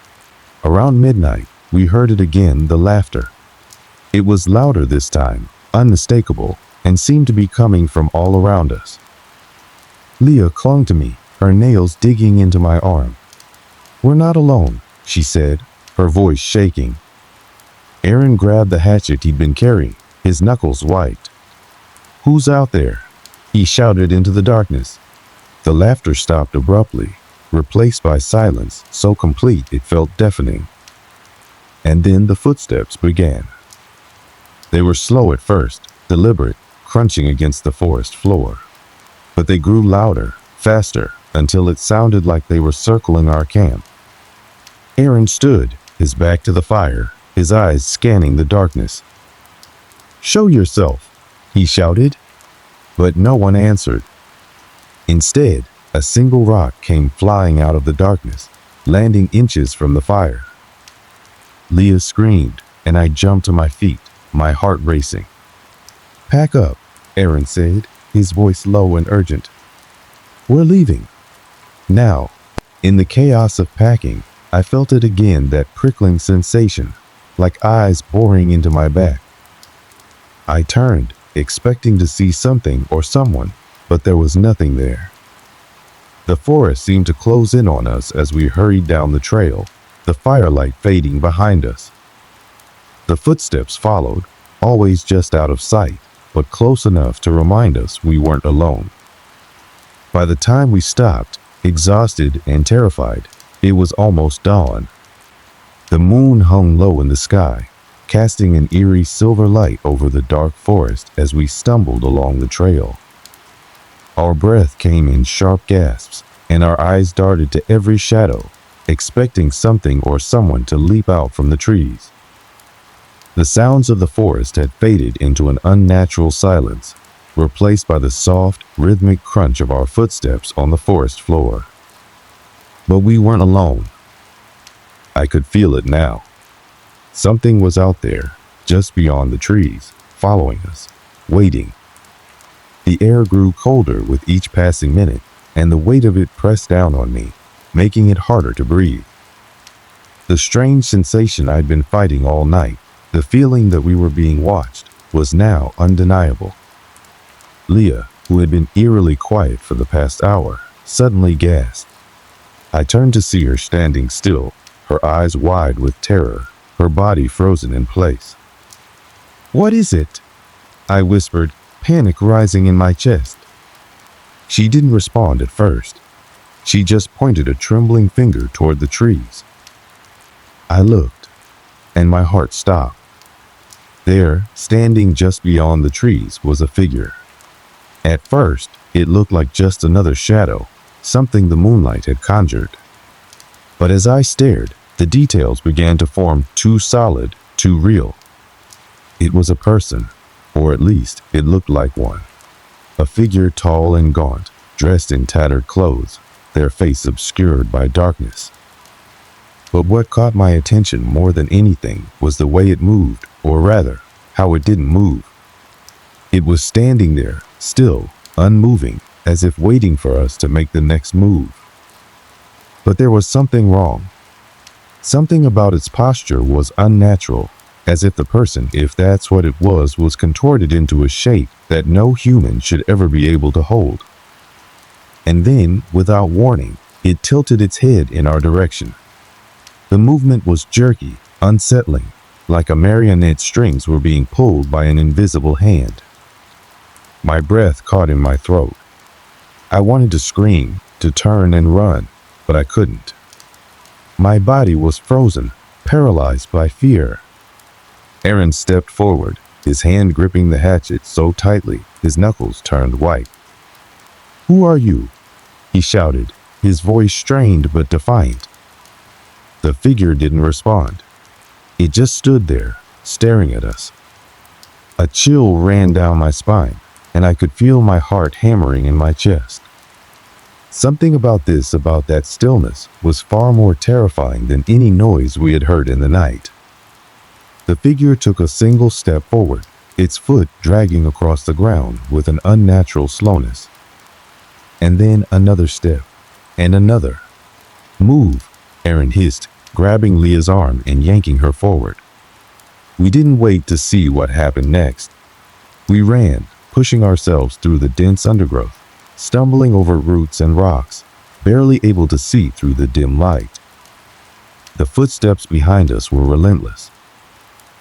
Around midnight, we heard it again, the laughter. It was louder this time, unmistakable, and seemed to be coming from all around us. Leah clung to me, her nails digging into my arm. "We're not alone," she said, her voice shaking. Aaron grabbed the hatchet he'd been carrying, his knuckles white. "Who's out there?" he shouted into the darkness. The laughter stopped abruptly, replaced by silence so complete it felt deafening. And then the footsteps began. They were slow at first, deliberate, crunching against the forest floor. But they grew louder, faster, until it sounded like they were circling our camp. Aaron stood, his back to the fire, his eyes scanning the darkness. "Show yourself," he shouted. But no one answered. Instead, a single rock came flying out of the darkness, landing inches from the fire. Leah screamed, and I jumped to my feet, my heart racing. "Pack up," Aaron said, his voice low and urgent. "We're leaving." Now, in the chaos of packing, I felt it again, that prickling sensation, like eyes boring into my back. I turned, expecting to see something or someone, but there was nothing there. The forest seemed to close in on us as we hurried down the trail, the firelight fading behind us. The footsteps followed, always just out of sight, but close enough to remind us we weren't alone. By the time we stopped, exhausted and terrified. It was almost dawn. The moon hung low in the sky, casting an eerie silver light over the dark forest as we stumbled along the trail. Our breath came in sharp gasps, and our eyes darted to every shadow, expecting something or someone to leap out from the trees. The sounds of the forest had faded into an unnatural silence, replaced by the soft, rhythmic crunch of our footsteps on the forest floor. But we weren't alone. I could feel it now. Something was out there, just beyond the trees, following us, waiting. The air grew colder with each passing minute, and the weight of it pressed down on me, making it harder to breathe. The strange sensation I'd been fighting all night, the feeling that we were being watched, was now undeniable. Leah, who had been eerily quiet for the past hour, suddenly gasped. I turned to see her standing still, her eyes wide with terror, her body frozen in place. "What is it?" I whispered, panic rising in my chest. She didn't respond at first. She just pointed a trembling finger toward the trees. I looked, and my heart stopped. There, standing just beyond the trees, was a figure. At first, it looked like just another shadow, something the moonlight had conjured. But as I stared, the details began to form too solid, too real. It was a person, or at least it looked like one. A figure tall and gaunt, dressed in tattered clothes, their face obscured by darkness. But what caught my attention more than anything was the way it moved, or rather, how it didn't move. It was standing there, still, unmoving, as if waiting for us to make the next move. But there was something wrong. Something about its posture was unnatural, as if the person, if that's what it was contorted into a shape that no human should ever be able to hold. And then, without warning, it tilted its head in our direction. The movement was jerky, unsettling, like a marionette strings were being pulled by an invisible hand. My breath caught in my throat. I wanted to scream, to turn and run, but I couldn't. My body was frozen, paralyzed by fear. Aaron stepped forward, his hand gripping the hatchet so tightly his knuckles turned white. "Who are you?" he shouted, his voice strained but defiant. The figure didn't respond. It just stood there, staring at us. A chill ran down my spine, and I could feel my heart hammering in my chest. Something about that stillness, was far more terrifying than any noise we had heard in the night. The figure took a single step forward, its foot dragging across the ground with an unnatural slowness. And then another step, and another. "Move," Aaron hissed, grabbing Leah's arm and yanking her forward. We didn't wait to see what happened next. We ran, pushing ourselves through the dense undergrowth, stumbling over roots and rocks, barely able to see through the dim light. The footsteps behind us were relentless.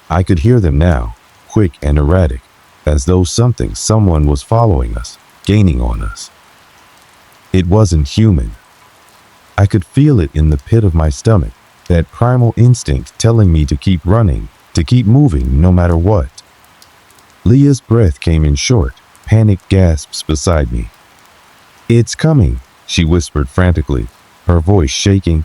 I could hear them now, quick and erratic, as though someone was following us, gaining on us. It wasn't human. I could feel it in the pit of my stomach, that primal instinct telling me to keep running, to keep moving no matter what. Leah's breath came in short, panicked gasps beside me. "It's coming," she whispered frantically, her voice shaking.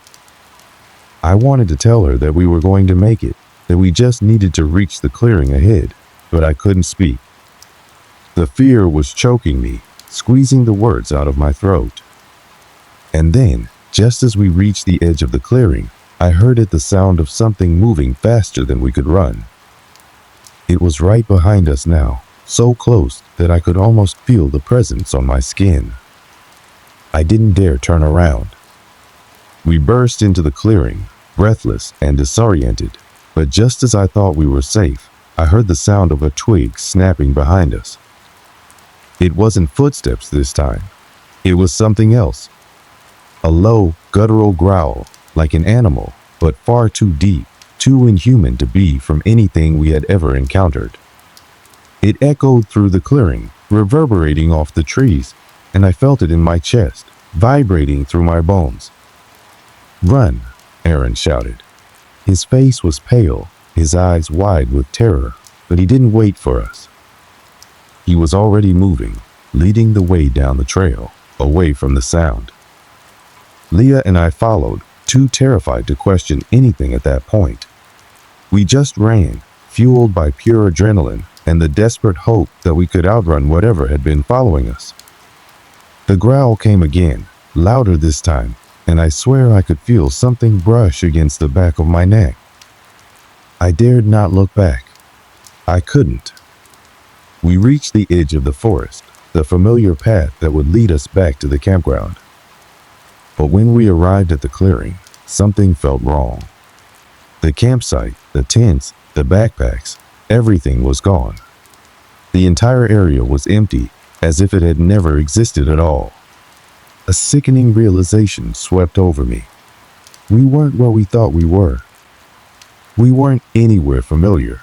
I wanted to tell her that we were going to make it, that we just needed to reach the clearing ahead, but I couldn't speak. The fear was choking me, squeezing the words out of my throat. And then, just as we reached the edge of the clearing, I heard the sound of something moving faster than we could run. It was right behind us now, so close that I could almost feel the presence on my skin. I didn't dare turn around. We burst into the clearing, breathless and disoriented, but just as I thought we were safe, I heard the sound of a twig snapping behind us. It wasn't footsteps this time. It was something else. A low, guttural growl, like an animal, but far too deep, too inhuman to be from anything we had ever encountered. It echoed through the clearing, reverberating off the trees, and I felt it in my chest, vibrating through my bones. "Run," Aaron shouted. His face was pale, his eyes wide with terror, but he didn't wait for us. He was already moving, leading the way down the trail, away from the sound. Leah and I followed, too terrified to question anything at that point. We just ran, fueled by pure adrenaline and the desperate hope that we could outrun whatever had been following us. The growl came again, louder this time, and I swear I could feel something brush against the back of my neck. I dared not look back. I couldn't. We reached the edge of the forest, the familiar path that would lead us back to the campground. But when we arrived at the clearing, something felt wrong. The campsite, the tents, the backpacks, everything was gone. The entire area was empty, as if it had never existed at all. A sickening realization swept over me. We weren't where we thought we were. We weren't anywhere familiar.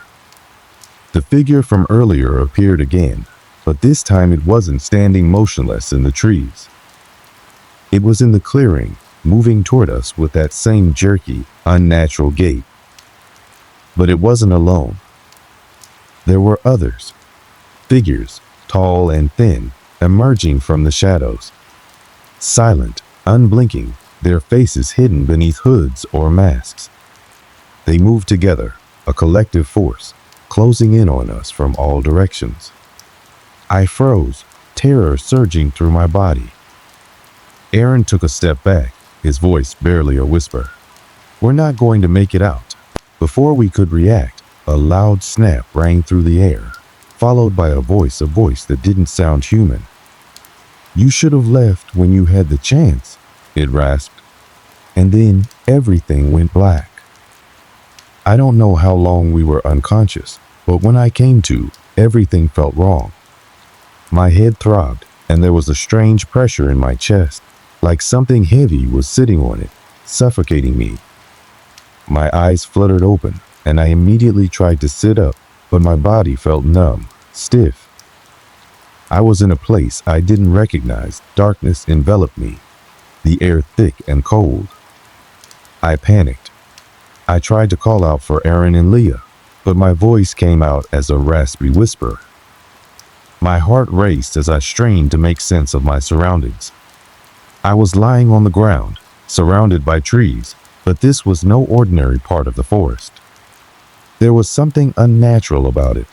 The figure from earlier appeared again, but this time it wasn't standing motionless in the trees. It was in the clearing, moving toward us with that same jerky, unnatural gait. But it wasn't alone. There were others. Figures, tall and thin, emerging from the shadows. Silent, unblinking, their faces hidden beneath hoods or masks. They moved together, a collective force, closing in on us from all directions. I froze, terror surging through my body. Aaron took a step back, his voice barely a whisper. "We're not going to make it out." Before we could react, a loud snap rang through the air, followed by a voice that didn't sound human. "You should have left when you had the chance," it rasped. And then everything went black. I don't know how long we were unconscious, but when I came to, everything felt wrong. My head throbbed, and there was a strange pressure in my chest, like something heavy was sitting on it, suffocating me. My eyes fluttered open, and I immediately tried to sit up, but my body felt numb, stiff. I was in a place I didn't recognize. Darkness enveloped me, the air thick and cold. I panicked. I tried to call out for Aaron and Leah, but my voice came out as a raspy whisper. My heart raced as I strained to make sense of my surroundings. I was lying on the ground, surrounded by trees, but this was no ordinary part of the forest. There was something unnatural about it.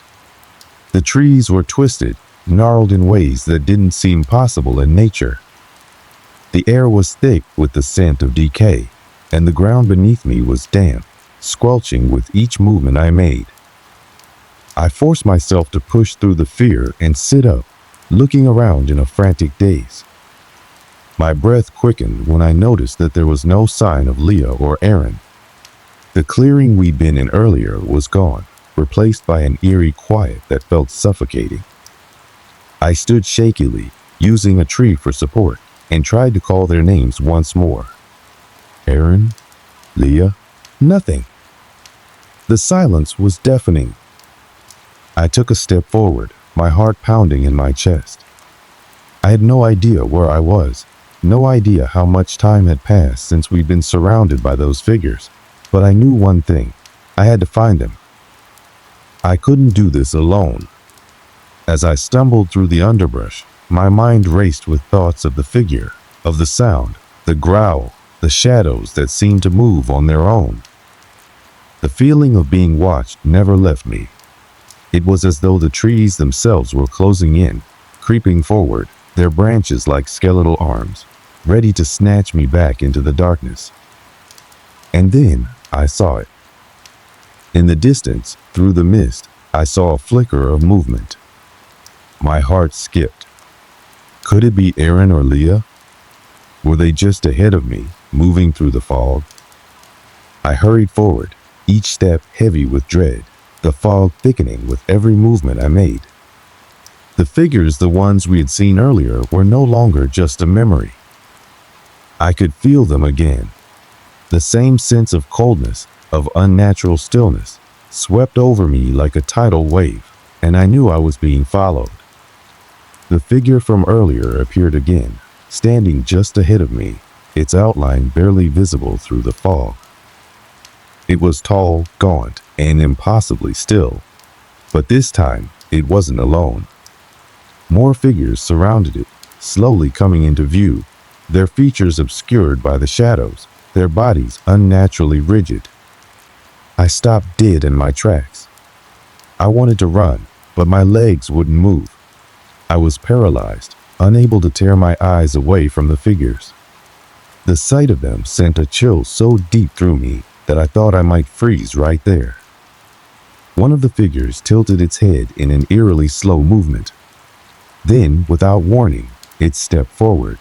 The trees were twisted, gnarled in ways that didn't seem possible in nature. The air was thick with the scent of decay, and the ground beneath me was damp, squelching with each movement I made. I forced myself to push through the fear and sit up, looking around in a frantic daze. My breath quickened when I noticed that there was no sign of Leah or Aaron. The clearing we'd been in earlier was gone, replaced by an eerie quiet that felt suffocating. I stood shakily, using a tree for support, and tried to call their names once more. Aaron? Leah? Nothing. The silence was deafening. I took a step forward, my heart pounding in my chest. I had no idea where I was, no idea how much time had passed since we'd been surrounded by those figures, but I knew one thing: I had to find them. I couldn't do this alone. As I stumbled through the underbrush, my mind raced with thoughts of the figure, of the sound, the growl, the shadows that seemed to move on their own. The feeling of being watched never left me. It was as though the trees themselves were closing in, creeping forward, their branches like skeletal arms, ready to snatch me back into the darkness. And then I saw it. In the distance, through the mist, I saw a flicker of movement. My heart skipped. Could it be Aaron or Leah? Were they just ahead of me, moving through the fog? I hurried forward, each step heavy with dread, the fog thickening with every movement I made. The figures, the ones we had seen earlier, were no longer just a memory. I could feel them again. The same sense of coldness, of unnatural stillness, swept over me like a tidal wave, and I knew I was being followed. The figure from earlier appeared again, standing just ahead of me, its outline barely visible through the fog. It was tall, gaunt, and impossibly still, but this time it wasn't alone. More figures surrounded it, slowly coming into view, their features obscured by the shadows, their bodies unnaturally rigid. I stopped dead in my tracks. I wanted to run, but my legs wouldn't move. I was paralyzed, unable to tear my eyes away from the figures. The sight of them sent a chill so deep through me that I thought I might freeze right there. One of the figures tilted its head in an eerily slow movement. Then, without warning, it stepped forward.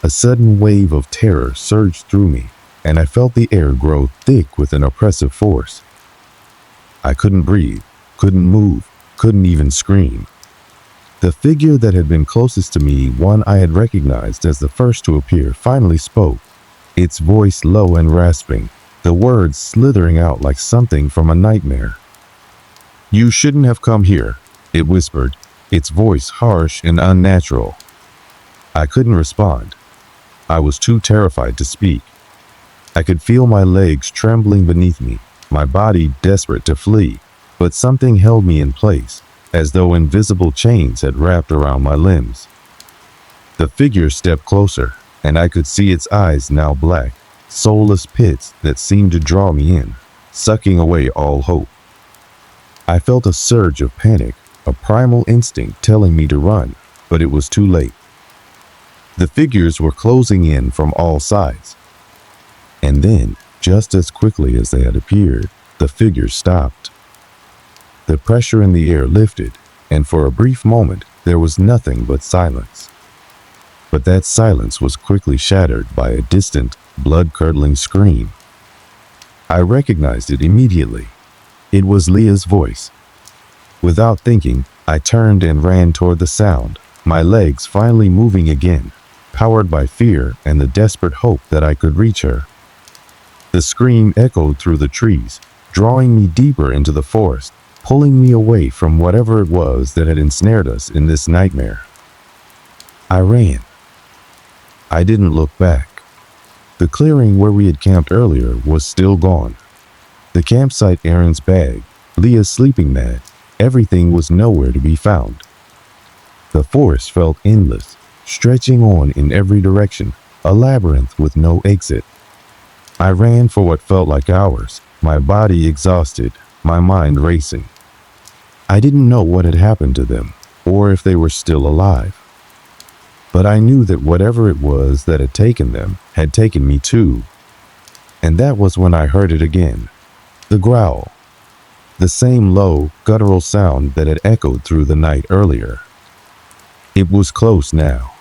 A sudden wave of terror surged through me, and I felt the air grow thick with an oppressive force. I couldn't breathe, couldn't move, couldn't even scream. The figure that had been closest to me, one I had recognized as the first to appear, finally spoke, its voice low and rasping, the words slithering out like something from a nightmare. "You shouldn't have come here," it whispered, its voice harsh and unnatural. I couldn't respond. I was too terrified to speak. I could feel my legs trembling beneath me, my body desperate to flee, but something held me in place, as though invisible chains had wrapped around my limbs. The figure stepped closer, and I could see its eyes now black, soulless pits that seemed to draw me in, sucking away all hope. I felt a surge of panic, a primal instinct telling me to run, but it was too late. The figures were closing in from all sides. And then, just as quickly as they had appeared, the figures stopped. The pressure in the air lifted, and for a brief moment, there was nothing but silence. But that silence was quickly shattered by a distant, blood-curdling scream. I recognized it immediately. It was Leah's voice. Without thinking, I turned and ran toward the sound, my legs finally moving again, powered by fear and the desperate hope that I could reach her. The scream echoed through the trees, drawing me deeper into the forest, pulling me away from whatever it was that had ensnared us in this nightmare. I ran. I didn't look back. The clearing where we had camped earlier was still gone. The campsite Aaron's bag, Leah's sleeping mat, everything was nowhere to be found. The forest felt endless, stretching on in every direction, a labyrinth with no exit. I ran for what felt like hours, my body exhausted, my mind racing. I didn't know what had happened to them, or if they were still alive. But I knew that whatever it was that had taken them had taken me too. And that was when I heard it again. The growl. The same low, guttural sound that had echoed through the night earlier. It was close now.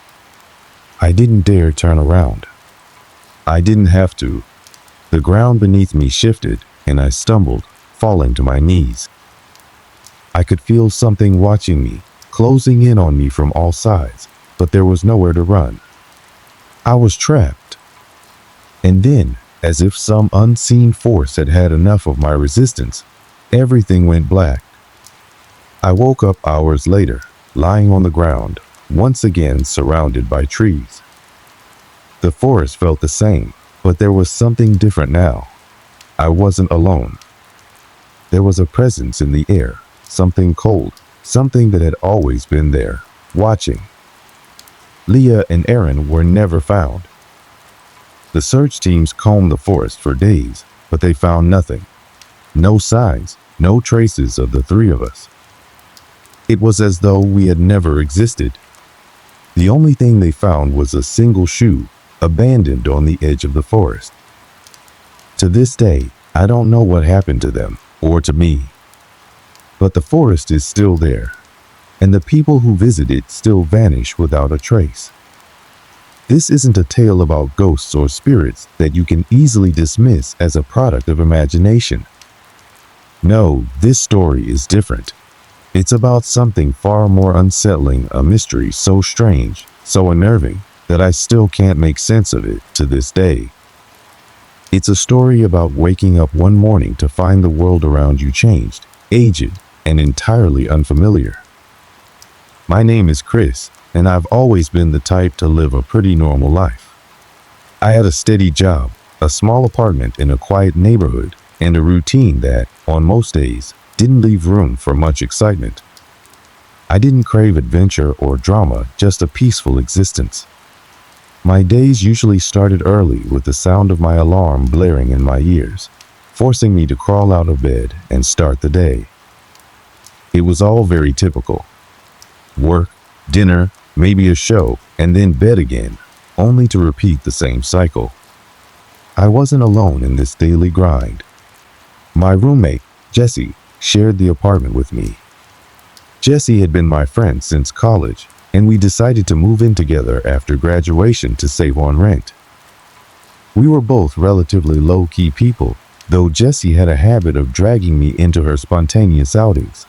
I didn't dare turn around. I didn't have to. The ground beneath me shifted, and I stumbled, falling to my knees. I could feel something watching me, closing in on me from all sides, but there was nowhere to run. I was trapped. And then, as if some unseen force had had enough of my resistance, everything went black. I woke up hours later, lying on the ground, once again surrounded by trees. The forest felt the same, but there was something different now. I wasn't alone. There was a presence in the air, something cold, something that had always been there, watching. Leah and Aaron were never found. The search teams combed the forest for days, but they found nothing. No signs, no traces of the three of us. It was as though we had never existed. The only thing they found was a single shoe, abandoned on the edge of the forest. To this day, I don't know what happened to them, or to me. But the forest is still there, and the people who visit it still vanish without a trace. This isn't a tale about ghosts or spirits that you can easily dismiss as a product of imagination. No, this story is different. It's about something far more unsettling, a mystery so strange, so unnerving, that I still can't make sense of it to this day. It's a story about waking up one morning to find the world around you changed, aged, and entirely unfamiliar. My name is Chris, and I've always been the type to live a pretty normal life. I had a steady job, a small apartment in a quiet neighborhood, and a routine that, on most days, didn't leave room for much excitement. I didn't crave adventure or drama, just a peaceful existence. My days usually started early with the sound of my alarm blaring in my ears, forcing me to crawl out of bed and start the day. It was all very typical. Work, dinner, maybe a show, and then bed again, only to repeat the same cycle. I wasn't alone in this daily grind. My roommate, Jessie, shared the apartment with me. Jessie had been my friend since college, and we decided to move in together after graduation to save on rent. We were both relatively low-key people, though Jessie had a habit of dragging me into her spontaneous outings.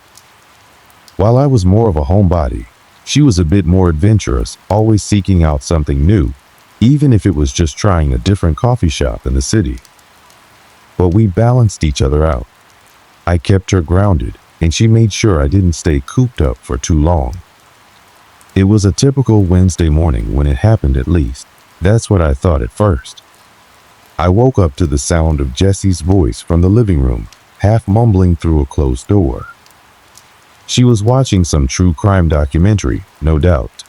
While I was more of a homebody, she was a bit more adventurous, always seeking out something new, even if it was just trying a different coffee shop in the city. But we balanced each other out. I kept her grounded, and she made sure I didn't stay cooped up for too long. It was a typical Wednesday morning when it happened, at least. That's what I thought at first. I woke up to the sound of Jessie's voice from the living room, half mumbling through a closed door. She was watching some true crime documentary, no doubt.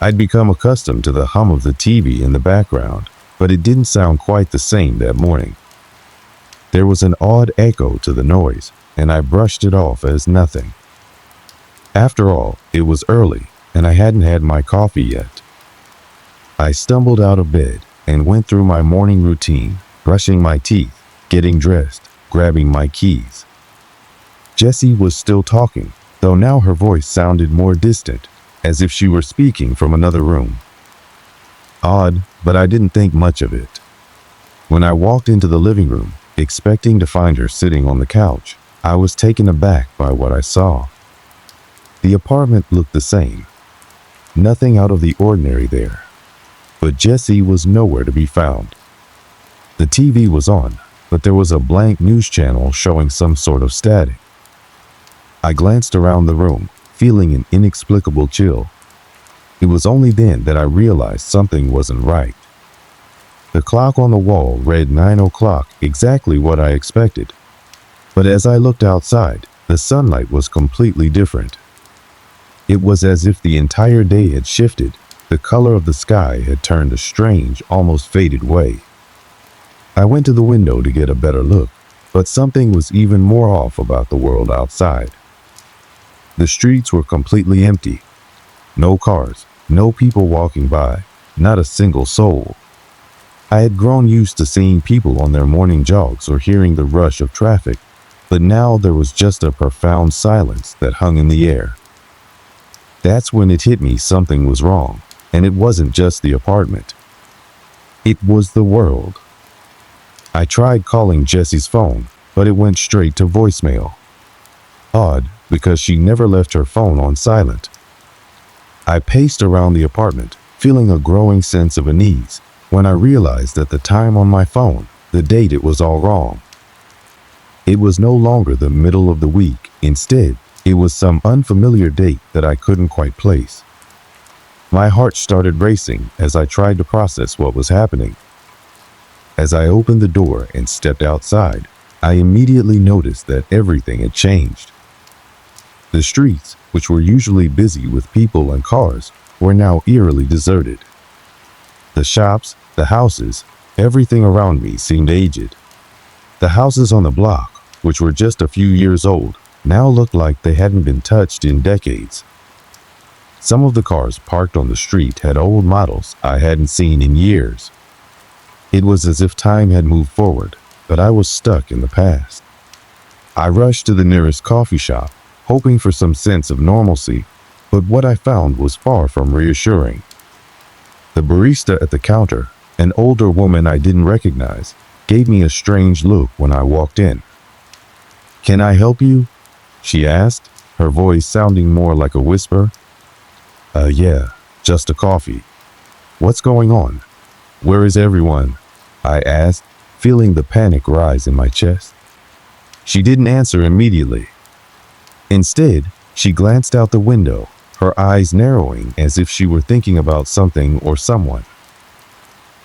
I'd become accustomed to the hum of the TV in the background, but it didn't sound quite the same that morning. There was an odd echo to the noise, and I brushed it off as nothing. After all, it was early, and I hadn't had my coffee yet. I stumbled out of bed and went through my morning routine, brushing my teeth, getting dressed, grabbing my keys. Jessie was still talking, though now her voice sounded more distant, as if she were speaking from another room. Odd, but I didn't think much of it. When I walked into the living room, expecting to find her sitting on the couch, I was taken aback by what I saw. The apartment looked the same. Nothing out of the ordinary there. But Jessie was nowhere to be found. The TV was on, but there was a blank news channel showing some sort of static. I glanced around the room, feeling an inexplicable chill. It was only then that I realized something wasn't right. The clock on the wall read 9 o'clock, exactly what I expected. But as I looked outside, the sunlight was completely different. It was as if the entire day had shifted. The color of the sky had turned a strange, almost faded way. I went to the window to get a better look, but something was even more off about the world outside. The streets were completely empty. No cars, no people walking by, not a single soul. I had grown used to seeing people on their morning jogs or hearing the rush of traffic, but now there was just a profound silence that hung in the air. That's when it hit me something was wrong, and it wasn't just the apartment. It was the world. I tried calling Jessie's phone, but it went straight to voicemail. Odd, because she never left her phone on silent. I paced around the apartment, feeling a growing sense of unease, when I realized that the time on my phone, the date, it was all wrong. It was no longer the middle of the week. Instead, it was some unfamiliar date that I couldn't quite place. My heart started racing as I tried to process what was happening. As I opened the door and stepped outside, I immediately noticed that everything had changed. The streets, which were usually busy with people and cars, were now eerily deserted. The shops, the houses, everything around me seemed aged. The houses on the block, which were just a few years old, now looked like they hadn't been touched in decades. Some of the cars parked on the street had old models I hadn't seen in years. It was as if time had moved forward, but I was stuck in the past. I rushed to the nearest coffee shop, hoping for some sense of normalcy, but what I found was far from reassuring. The barista at the counter, an older woman I didn't recognize, gave me a strange look when I walked in. "Can I help you?" she asked, her voice sounding more like a whisper. Yeah, just a coffee." "What's going on? Where is everyone?" I asked, feeling the panic rise in my chest. She didn't answer immediately. Instead, she glanced out the window, her eyes narrowing as if she were thinking about something or someone.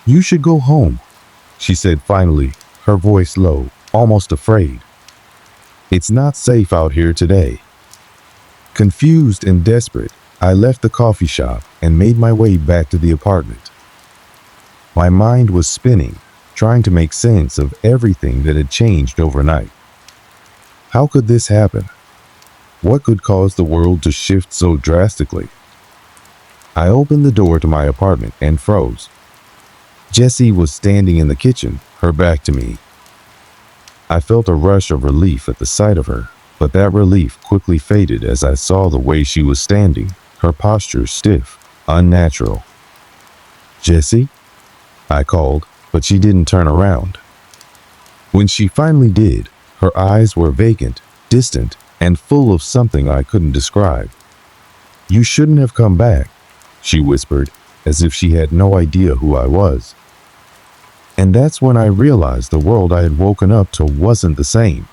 "You should go home," she said finally, her voice low, almost afraid. "It's not safe out here today." Confused and desperate, I left the coffee shop and made my way back to the apartment. My mind was spinning, trying to make sense of everything that had changed overnight. How could this happen? What could cause the world to shift so drastically? I opened the door to my apartment and froze. Jessie was standing in the kitchen, her back to me. I felt a rush of relief at the sight of her, but that relief quickly faded as I saw the way she was standing, her posture stiff, unnatural. "Jessie?" I called, but she didn't turn around. When she finally did, her eyes were vacant, distant, and full of something I couldn't describe. "You shouldn't have come back," she whispered, as if she had no idea who I was. And that's when I realized the world I had woken up to wasn't the same.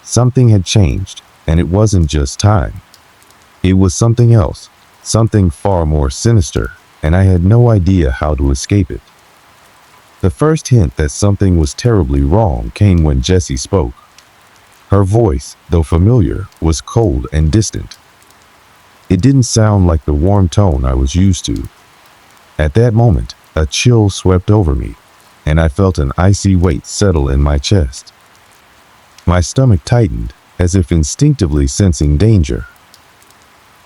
Something had changed, and it wasn't just time. It was something else, something far more sinister, and I had no idea how to escape it. The first hint that something was terribly wrong came when Jessie spoke. Her voice, though familiar, was cold and distant. It didn't sound like the warm tone I was used to. At that moment, a chill swept over me, and I felt an icy weight settle in my chest. My stomach tightened, as if instinctively sensing danger.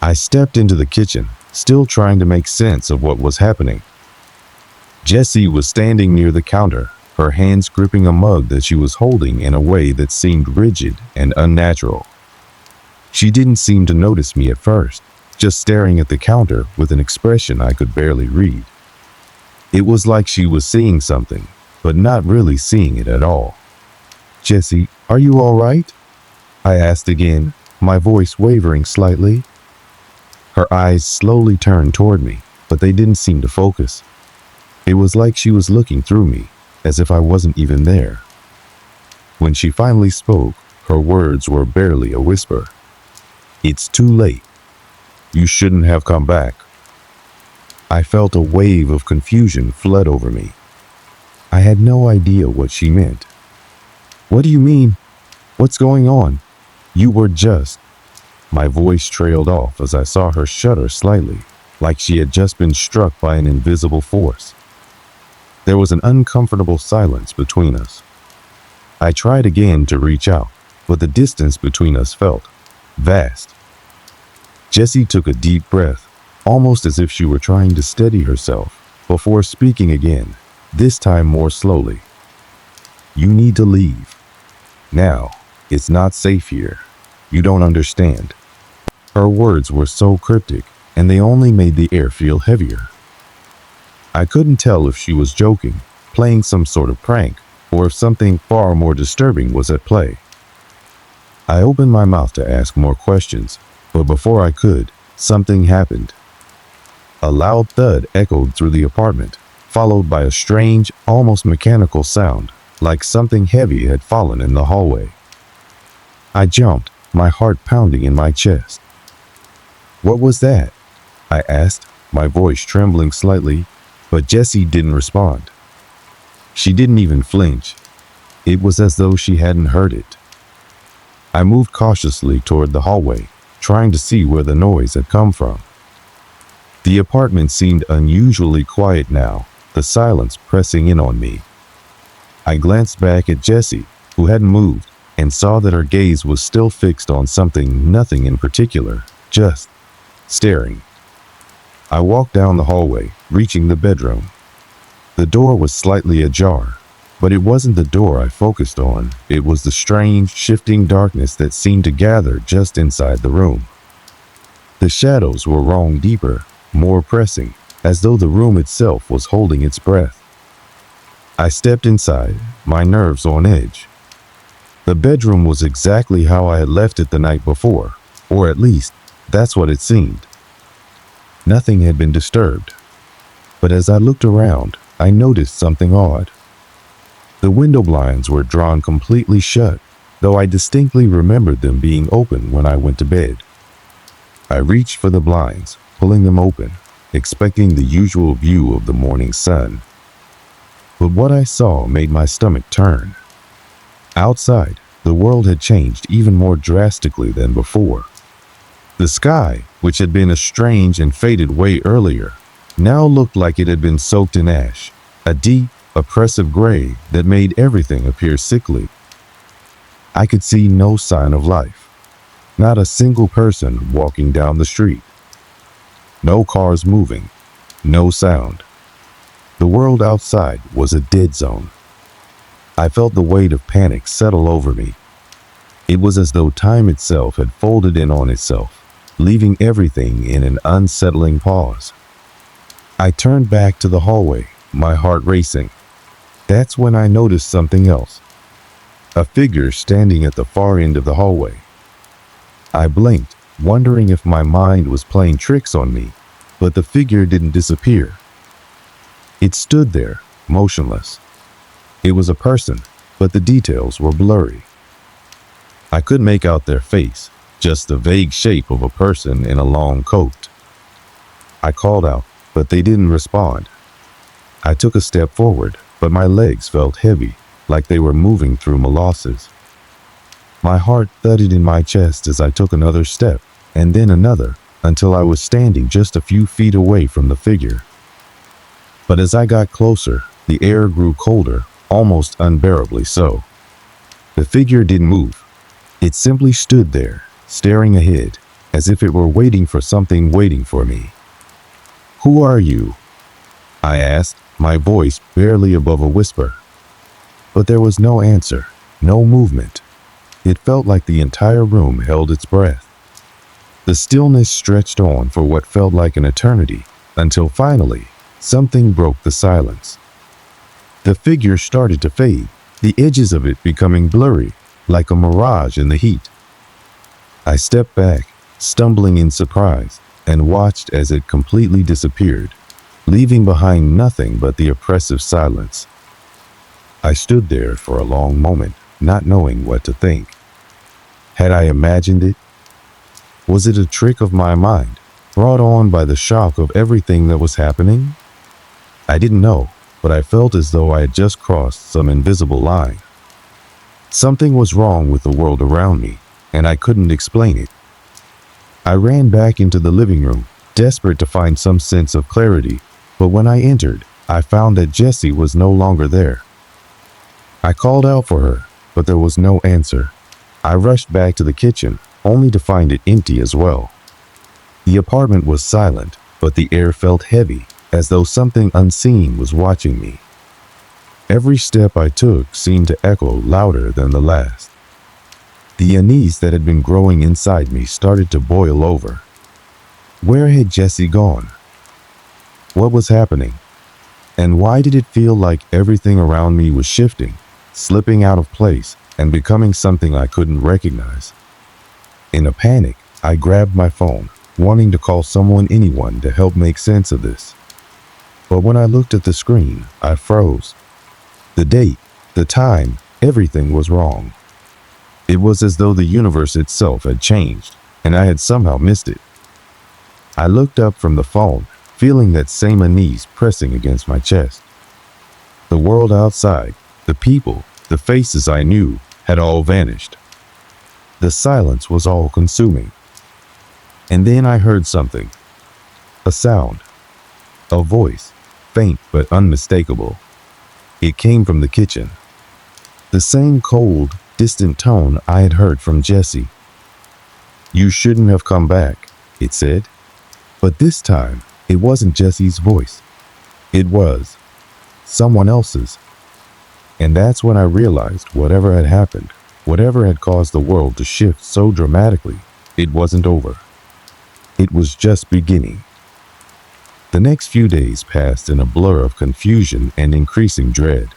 I stepped into the kitchen, still trying to make sense of what was happening. Jessie was standing near the counter, her hands gripping a mug that she was holding in a way that seemed rigid and unnatural. She didn't seem to notice me at first, just staring at the counter with an expression I could barely read. It was like she was seeing something, but not really seeing it at all. "Jessie, are you all right?" I asked again, my voice wavering slightly. Her eyes slowly turned toward me, but they didn't seem to focus. It was like she was looking through me, as if I wasn't even there. When she finally spoke, her words were barely a whisper. "It's too late. You shouldn't have come back." I felt a wave of confusion flood over me. I had no idea what she meant. "What do you mean? What's going on? You were just..." My voice trailed off as I saw her shudder slightly, like she had just been struck by an invisible force. There was an uncomfortable silence between us. I tried again to reach out, but the distance between us felt vast. Jessie took a deep breath, almost as if she were trying to steady herself, before speaking again, this time more slowly. "You need to leave. Now. It's not safe here. You don't understand." Her words were so cryptic, and they only made the air feel heavier. I couldn't tell if she was joking, playing some sort of prank, or if something far more disturbing was at play. I opened my mouth to ask more questions, but before I could, something happened. A loud thud echoed through the apartment, followed by a strange, almost mechanical sound, like something heavy had fallen in the hallway. I jumped, my heart pounding in my chest. "What was that?" I asked, my voice trembling slightly, but Jessie didn't respond. She didn't even flinch. It was as though she hadn't heard it. I moved cautiously toward the hallway, trying to see where the noise had come from. The apartment seemed unusually quiet now, the silence pressing in on me. I glanced back at Jessie, who hadn't moved, and saw that her gaze was still fixed on nothing in particular, just staring. I walked down the hallway, reaching the bedroom. The door was slightly ajar, but it wasn't the door I focused on. It was the strange, shifting darkness that seemed to gather just inside the room. The shadows were growing deeper, more pressing, as though the room itself was holding its breath. I stepped inside, my nerves on edge. The bedroom was exactly how I had left it the night before, or at least, that's what it seemed. Nothing had been disturbed. But as I looked around, I noticed something odd. The window blinds were drawn completely shut, though I distinctly remembered them being open when I went to bed. I reached for the blinds, pulling them open, expecting the usual view of the morning sun. But what I saw made my stomach turn. Outside, the world had changed even more drastically than before. The sky, which had been a strange and faded way earlier, now looked like it had been soaked in ash, a deep, oppressive gray that made everything appear sickly. I could see no sign of life, not a single person walking down the street. No cars moving, no sound. The world outside was a dead zone. I felt the weight of panic settle over me. It was as though time itself had folded in on itself, leaving everything in an unsettling pause. I turned back to the hallway, my heart racing. That's when I noticed something else. A figure standing at the far end of the hallway. I blinked, wondering if my mind was playing tricks on me, but the figure didn't disappear. It stood there, motionless. It was a person, but the details were blurry. I couldn't make out their face, just the vague shape of a person in a long coat. I called out, but they didn't respond. I took a step forward, but my legs felt heavy, like they were moving through molasses. My heart thudded in my chest as I took another step, and then another, until I was standing just a few feet away from the figure. But as I got closer, the air grew colder, almost unbearably so. The figure didn't move. It simply stood there, staring ahead, as if it were waiting for something waiting for me. "Who are you?" I asked, my voice barely above a whisper. But there was no answer, no movement. It felt like the entire room held its breath. The stillness stretched on for what felt like an eternity, until finally, something broke the silence. The figure started to fade, the edges of it becoming blurry, like a mirage in the heat. I stepped back, stumbling in surprise, and watched as it completely disappeared, leaving behind nothing but the oppressive silence. I stood there for a long moment, not knowing what to think. Had I imagined it? Was it a trick of my mind, brought on by the shock of everything that was happening? I didn't know, but I felt as though I had just crossed some invisible line. Something was wrong with the world around me, and I couldn't explain it. I ran back into the living room, desperate to find some sense of clarity, but when I entered, I found that Jessie was no longer there. I called out for her, but there was no answer. I rushed back to the kitchen, only to find it empty as well. The apartment was silent, but the air felt heavy, as though something unseen was watching me. Every step I took seemed to echo louder than the last. The unease that had been growing inside me started to boil over. Where had Jessie gone? What was happening? And why did it feel like everything around me was shifting, slipping out of place, and becoming something I couldn't recognize? In a panic, I grabbed my phone, wanting to call anyone to help make sense of this. But when I looked at the screen, I froze. The date, the time, everything was wrong. It was as though the universe itself had changed, and I had somehow missed it. I looked up from the phone, feeling that same unease pressing against my chest. The world outside, the people, the faces I knew, had all vanished. The silence was all-consuming. And then I heard something. A sound. A voice, faint but unmistakable. It came from the kitchen. The same cold, distant tone I had heard from Jessie. "You shouldn't have come back," it said. But this time, it wasn't Jessie's voice. It was someone else's. And that's when I realized whatever had happened, whatever had caused the world to shift so dramatically, it wasn't over. It was just beginning. The next few days passed in a blur of confusion and increasing dread.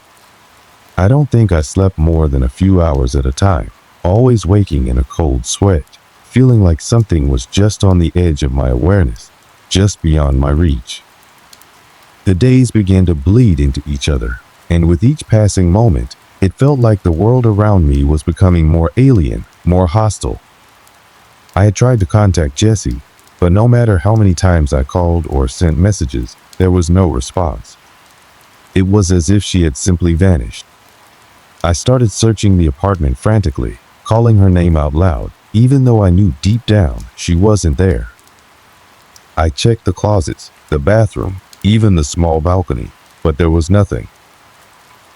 I don't think I slept more than a few hours at a time, always waking in a cold sweat, feeling like something was just on the edge of my awareness, just beyond my reach. The days began to bleed into each other, and with each passing moment, it felt like the world around me was becoming more alien, more hostile. I had tried to contact Jessie, But no matter how many times I called or sent messages, there was no response. It was as if she had simply vanished. I started searching the apartment frantically, calling her name out loud, even though I knew deep down she wasn't there. I checked the closets, the bathroom, even the small balcony, but there was nothing.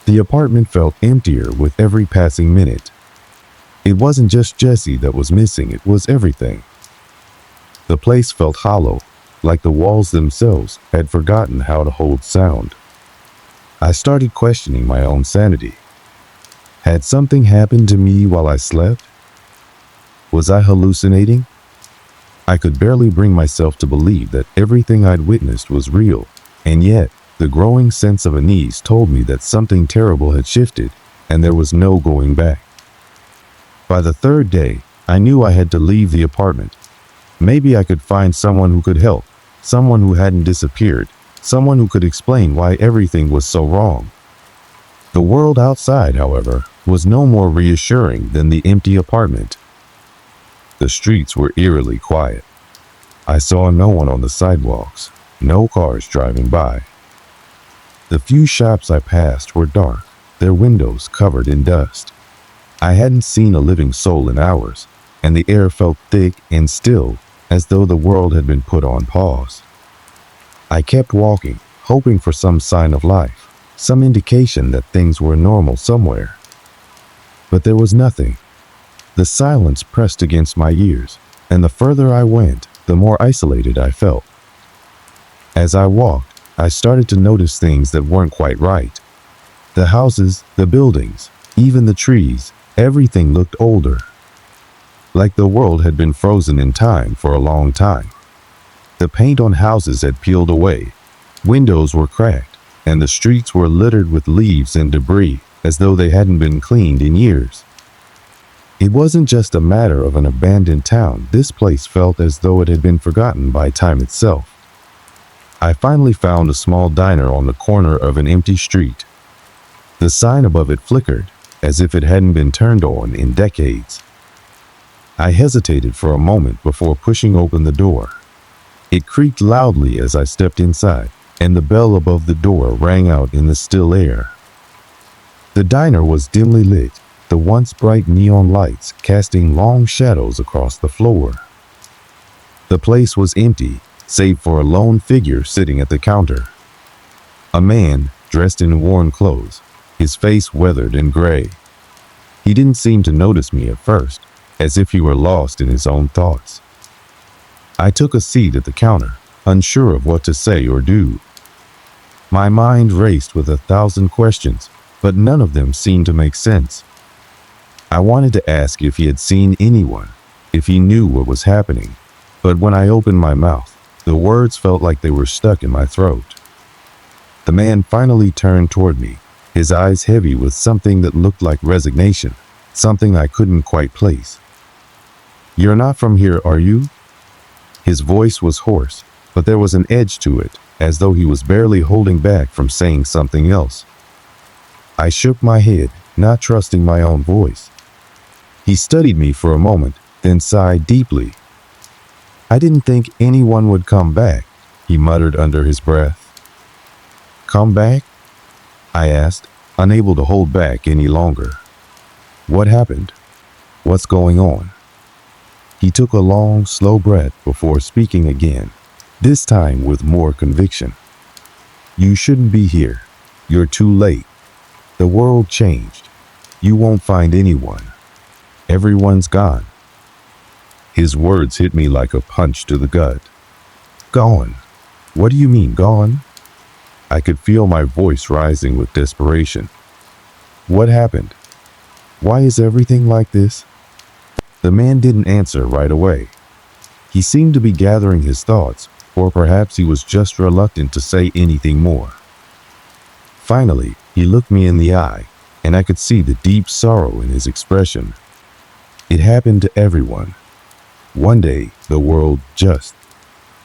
The apartment felt emptier with every passing minute. It wasn't just Jessie that was missing, it was everything. The place felt hollow, like the walls themselves had forgotten how to hold sound. I started questioning my own sanity. Had something happened to me while I slept? Was I hallucinating? I could barely bring myself to believe that everything I'd witnessed was real, and yet the growing sense of unease told me that something terrible had shifted and there was no going back. By the third day, I knew I had to leave the apartment. Maybe I could find someone who could help, someone who hadn't disappeared, someone who could explain why everything was so wrong. The world outside, however, was no more reassuring than the empty apartment. The streets were eerily quiet. I saw no one on the sidewalks, no cars driving by. The few shops I passed were dark, their windows covered in dust. I hadn't seen a living soul in hours, and the air felt thick and still, as though the world had been put on pause. I kept walking, hoping for some sign of life, some indication that things were normal somewhere. But there was nothing. The silence pressed against my ears, and the further I went, the more isolated I felt. As I walked, I started to notice things that weren't quite right. The houses, the buildings, even the trees, everything looked older. Like the world had been frozen in time for a long time. The paint on houses had peeled away, windows were cracked, and the streets were littered with leaves and debris, as though they hadn't been cleaned in years. It wasn't just a matter of an abandoned town. This place felt as though it had been forgotten by time itself. I finally found a small diner on the corner of an empty street. The sign above it flickered, as if it hadn't been turned on in decades. I hesitated for a moment before pushing open the door. It creaked loudly as I stepped inside, and the bell above the door rang out in the still air. The diner was dimly lit, the once bright neon lights casting long shadows across the floor. The place was empty, save for a lone figure sitting at the counter. A man dressed in worn clothes, his face weathered and gray. He didn't seem to notice me at first, as if he were lost in his own thoughts. I took a seat at the counter, unsure of what to say or do. My mind raced with 1,000 questions, but none of them seemed to make sense. I wanted to ask if he had seen anyone, if he knew what was happening, but when I opened my mouth, the words felt like they were stuck in my throat. The man finally turned toward me, his eyes heavy with something that looked like resignation, something I couldn't quite place. "You're not from here, are you?" His voice was hoarse, but there was an edge to it, as though he was barely holding back from saying something else. I shook my head, not trusting my own voice. He studied me for a moment, then sighed deeply. "I didn't think anyone would come back," he muttered under his breath. "Come back?" I asked, unable to hold back any longer. "What happened? What's going on?" He took a long, slow breath before speaking again, this time with more conviction. "You shouldn't be here. You're too late. The world changed. You won't find anyone. Everyone's gone." His words hit me like a punch to the gut. "Gone? What do you mean, gone?" I could feel my voice rising with desperation. "What happened? Why is everything like this?" The man didn't answer right away. He seemed to be gathering his thoughts, or perhaps he was just reluctant to say anything more. Finally, he looked me in the eye, and I could see the deep sorrow in his expression. It happened to everyone. One day, the world just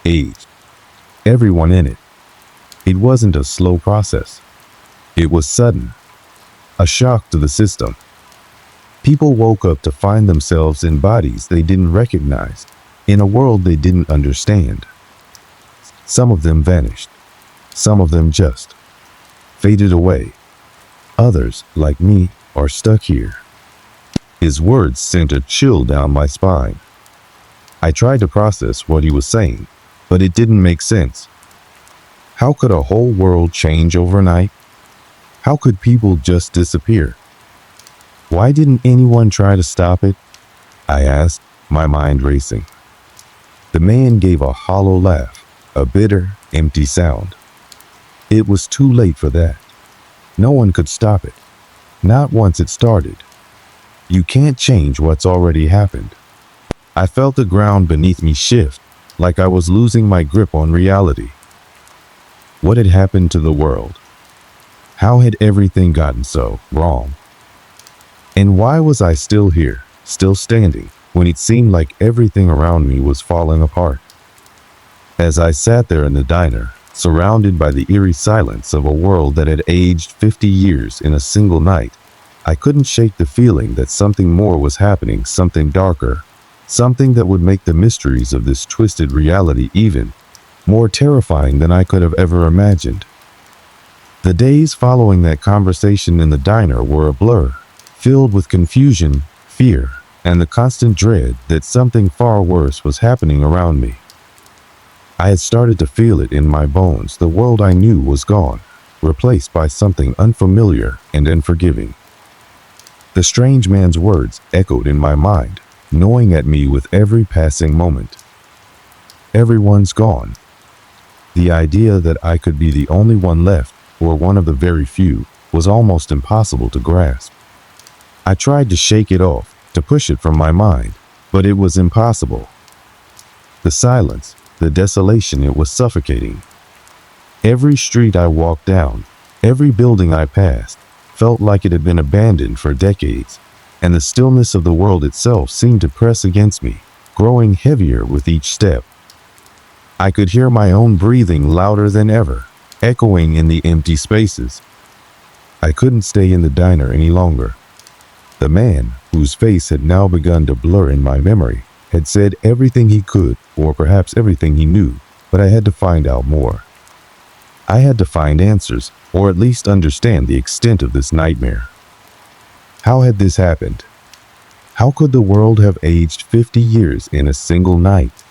aged. Everyone in it. It wasn't a slow process. It was sudden. A shock to the system. People woke up to find themselves in bodies they didn't recognize, in a world they didn't understand. Some of them vanished. Some of them just faded away. Others, like me, are stuck here. His words sent a chill down my spine. I tried to process what he was saying, but it didn't make sense. How could a whole world change overnight? How could people just disappear? Why didn't anyone try to stop it? I asked, my mind racing. The man gave a hollow laugh, a bitter, empty sound. It was too late for that. No one could stop it. Not once it started. You can't change what's already happened. I felt the ground beneath me shift, like I was losing my grip on reality. What had happened to the world? How had everything gotten so wrong? And why was I still here, still standing, when it seemed like everything around me was falling apart? As I sat there in the diner, surrounded by the eerie silence of a world that had aged 50 years in a single night, I couldn't shake the feeling that something more was happening, something darker, something that would make the mysteries of this twisted reality even more terrifying than I could have ever imagined. The days following that conversation in the diner were a blur, filled with confusion, fear, and the constant dread that something far worse was happening around me. I had started to feel it in my bones. The world I knew was gone, replaced by something unfamiliar and unforgiving. The strange man's words echoed in my mind, gnawing at me with every passing moment. Everyone's gone. The idea that I could be the only one left, or one of the very few, was almost impossible to grasp. I tried to shake it off, to push it from my mind, but it was impossible. The silence, the desolation, it was suffocating. Every street I walked down, every building I passed, felt like it had been abandoned for decades, and the stillness of the world itself seemed to press against me, growing heavier with each step. I could hear my own breathing louder than ever, echoing in the empty spaces. I couldn't stay in the diner any longer. The man, whose face had now begun to blur in my memory, had said everything he could, or perhaps everything he knew, but I had to find out more. I had to find answers, or at least understand the extent of this nightmare. How had this happened? How could the world have aged 50 years in a single night?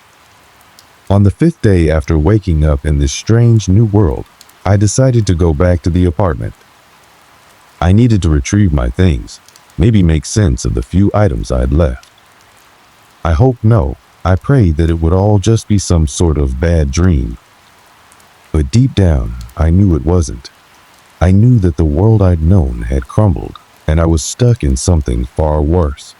On the 5th day after waking up in this strange new world, I decided to go back to the apartment. I needed to retrieve my things, maybe make sense of the few items I had left. I hoped no, I prayed that it would all just be some sort of bad dream. But deep down, I knew it wasn't. I knew that the world I'd known had crumbled, and I was stuck in something far worse.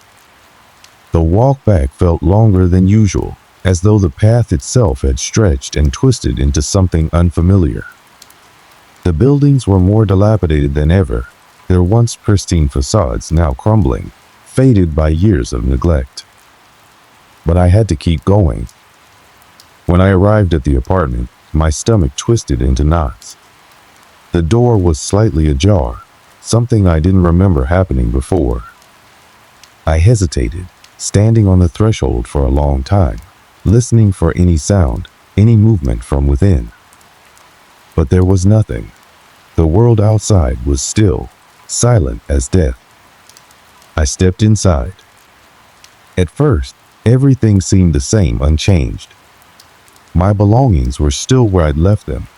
The walk back felt longer than usual, as though the path itself had stretched and twisted into something unfamiliar. The buildings were more dilapidated than ever, their once pristine facades now crumbling, faded by years of neglect. But I had to keep going. When I arrived at the apartment, my stomach twisted into knots. The door was slightly ajar, something I didn't remember happening before. I hesitated, standing on the threshold for a long time, listening for any sound, any movement from within. But there was nothing. The world outside was still, silent as death. I stepped inside. At first, everything seemed the same, unchanged. My belongings were still where I'd left them.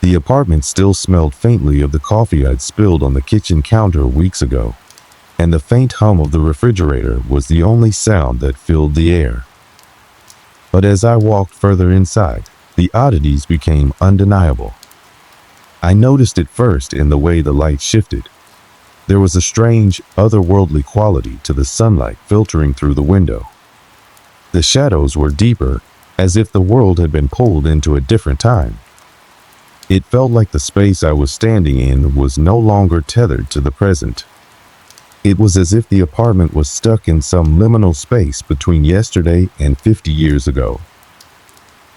The apartment still smelled faintly of the coffee I'd spilled on the kitchen counter weeks ago, and the faint hum of the refrigerator was the only sound that filled the air. But as I walked further inside, the oddities became undeniable. I noticed it first in the way the light shifted. There was a strange, otherworldly quality to the sunlight filtering through the window. The shadows were deeper, as if the world had been pulled into a different time. It felt like the space I was standing in was no longer tethered to the present. It was as if the apartment was stuck in some liminal space between yesterday and 50 years ago.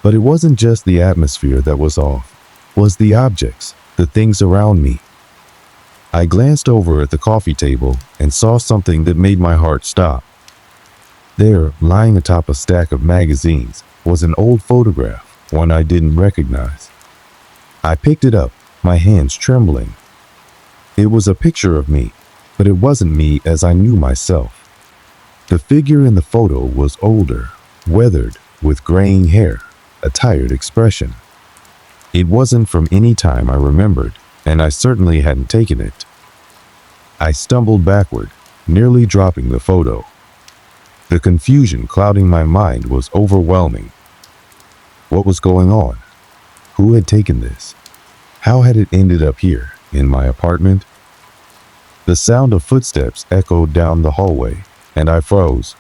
But it wasn't just the atmosphere that was off. It was the objects, the things around me. I glanced over at the coffee table and saw something that made my heart stop. There, lying atop a stack of magazines, was an old photograph, one I didn't recognize. I picked it up, my hands trembling. It was a picture of me, but it wasn't me as I knew myself. The figure in the photo was older, weathered, with graying hair, a tired expression. It wasn't from any time I remembered, and I certainly hadn't taken it. I stumbled backward, nearly dropping the photo. The confusion clouding my mind was overwhelming. What was going on? Who had taken this? How had it ended up here, in my apartment? The sound of footsteps echoed down the hallway, and I froze.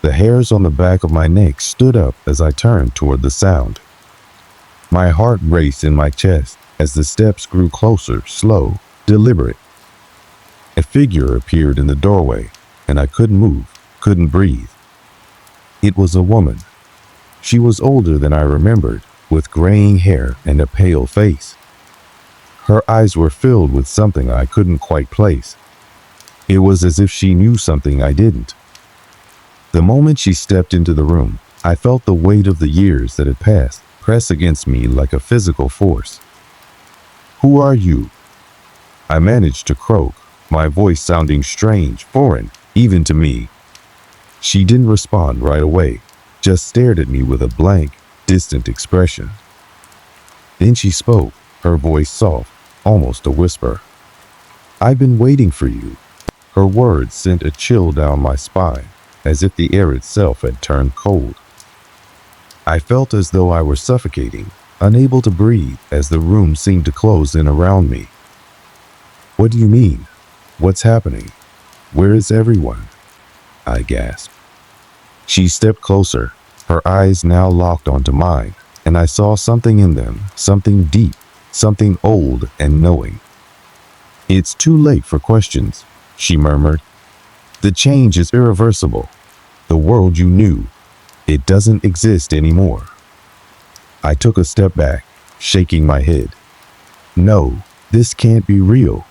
The hairs on the back of my neck stood up as I turned toward the sound. My heart raced in my chest as the steps grew closer, slow, deliberate. A figure appeared in the doorway, and I couldn't move, couldn't breathe. It was a woman. She was older than I remembered, with graying hair and a pale face. Her eyes were filled with something I couldn't quite place. It was as if she knew something I didn't. The moment she stepped into the room, I felt the weight of the years that had passed press against me like a physical force. "Who are you?" I managed to croak, my voice sounding strange, foreign, even to me. She didn't respond right away, just stared at me with a blank, distant expression. Then she spoke, her voice soft, almost a whisper. "I've been waiting for you." Her words sent a chill down my spine, as if the air itself had turned cold. I felt as though I were suffocating, unable to breathe as the room seemed to close in around me. "What do you mean? What's happening? Where is everyone?" I gasped. She stepped closer, her eyes now locked onto mine, and I saw something in them, something deep, something old and knowing. "It's too late for questions," she murmured. "The change is irreversible. The world you knew, it doesn't exist anymore." I took a step back, shaking my head. "No, this can't be real.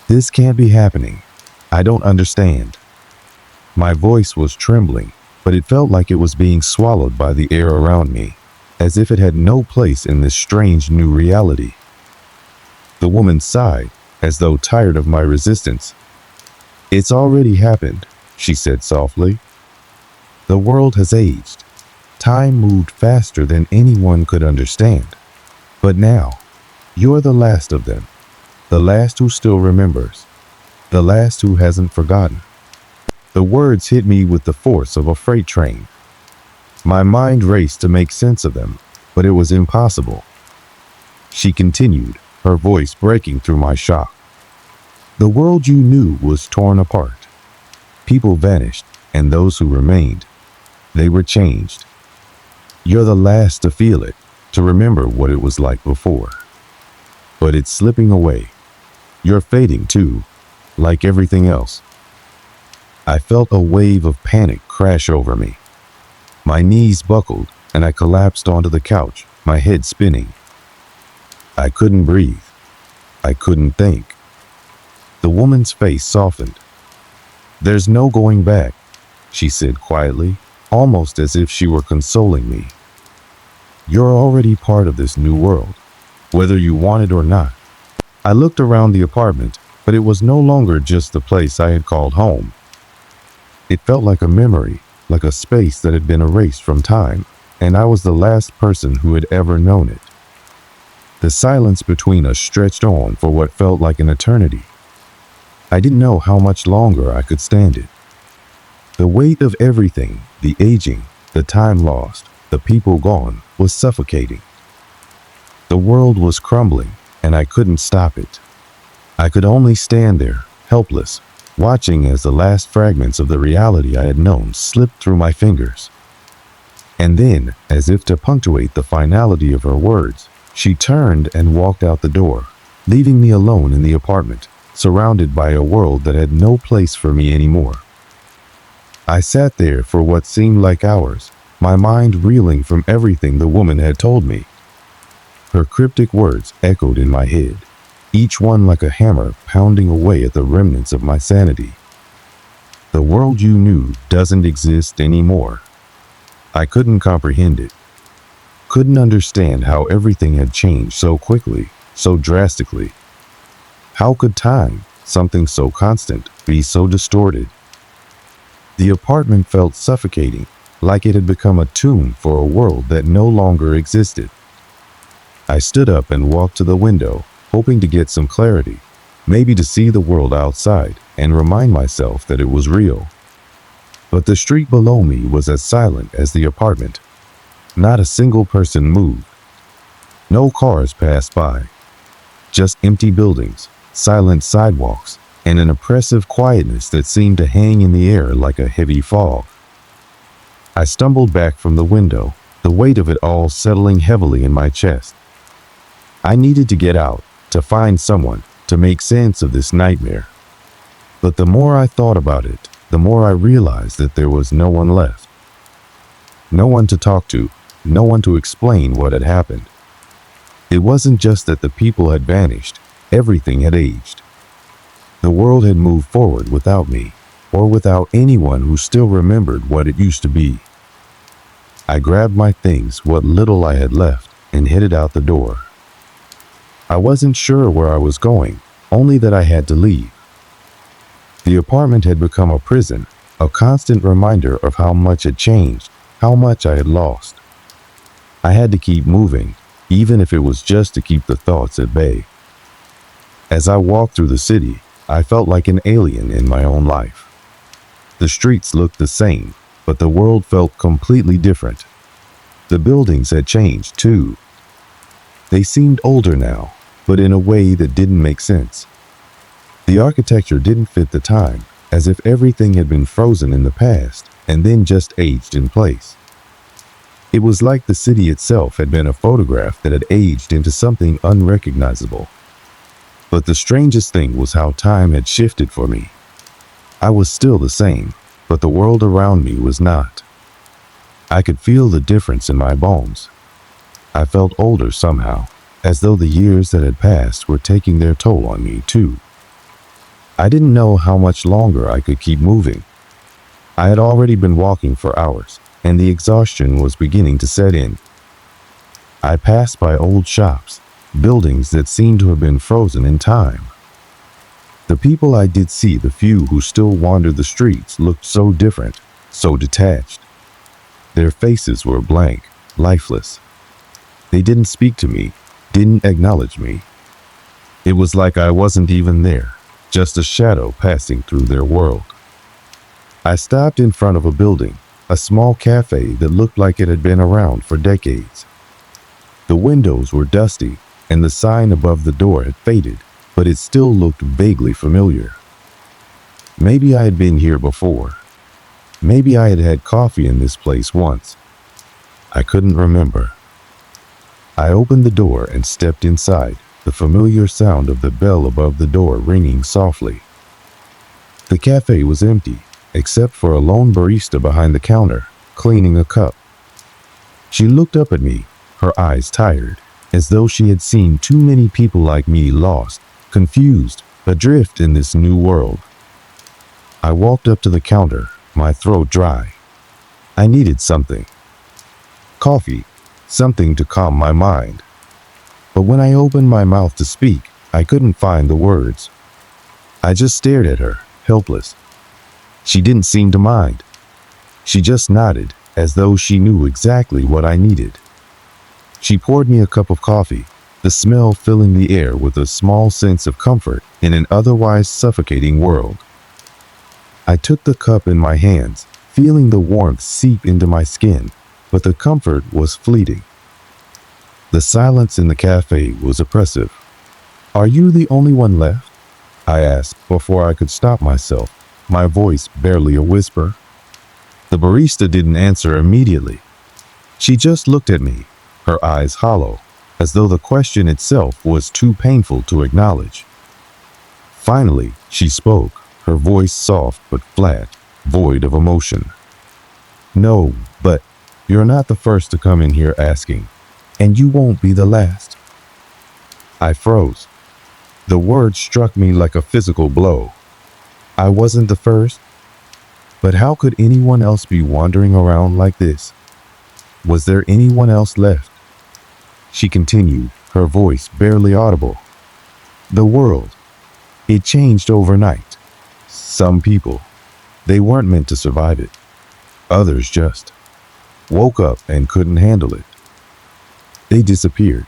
This can't be happening. I don't understand." My voice was trembling, but it felt like it was being swallowed by the air around me, as if it had no place in this strange new reality. The woman sighed, as though tired of my resistance. "It's already happened," she said softly. "The world has aged. Time moved faster than anyone could understand. But now, you're the last of them. The last who still remembers. The last who hasn't forgotten." The words hit me with the force of a freight train. My mind raced to make sense of them, but it was impossible. She continued, her voice breaking through my shock. "The world you knew was torn apart. People vanished, and those who remained, they were changed. You're the last to feel it, to remember what it was like before. But it's slipping away. You're fading too, like everything else." I felt a wave of panic crash over me. My knees buckled, and I collapsed onto the couch, my head spinning. I couldn't breathe. I couldn't think. The woman's face softened. "There's no going back," she said quietly, almost as if she were consoling me. "You're already part of this new world, whether you want it or not." I looked around the apartment, but it was no longer just the place I had called home. It felt like a memory, like a space that had been erased from time, and I was the last person who had ever known it. The silence between us stretched on for what felt like an eternity. I didn't know how much longer I could stand it. The weight of everything, the aging, the time lost, the people gone, was suffocating. The world was crumbling, and I couldn't stop it. I could only stand there, helpless, watching as the last fragments of the reality I had known slipped through my fingers. And then, as if to punctuate the finality of her words, she turned and walked out the door, leaving me alone in the apartment, surrounded by a world that had no place for me anymore. I sat there for what seemed like hours, my mind reeling from everything the woman had told me. Her cryptic words echoed in my head, each one like a hammer pounding away at the remnants of my sanity. The The world you knew doesn't exist anymore. I couldn't comprehend it. Couldn't understand how everything had changed so quickly, so drastically. How could time, something so constant, be so distorted? The apartment felt suffocating, like it had become a tomb for a world that no longer existed. I stood up and walked to the window, hoping to get some clarity, maybe to see the world outside and remind myself that it was real. But the street below me was as silent as the apartment. Not a single person moved. No cars passed by. Just empty buildings, silent sidewalks, and an oppressive quietness that seemed to hang in the air like a heavy fog. I stumbled back from the window, the weight of it all settling heavily in my chest. I needed to get out, to find someone, to make sense of this nightmare. But the more I thought about it, the more I realized that there was no one left. No one to talk to, no one to explain what had happened. It wasn't just that the people had vanished, everything had aged. The world had moved forward without me, or without anyone who still remembered what it used to be. I grabbed my things, what little I had left, and headed out the door. I wasn't sure where I was going, only that I had to leave. The apartment had become a prison, a constant reminder of how much had changed, how much I had lost. I had to keep moving, even if it was just to keep the thoughts at bay. As I walked through the city, I felt like an alien in my own life. The streets looked the same, but the world felt completely different. The buildings had changed too. They seemed older now, but in a way that didn't make sense. The architecture didn't fit the time, as if everything had been frozen in the past and then just aged in place. It was like the city itself had been a photograph that had aged into something unrecognizable. But the strangest thing was how time had shifted for me. I was still the same, but the world around me was not. I could feel the difference in my bones. I felt older somehow, as though the years that had passed were taking their toll on me too. I didn't know how much longer I could keep moving. I had already been walking for hours, and the exhaustion was beginning to set in. I passed by old shops, buildings that seemed to have been frozen in time. The people I did see, the few who still wandered the streets, looked so different, so detached. Their faces were blank, lifeless. They didn't speak to me, didn't acknowledge me. It was like I wasn't even there, just a shadow passing through their world. I stopped in front of a building, a small cafe that looked like it had been around for decades. The windows were dusty, and the sign above the door had faded, but it still looked vaguely familiar. Maybe I had been here before. Maybe I had had coffee in this place once. I couldn't remember. I opened the door and stepped inside, the familiar sound of the bell above the door ringing softly. The cafe was empty, except for a lone barista behind the counter, cleaning a cup. She looked up at me, her eyes tired, as though she had seen too many people like me lost, confused, adrift in this new world. I walked up to the counter, my throat dry. I needed something. Coffee, something to calm my mind. But when I opened my mouth to speak, I couldn't find the words. I just stared at her, helpless. She didn't seem to mind. She just nodded, as though she knew exactly what I needed. She poured me a cup of coffee, the smell filling the air with a small sense of comfort in an otherwise suffocating world. I took the cup in my hands, feeling the warmth seep into my skin, but the comfort was fleeting. The silence in the cafe was oppressive. "Are you the only one left?" I asked before I could stop myself, my voice barely a whisper. The barista didn't answer immediately. She just looked at me, her eyes hollow, as though the question itself was too painful to acknowledge. Finally, she spoke, her voice soft but flat, void of emotion. "No, but you're not the first to come in here asking, and you won't be the last." I froze. The word struck me like a physical blow. I wasn't the first. But how could anyone else be wandering around like this? Was there anyone else left? She continued, her voice barely audible. The world. It changed overnight. Some people, they weren't meant to survive it. Others just woke up and couldn't handle it. They disappeared.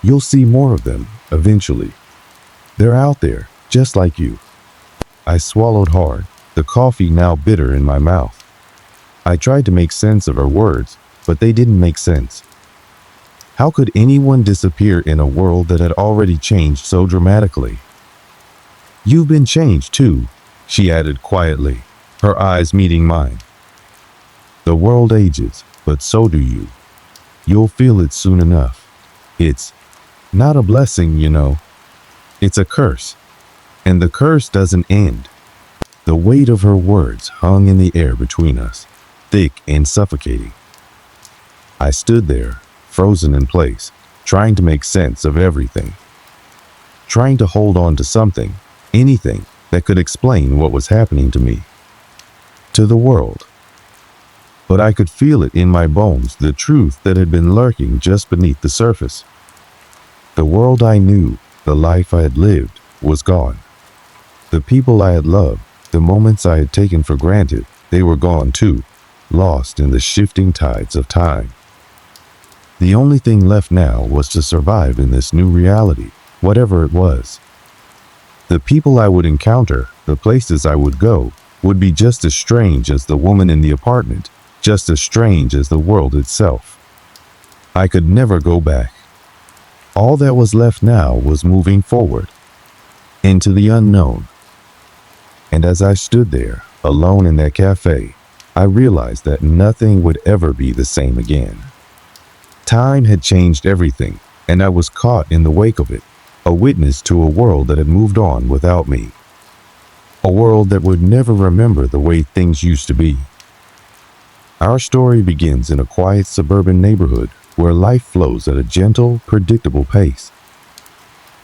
You'll see more of them eventually. They're out there, just like you. I swallowed hard, the coffee now bitter in my mouth. I tried to make sense of her words, but they didn't make sense. How could anyone disappear in a world that had already changed so dramatically? You've been changed too, she added quietly, her eyes meeting mine. The world ages, but so do you. You'll feel it soon enough. It's not a blessing, you know. It's a curse. And the curse doesn't end. The weight of her words hung in the air between us, thick and suffocating. I stood there, frozen in place, trying to make sense of everything. Trying to hold on to something, anything that could explain what was happening to me, to the world. But I could feel it in my bones, the truth that had been lurking just beneath the surface. The world I knew, the life I had lived, was gone. The people I had loved, the moments I had taken for granted, they were gone too, lost in the shifting tides of time. The only thing left now was to survive in this new reality, whatever it was. The people I would encounter, the places I would go, would be just as strange as the woman in the apartment, just as strange as the world itself. I could never go back. All that was left now was moving forward, into the unknown. And as I stood there, alone in that cafe, I realized that nothing would ever be the same again. Time had changed everything, and I was caught in the wake of it, a witness to a world that had moved on without me. A world that would never remember the way things used to be. Our story begins in a quiet suburban neighborhood where life flows at a gentle, predictable pace.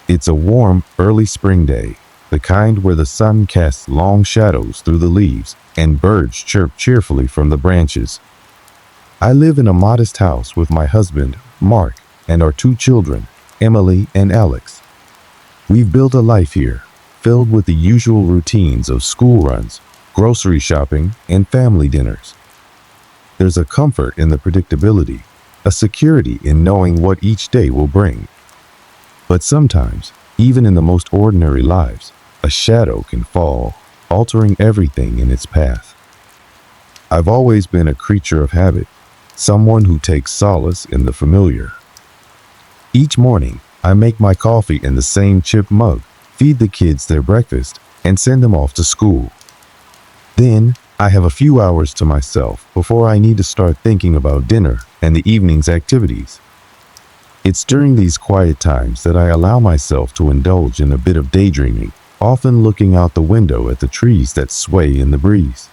It's a warm, early spring day, the kind where the sun casts long shadows through the leaves and birds chirp cheerfully from the branches. I live in a modest house with my husband, Mark, and our 2 children, Emily and Alex. We've built a life here, filled with the usual routines of school runs, grocery shopping, and family dinners. There's a comfort in the predictability, a security in knowing what each day will bring. But sometimes, even in the most ordinary lives, a shadow can fall, altering everything in its path. I've always been a creature of habit, someone who takes solace in the familiar. Each morning, I make my coffee in the same chipped mug, feed the kids their breakfast, and send them off to school. Then, I have a few hours to myself before I need to start thinking about dinner and the evening's activities. It's during these quiet times that I allow myself to indulge in a bit of daydreaming, often looking out the window at the trees that sway in the breeze.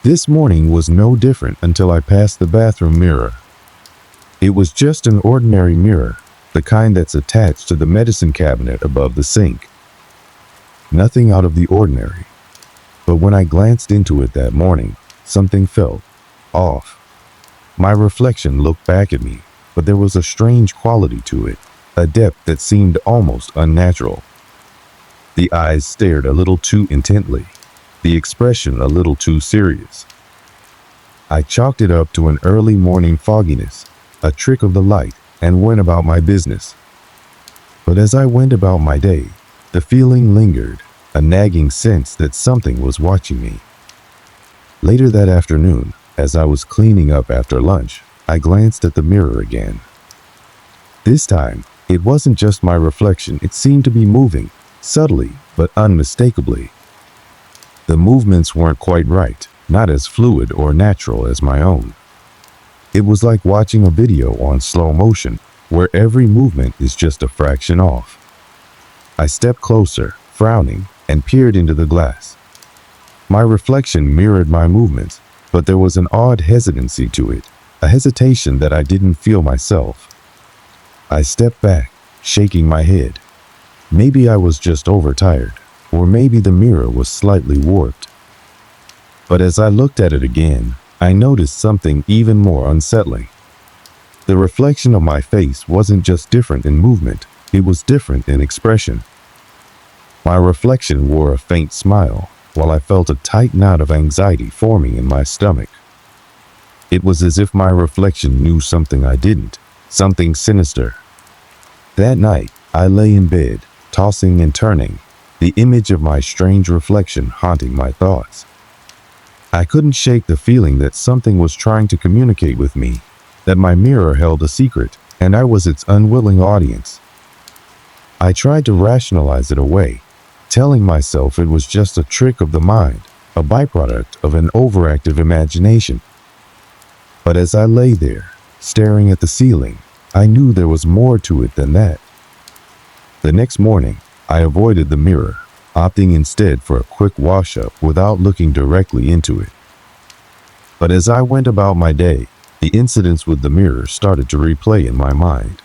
This morning was no different until I passed the bathroom mirror. It was just an ordinary mirror, the kind that's attached to the medicine cabinet above the sink. Nothing out of the ordinary. But when I glanced into it that morning, something felt off. My reflection looked back at me, but there was a strange quality to it, a depth that seemed almost unnatural. The eyes stared a little too intently, the expression a little too serious. I chalked it up to an early morning fogginess, a trick of the light, and went about my business. But as I went about my day, the feeling lingered, a nagging sense that something was watching me. Later that afternoon, as I was cleaning up after lunch, I glanced at the mirror again. This time, it wasn't just my reflection, it seemed to be moving, subtly but unmistakably. The movements weren't quite right, not as fluid or natural as my own. It was like watching a video on slow motion, where every movement is just a fraction off. I stepped closer, frowning, and peered into the glass. My reflection mirrored my movements, but there was an odd hesitancy to it, a hesitation that I didn't feel myself. I stepped back, shaking my head. Maybe I was just overtired, or maybe the mirror was slightly warped. But as I looked at it again, I noticed something even more unsettling. The reflection of my face wasn't just different in movement, it was different in expression. My reflection wore a faint smile, while I felt a tight knot of anxiety forming in my stomach. It was as if my reflection knew something I didn't, something sinister. That night, I lay in bed, tossing and turning, the image of my strange reflection haunting my thoughts. I couldn't shake the feeling that something was trying to communicate with me, that my mirror held a secret, and I was its unwilling audience. I tried to rationalize it away, telling myself it was just a trick of the mind, a byproduct of an overactive imagination. But as I lay there, staring at the ceiling, I knew there was more to it than that. The next morning, I avoided the mirror, opting instead for a quick wash-up without looking directly into it. But as I went about my day, the incidents with the mirror started to replay in my mind.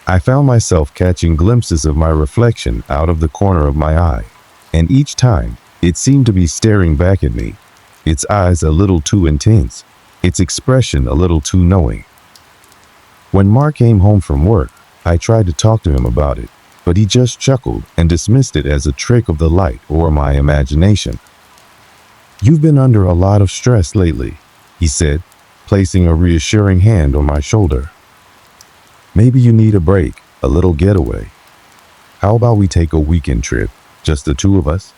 I found myself catching glimpses of my reflection out of the corner of my eye, and each time, it seemed to be staring back at me, its eyes a little too intense, its expression a little too knowing. When Mark came home from work, I tried to talk to him about it, but he just chuckled and dismissed it as a trick of the light or my imagination. "You've been under a lot of stress lately," he said, placing a reassuring hand on my shoulder. "Maybe you need a break, a little getaway. How about we take a weekend trip, just the two of us?"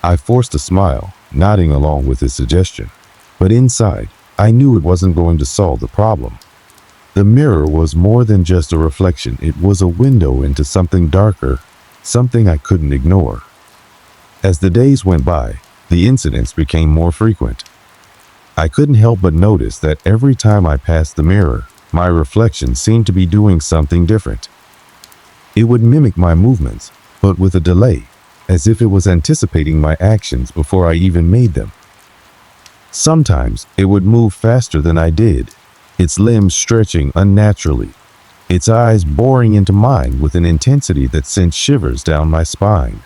I forced a smile, nodding along with his suggestion, but inside, I knew it wasn't going to solve the problem. The mirror was more than just a reflection. It was a window into something darker, something I couldn't ignore. As the days went by, the incidents became more frequent. I couldn't help but notice that every time I passed the mirror, my reflection seemed to be doing something different. It would mimic my movements, but with a delay, as if it was anticipating my actions before I even made them. Sometimes it would move faster than I did, its limbs stretching unnaturally, its eyes boring into mine with an intensity that sent shivers down my spine.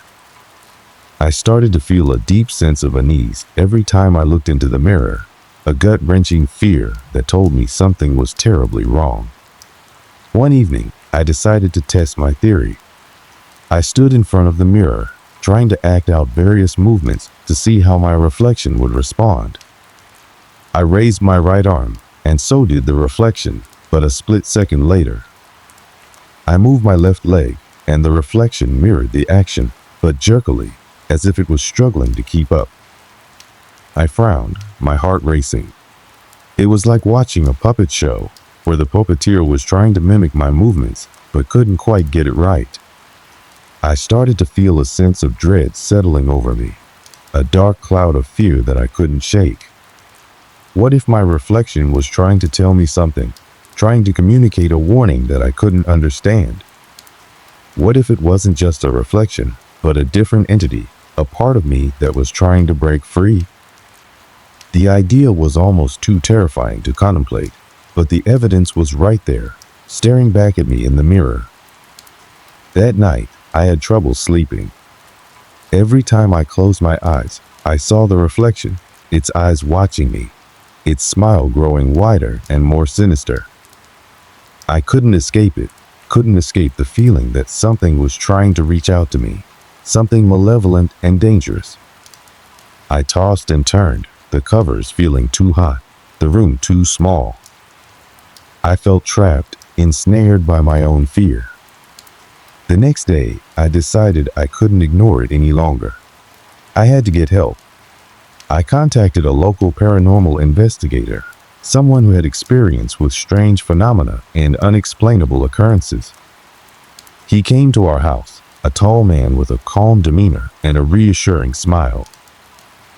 I started to feel a deep sense of unease every time I looked into the mirror, a gut-wrenching fear that told me something was terribly wrong. One evening, I decided to test my theory. I stood in front of the mirror, trying to act out various movements to see how my reflection would respond. I raised my right arm, and so did the reflection, but a split second later. I moved my left leg, and the reflection mirrored the action, but jerkily, as if it was struggling to keep up. I frowned, my heart racing. It was like watching a puppet show, where the puppeteer was trying to mimic my movements, but couldn't quite get it right. I started to feel a sense of dread settling over me, a dark cloud of fear that I couldn't shake. What if my reflection was trying to tell me something, trying to communicate a warning that I couldn't understand? What if it wasn't just a reflection, but a different entity, a part of me that was trying to break free? The idea was almost too terrifying to contemplate, but the evidence was right there, staring back at me in the mirror. That night, I had trouble sleeping. Every time I closed my eyes, I saw the reflection, its eyes watching me, its smile growing wider and more sinister. I couldn't escape it, couldn't escape the feeling that something was trying to reach out to me, something malevolent and dangerous. I tossed and turned, the covers feeling too hot, the room too small. I felt trapped, ensnared by my own fear. The next day, I decided I couldn't ignore it any longer. I had to get help. I contacted a local paranormal investigator, someone who had experience with strange phenomena and unexplainable occurrences. He came to our house, a tall man with a calm demeanor and a reassuring smile.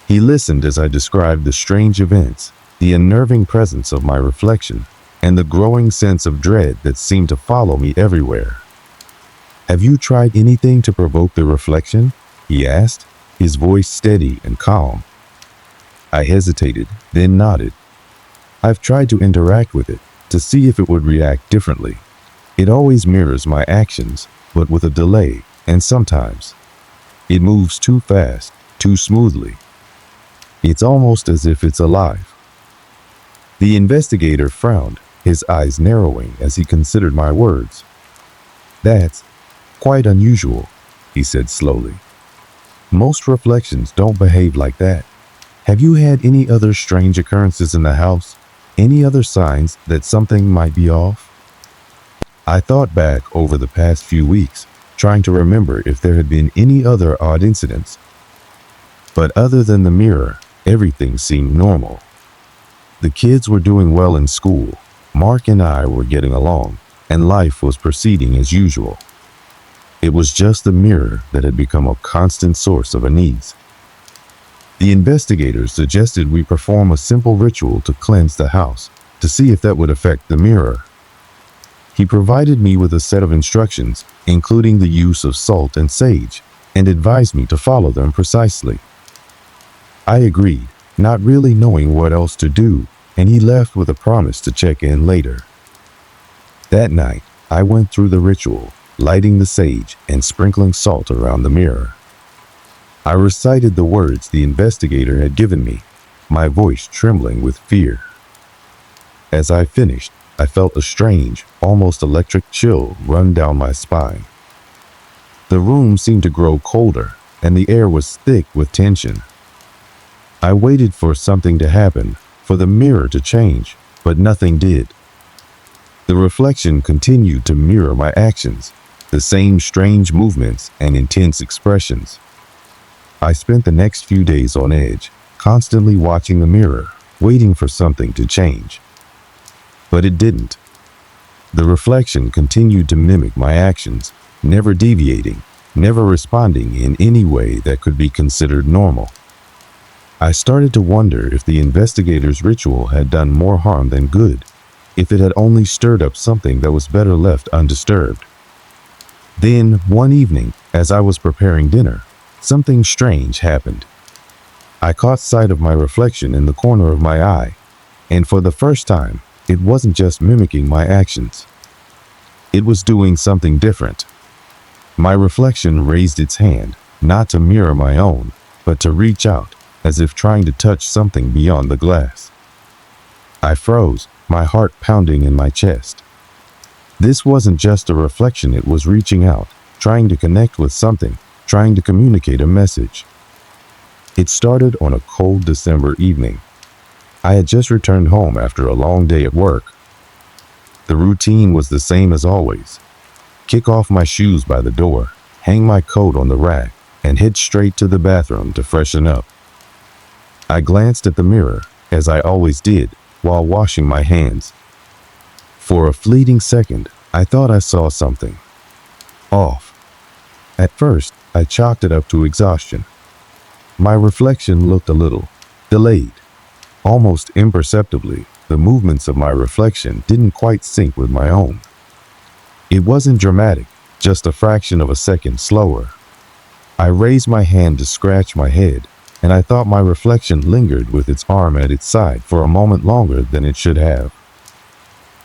He listened as I described the strange events, the unnerving presence of my reflection, and the growing sense of dread that seemed to follow me everywhere. "Have you tried anything to provoke the reflection?" he asked, his voice steady and calm. I hesitated, then nodded. "I've tried to interact with it, to see if it would react differently. It always mirrors my actions, but with a delay, and sometimes it moves too fast, too smoothly." It's almost as if it's alive. The investigator frowned, his eyes narrowing as he considered my words. That's quite unusual, he said slowly. Most reflections don't behave like that. Have you had any other strange occurrences in the house? Any other signs that something might be off? I thought back over the past few weeks, trying to remember if there had been any other odd incidents. But other than the mirror, everything seemed normal. The kids were doing well in school, Mark and I were getting along, and life was proceeding as usual. It was just the mirror that had become a constant source of unease. The investigators suggested we perform a simple ritual to cleanse the house, to see if that would affect the mirror. He provided me with a set of instructions, including the use of salt and sage, and advised me to follow them precisely. I agreed, not really knowing what else to do, and he left with a promise to check in later. That night, I went through the ritual, lighting the sage and sprinkling salt around the mirror. I recited the words the investigator had given me, my voice trembling with fear. As I finished, I felt a strange, almost electric chill run down my spine. The room seemed to grow colder, and the air was thick with tension. I waited for something to happen, for the mirror to change, but nothing did. The reflection continued to mirror my actions, the same strange movements and intense expressions. I spent the next few days on edge, constantly watching the mirror, waiting for something to change. But it didn't. The reflection continued to mimic my actions, never deviating, never responding in any way that could be considered normal. I started to wonder if the investigator's ritual had done more harm than good, if it had only stirred up something that was better left undisturbed. Then, one evening, as I was preparing dinner, something strange happened. I caught sight of my reflection in the corner of my eye, and for the first time, it wasn't just mimicking my actions. It was doing something different. My reflection raised its hand, not to mirror my own, but to reach out, as if trying to touch something beyond the glass. I froze, my heart pounding in my chest. This wasn't just a reflection, it was reaching out, trying to connect with something, trying to communicate a message. It started on a cold December evening. I had just returned home after a long day at work. The routine was the same as always. Kick off my shoes by the door, hang my coat on the rack, and head straight to the bathroom to freshen up. I glanced at the mirror, as I always did, while washing my hands. For a fleeting second, I thought I saw something off. At first, I chalked it up to exhaustion. My reflection looked a little delayed. Almost imperceptibly, the movements of my reflection didn't quite sync with my own. It wasn't dramatic, just a fraction of a second slower. I raised my hand to scratch my head, and I thought my reflection lingered with its arm at its side for a moment longer than it should have.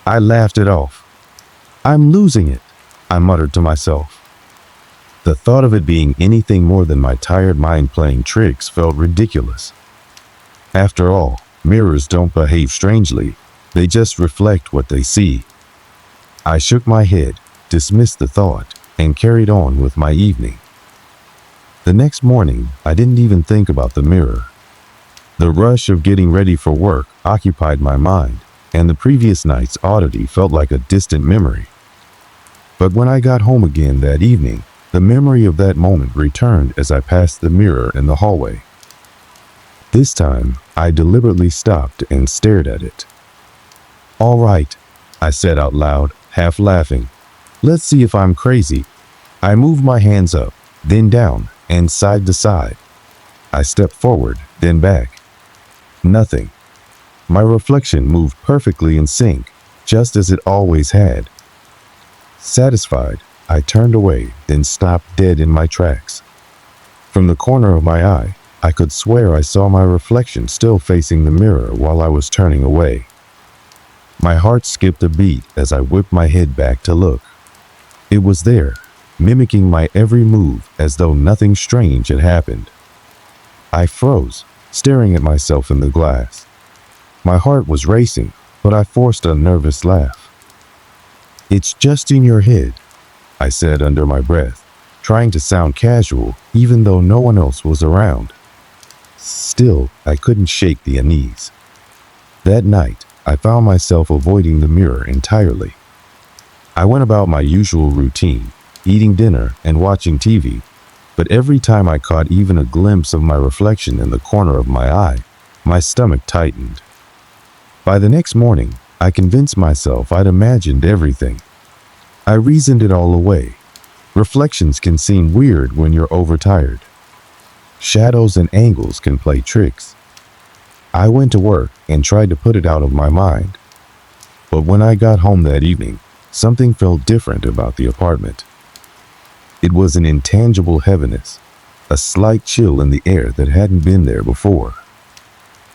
I laughed it off. "I'm losing it," I muttered to myself. The thought of it being anything more than my tired mind playing tricks felt ridiculous. After all, mirrors don't behave strangely, they just reflect what they see. I shook my head, dismissed the thought, and carried on with my evening. The next morning, I didn't even think about the mirror. The rush of getting ready for work occupied my mind, and the previous night's oddity felt like a distant memory. But when I got home again that evening, the memory of that moment returned as I passed the mirror in the hallway. This time, I deliberately stopped and stared at it. "All right," I said out loud, half laughing. "Let's see if I'm crazy." I moved my hands up, then down, and side to side. I stepped forward, then back. Nothing. My reflection moved perfectly in sync, just as it always had. Satisfied, I turned away, then stopped dead in my tracks. From the corner of my eye, I could swear I saw my reflection still facing the mirror while I was turning away. My heart skipped a beat as I whipped my head back to look. It was there, mimicking my every move as though nothing strange had happened. I froze, staring at myself in the glass. My heart was racing, but I forced a nervous laugh. "It's just in your head," I said under my breath, trying to sound casual even though no one else was around. Still, I couldn't shake the unease. That night, I found myself avoiding the mirror entirely. I went about my usual routine, eating dinner and watching TV, but every time I caught even a glimpse of my reflection in the corner of my eye, my stomach tightened. By the next morning, I convinced myself I'd imagined everything. I reasoned it all away. Reflections can seem weird when you're overtired. Shadows and angles can play tricks. I went to work and tried to put it out of my mind. But when I got home that evening, something felt different about the apartment. It was an intangible heaviness, a slight chill in the air that hadn't been there before.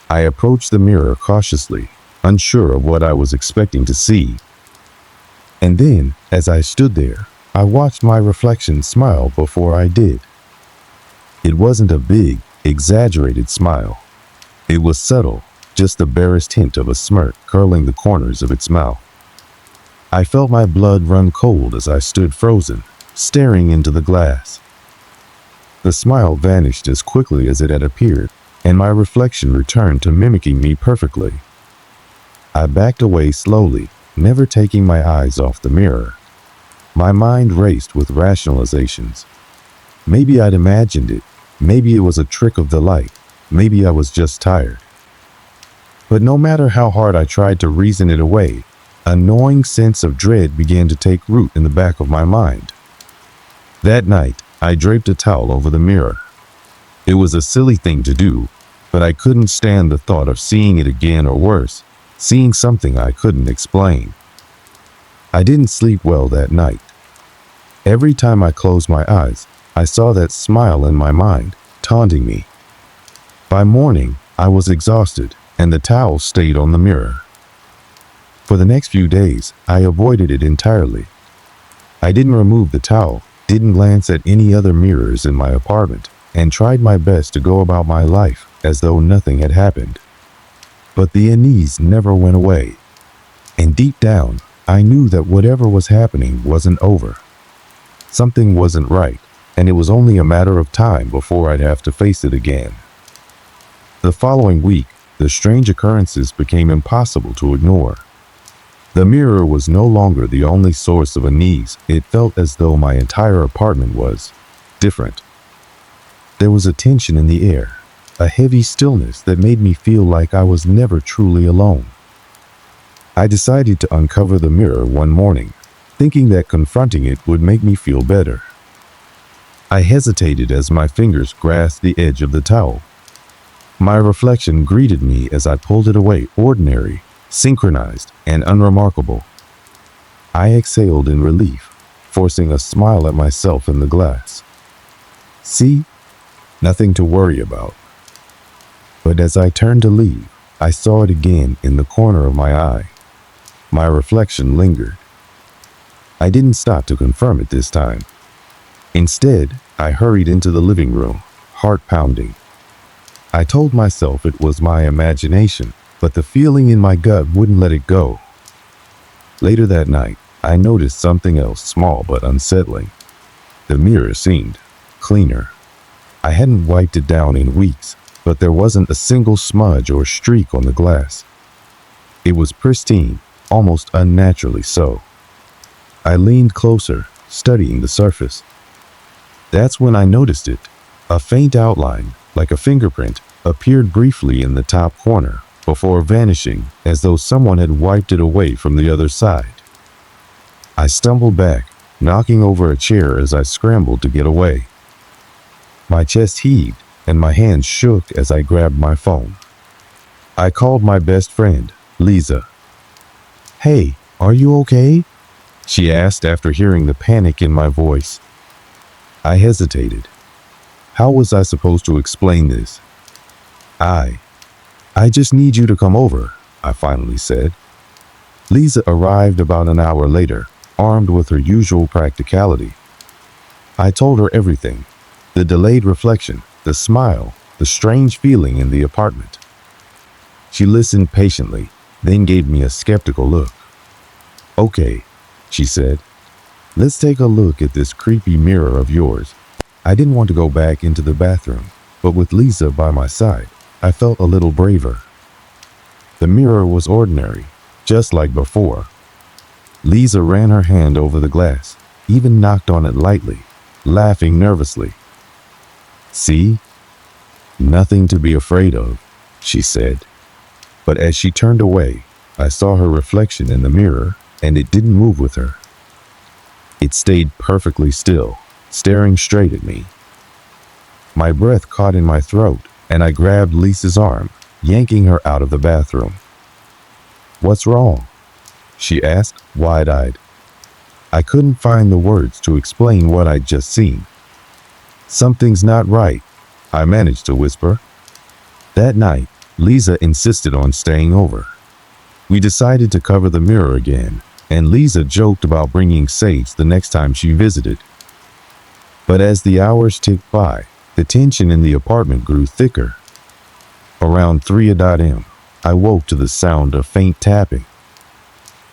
I approached the mirror cautiously, unsure of what I was expecting to see. And then, as I stood there, I watched my reflection smile before I did. It wasn't a big, exaggerated smile. It was subtle, just the barest hint of a smirk curling the corners of its mouth. I felt my blood run cold as I stood frozen, staring into the glass. The smile vanished as quickly as it had appeared, and my reflection returned to mimicking me perfectly. I backed away slowly, never taking my eyes off the mirror. My mind raced with rationalizations. Maybe I'd imagined it. Maybe it was a trick of the light. Maybe I was just tired. But no matter how hard I tried to reason it away, a gnawing sense of dread began to take root in the back of my mind. That night, I draped a towel over the mirror. It was a silly thing to do, but I couldn't stand the thought of seeing it again, or worse, seeing something I couldn't explain. I didn't sleep well that night. Every time I closed my eyes, I saw that smile in my mind, taunting me. By morning, I was exhausted, and the towel stayed on the mirror. For the next few days, I avoided it entirely. I didn't remove the towel, didn't glance at any other mirrors in my apartment, and tried my best to go about my life as though nothing had happened. But the unease never went away, and deep down, I knew that whatever was happening wasn't over. Something wasn't right, and it was only a matter of time before I'd have to face it again. The following week, the strange occurrences became impossible to ignore. The mirror was no longer the only source of unease. It felt as though my entire apartment was different. There was a tension in the air, a heavy stillness that made me feel like I was never truly alone. I decided to uncover the mirror one morning, thinking that confronting it would make me feel better. I hesitated as my fingers grasped the edge of the towel. My reflection greeted me as I pulled it away, ordinary, synchronized, and unremarkable. I exhaled in relief, forcing a smile at myself in the glass. See? Nothing to worry about. But as I turned to leave, I saw it again in the corner of my eye. My reflection lingered. I didn't stop to confirm it this time. Instead, I hurried into the living room, heart pounding. I told myself it was my imagination, but the feeling in my gut wouldn't let it go. Later that night, I noticed something else, small but unsettling. The mirror seemed cleaner. I hadn't wiped it down in weeks, but there wasn't a single smudge or streak on the glass. It was pristine, almost unnaturally so. I leaned closer, studying the surface. That's when I noticed it. A faint outline, like a fingerprint, appeared briefly in the top corner, before vanishing as though someone had wiped it away from the other side. I stumbled back, knocking over a chair as I scrambled to get away. My chest heaved and my hands shook as I grabbed my phone. I called my best friend, Lisa. "Hey, are you okay?" she asked after hearing the panic in my voice. I hesitated. How was I supposed to explain this? I just need you to come over, I finally said. Lisa arrived about an hour later, armed with her usual practicality. I told her everything. The delayed reflection, the smile, the strange feeling in the apartment. She listened patiently, then gave me a skeptical look. "Okay," she said. "Let's take a look at this creepy mirror of yours." I didn't want to go back into the bathroom, but with Lisa by my side, I felt a little braver. The mirror was ordinary, just like before. Lisa ran her hand over the glass, even knocked on it lightly, laughing nervously. "See? Nothing to be afraid of," she said. But as she turned away, I saw her reflection in the mirror, and it didn't move with her. It stayed perfectly still, staring straight at me. My breath caught in my throat, and I grabbed Lisa's arm, yanking her out of the bathroom. "What's wrong?" she asked, wide-eyed. I couldn't find the words to explain what I'd just seen. "Something's not right," I managed to whisper. That night, Lisa insisted on staying over. We decided to cover the mirror again, and Lisa joked about bringing sage the next time she visited. But as the hours ticked by, the tension in the apartment grew thicker. Around 3 a.m., I woke to the sound of faint tapping.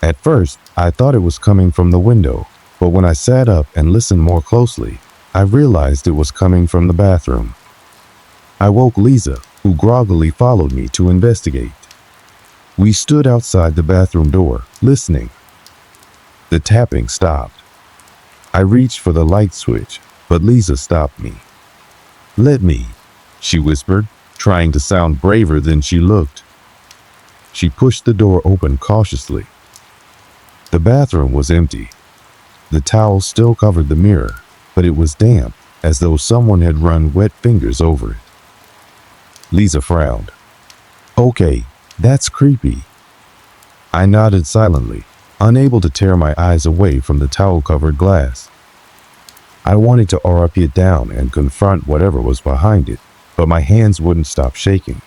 At first, I thought it was coming from the window, but when I sat up and listened more closely, I realized it was coming from the bathroom. I woke Lisa, who groggily followed me to investigate. We stood outside the bathroom door, listening. The tapping stopped. I reached for the light switch, but Lisa stopped me. "Let me," she whispered, trying to sound braver than she looked. She pushed the door open cautiously. The bathroom was empty. The towel still covered the mirror, but it was damp, as though someone had run wet fingers over it. Lisa frowned. "Okay, that's creepy." I nodded silently, unable to tear my eyes away from the towel-covered glass. I wanted to RP it down and confront whatever was behind it, but my hands wouldn't stop shaking.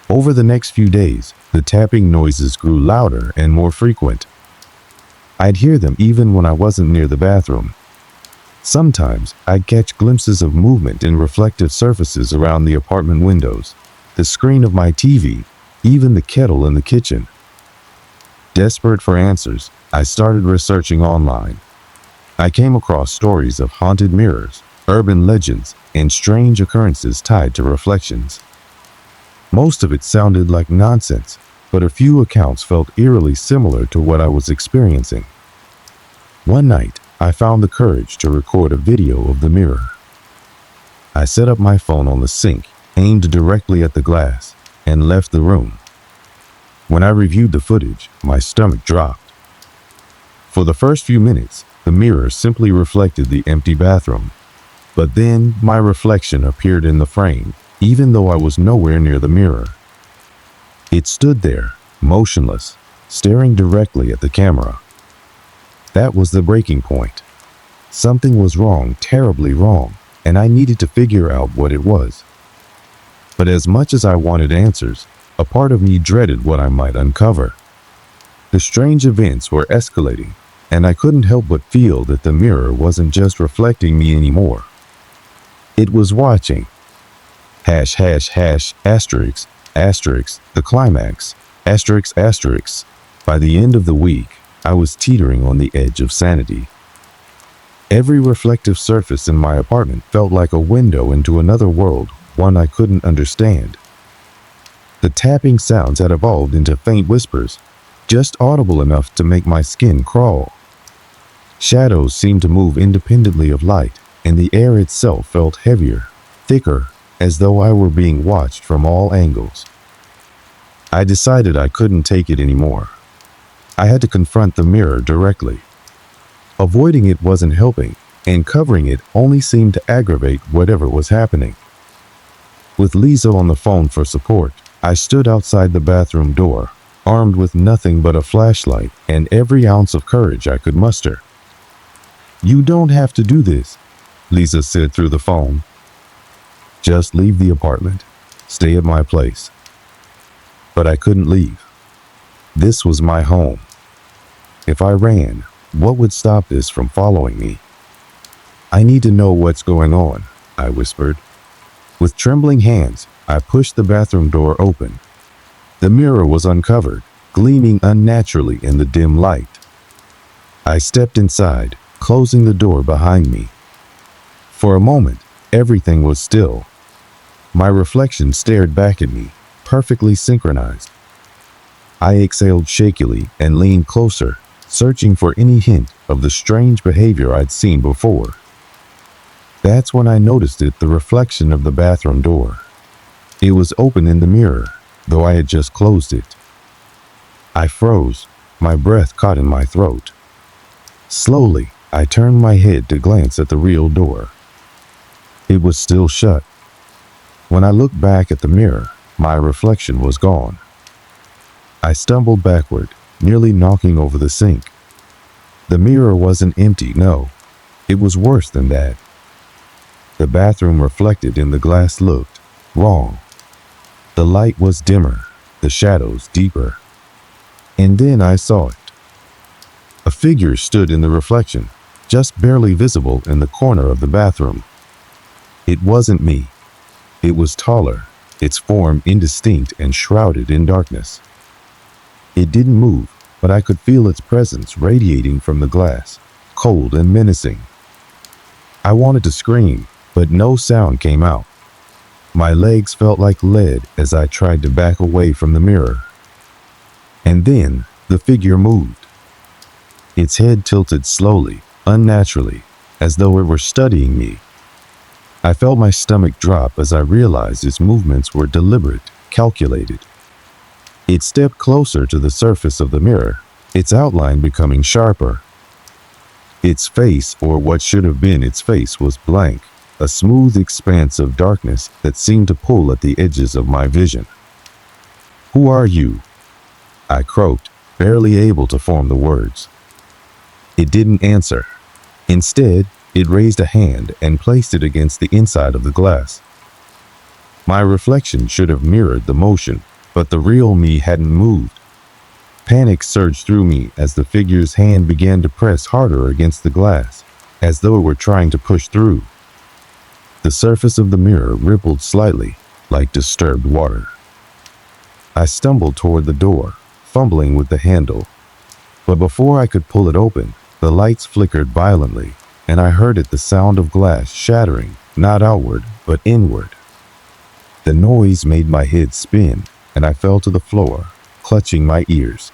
Over the next few days, the tapping noises grew louder and more frequent. I'd hear them even when I wasn't near the bathroom. Sometimes I'd catch glimpses of movement in reflective surfaces around the apartment windows, the screen of my TV, even the kettle in the kitchen. Desperate for answers, I started researching online. I came across stories of haunted mirrors, urban legends, and strange occurrences tied to reflections. Most of it sounded like nonsense, but a few accounts felt eerily similar to what I was experiencing. One night, I found the courage to record a video of the mirror. I set up my phone on the sink, aimed directly at the glass, and left the room. When I reviewed the footage, my stomach dropped. For the first few minutes, the mirror simply reflected the empty bathroom. But then my reflection appeared in the frame, even though I was nowhere near the mirror. It stood there, motionless, staring directly at the camera. That was the breaking point. Something was wrong, terribly wrong, and I needed to figure out what it was. But as much as I wanted answers, a part of me dreaded what I might uncover. The strange events were escalating, and I couldn't help but feel that the mirror wasn't just reflecting me anymore. It was watching. Asterisk, asterisk, the climax, asterisk, asterisk. By the end of the week, I was teetering on the edge of sanity. Every reflective surface in my apartment felt like a window into another world, one I couldn't understand. The tapping sounds had evolved into faint whispers, just audible enough to make my skin crawl. Shadows seemed to move independently of light, and the air itself felt heavier, thicker, as though I were being watched from all angles. I decided I couldn't take it anymore. I had to confront the mirror directly. Avoiding it wasn't helping, and covering it only seemed to aggravate whatever was happening. With Lisa on the phone for support, I stood outside the bathroom door, armed with nothing but a flashlight and every ounce of courage I could muster. "You don't have to do this," Lisa said through the phone. "Just leave the apartment. Stay at my place." But I couldn't leave. This was my home. If I ran, what would stop this from following me? "I need to know what's going on," I whispered. With trembling hands, I pushed the bathroom door open. The mirror was uncovered, gleaming unnaturally in the dim light. I stepped inside, closing the door behind me. For a moment, everything was still. My reflection stared back at me, perfectly synchronized. I exhaled shakily and leaned closer, searching for any hint of the strange behavior I'd seen before. That's when I noticed the reflection of the bathroom door. It was open in the mirror, though I had just closed it. I froze, my breath caught in my throat. Slowly, I turned my head to glance at the real door. It was still shut. When I looked back at the mirror, my reflection was gone. I stumbled backward, nearly knocking over the sink. The mirror wasn't empty, no. It was worse than that. The bathroom reflected in the glass looked wrong. The light was dimmer, the shadows deeper. And then I saw it. A figure stood in the reflection, just barely visible in the corner of the bathroom. It wasn't me. It was taller, its form indistinct and shrouded in darkness. It didn't move, but I could feel its presence radiating from the glass, cold and menacing. I wanted to scream, but no sound came out. My legs felt like lead as I tried to back away from the mirror. And then the figure moved. Its head tilted slowly, unnaturally, as though it were studying me. I felt my stomach drop as I realized its movements were deliberate, calculated. It stepped closer to the surface of the mirror, its outline becoming sharper. Its face, or what should have been its face, was blank, a smooth expanse of darkness that seemed to pull at the edges of my vision. "Who are you?" I croaked, barely able to form the words. It didn't answer. Instead, it raised a hand and placed it against the inside of the glass. My reflection should have mirrored the motion, but the real me hadn't moved. Panic surged through me as the figure's hand began to press harder against the glass, as though it were trying to push through. The surface of the mirror rippled slightly, like disturbed water. I stumbled toward the door, fumbling with the handle. But before I could pull it open, the lights flickered violently, and I heard the sound of glass shattering, not outward, but inward. The noise made my head spin, and I fell to the floor, clutching my ears.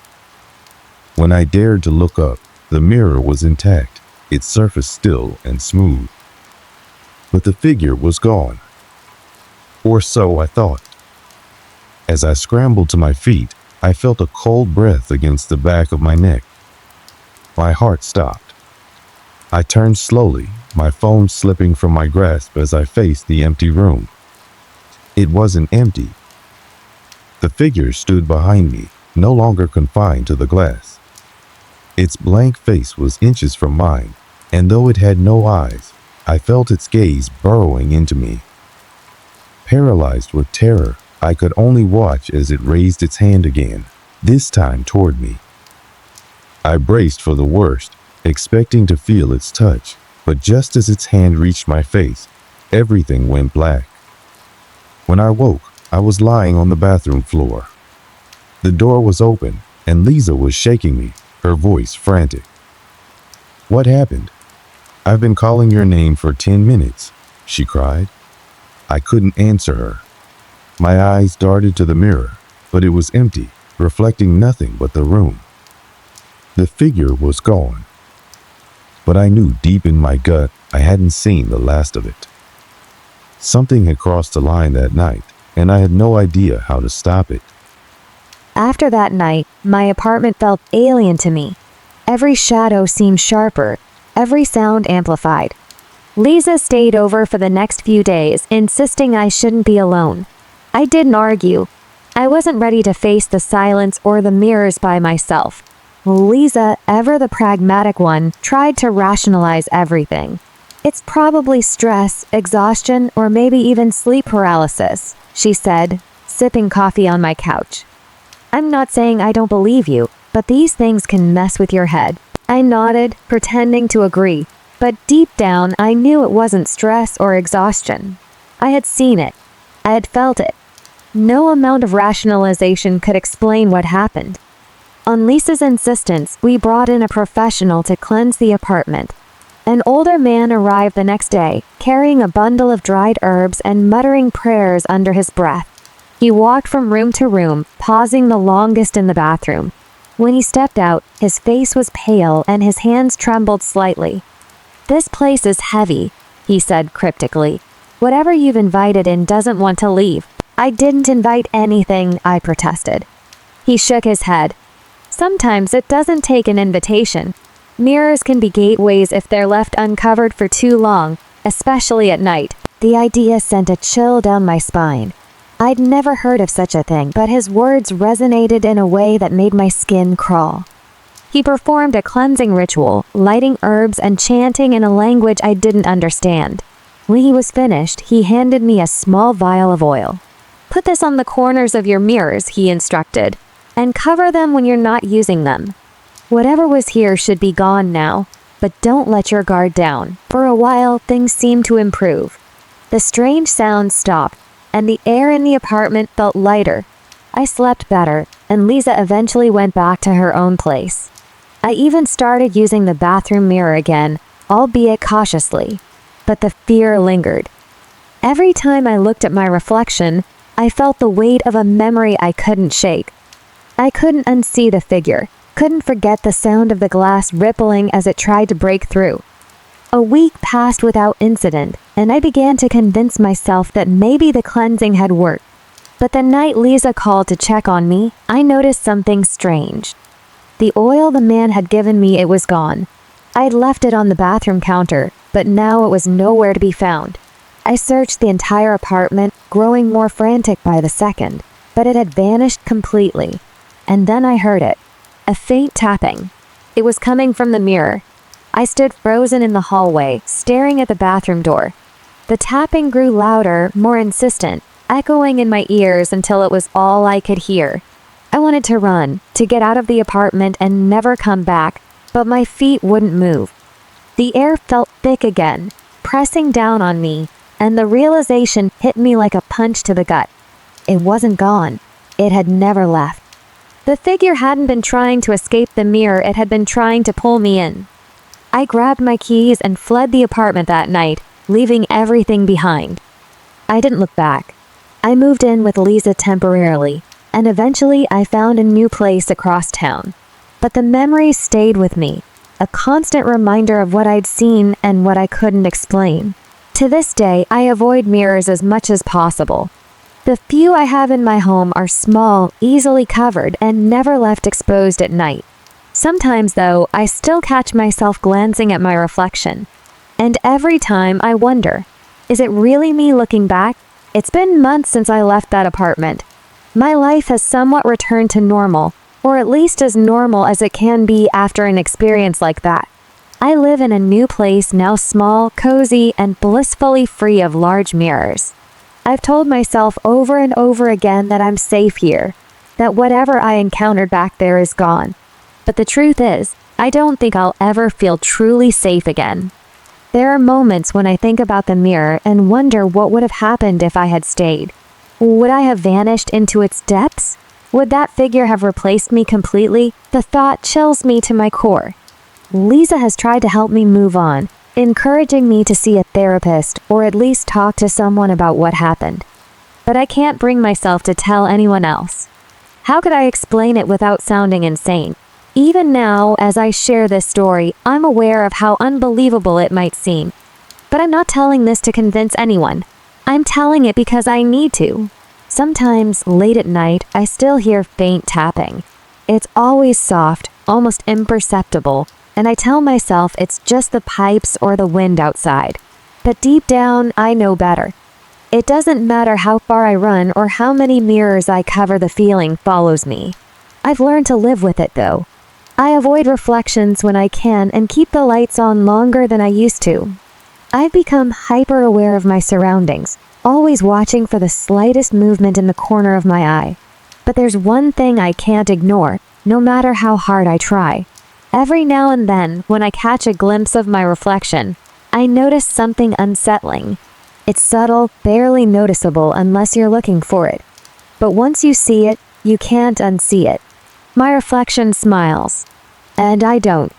When I dared to look up, the mirror was intact, its surface still and smooth. But the figure was gone. Or so I thought. As I scrambled to my feet, I felt a cold breath against the back of my neck. My heart stopped. I turned slowly, my phone slipping from my grasp as I faced the empty room. It wasn't empty. The figure stood behind me, no longer confined to the glass. Its blank face was inches from mine, and though it had no eyes, I felt its gaze burrowing into me. Paralyzed with terror, I could only watch as it raised its hand again, this time toward me. I braced for the worst, expecting to feel its touch, but just as its hand reached my face, everything went black. When I woke, I was lying on the bathroom floor. The door was open, and Lisa was shaking me, her voice frantic. "What happened?" "I've been calling your name for 10 minutes, she cried. I couldn't answer her. My eyes darted to the mirror, but it was empty, reflecting nothing but the room. The figure was gone. But I knew deep in my gut I hadn't seen the last of it. Something had crossed the line that night, and I had no idea how to stop it. After that night, my apartment felt alien to me. Every shadow seemed sharper, every sound amplified. Lisa stayed over for the next few days, insisting I shouldn't be alone. I didn't argue. I wasn't ready to face the silence or the mirrors by myself. Lisa, ever the pragmatic one, tried to rationalize everything. "It's probably stress, exhaustion, or maybe even sleep paralysis," she said, sipping coffee on my couch. "I'm not saying I don't believe you, but these things can mess with your head." I nodded, pretending to agree, but deep down I knew it wasn't stress or exhaustion. I had seen it. I had felt it. No amount of rationalization could explain what happened. On Lisa's insistence, we brought in a professional to cleanse the apartment. An older man arrived the next day, carrying a bundle of dried herbs and muttering prayers under his breath. He walked from room to room, pausing the longest in the bathroom. When he stepped out, his face was pale and his hands trembled slightly. "This place is heavy," he said cryptically. "Whatever you've invited in doesn't want to leave." "I didn't invite anything," I protested. He shook his head. "Sometimes it doesn't take an invitation. Mirrors can be gateways if they're left uncovered for too long, especially at night." The idea sent a chill down my spine. I'd never heard of such a thing, but his words resonated in a way that made my skin crawl. He performed a cleansing ritual, lighting herbs and chanting in a language I didn't understand. When he was finished, he handed me a small vial of oil. "Put this on the corners of your mirrors," he instructed, "and cover them when you're not using them. Whatever was here should be gone now, but don't let your guard down." For a while, things seemed to improve. The strange sounds stopped, and the air in the apartment felt lighter. I slept better, and Lisa eventually went back to her own place. I even started using the bathroom mirror again, albeit cautiously, but the fear lingered. Every time I looked at my reflection, I felt the weight of a memory I couldn't shake. I couldn't unsee the figure, couldn't forget the sound of the glass rippling as it tried to break through. A week passed without incident, and I began to convince myself that maybe the cleansing had worked. But the night Lisa called to check on me, I noticed something strange. The oil the man had given me, it was gone. I'd left it on the bathroom counter, but now it was nowhere to be found. I searched the entire apartment, growing more frantic by the second, but it had vanished completely. And then I heard it. A faint tapping. It was coming from the mirror. I stood frozen in the hallway, staring at the bathroom door. The tapping grew louder, more insistent, echoing in my ears until it was all I could hear. I wanted to run, to get out of the apartment and never come back, but my feet wouldn't move. The air felt thick again, pressing down on me, and the realization hit me like a punch to the gut. It wasn't gone. It had never left. The figure hadn't been trying to escape the mirror, it had been trying to pull me in. I grabbed my keys and fled the apartment that night, leaving everything behind. I didn't look back. I moved in with Lisa temporarily, and eventually I found a new place across town. But the memories stayed with me, a constant reminder of what I'd seen and what I couldn't explain. To this day, I avoid mirrors as much as possible. The few I have in my home are small, easily covered, and never left exposed at night. Sometimes, though, I still catch myself glancing at my reflection. And every time I wonder, is it really me looking back? It's been months since I left that apartment. My life has somewhat returned to normal, or at least as normal as it can be after an experience like that. I live in a new place, now small, cozy, and blissfully free of large mirrors. I've told myself over and over again that I'm safe here, that whatever I encountered back there is gone. But the truth is, I don't think I'll ever feel truly safe again. There are moments when I think about the mirror and wonder what would have happened if I had stayed. Would I have vanished into its depths? Would that figure have replaced me completely? The thought chills me to my core. Lisa has tried to help me move on, encouraging me to see a therapist or at least talk to someone about what happened. But I can't bring myself to tell anyone else. How could I explain it without sounding insane? Even now, as I share this story, I'm aware of how unbelievable it might seem. But I'm not telling this to convince anyone. I'm telling it because I need to. Sometimes, late at night, I still hear faint tapping. It's always soft, almost imperceptible, and I tell myself it's just the pipes or the wind outside. But deep down, I know better. It doesn't matter how far I run or how many mirrors I cover, the feeling follows me. I've learned to live with it, though. I avoid reflections when I can and keep the lights on longer than I used to. I've become hyper-aware of my surroundings, always watching for the slightest movement in the corner of my eye. But there's one thing I can't ignore, no matter how hard I try. Every now and then, when I catch a glimpse of my reflection, I notice something unsettling. It's subtle, barely noticeable unless you're looking for it. But once you see it, you can't unsee it. My reflection smiles. And I don't.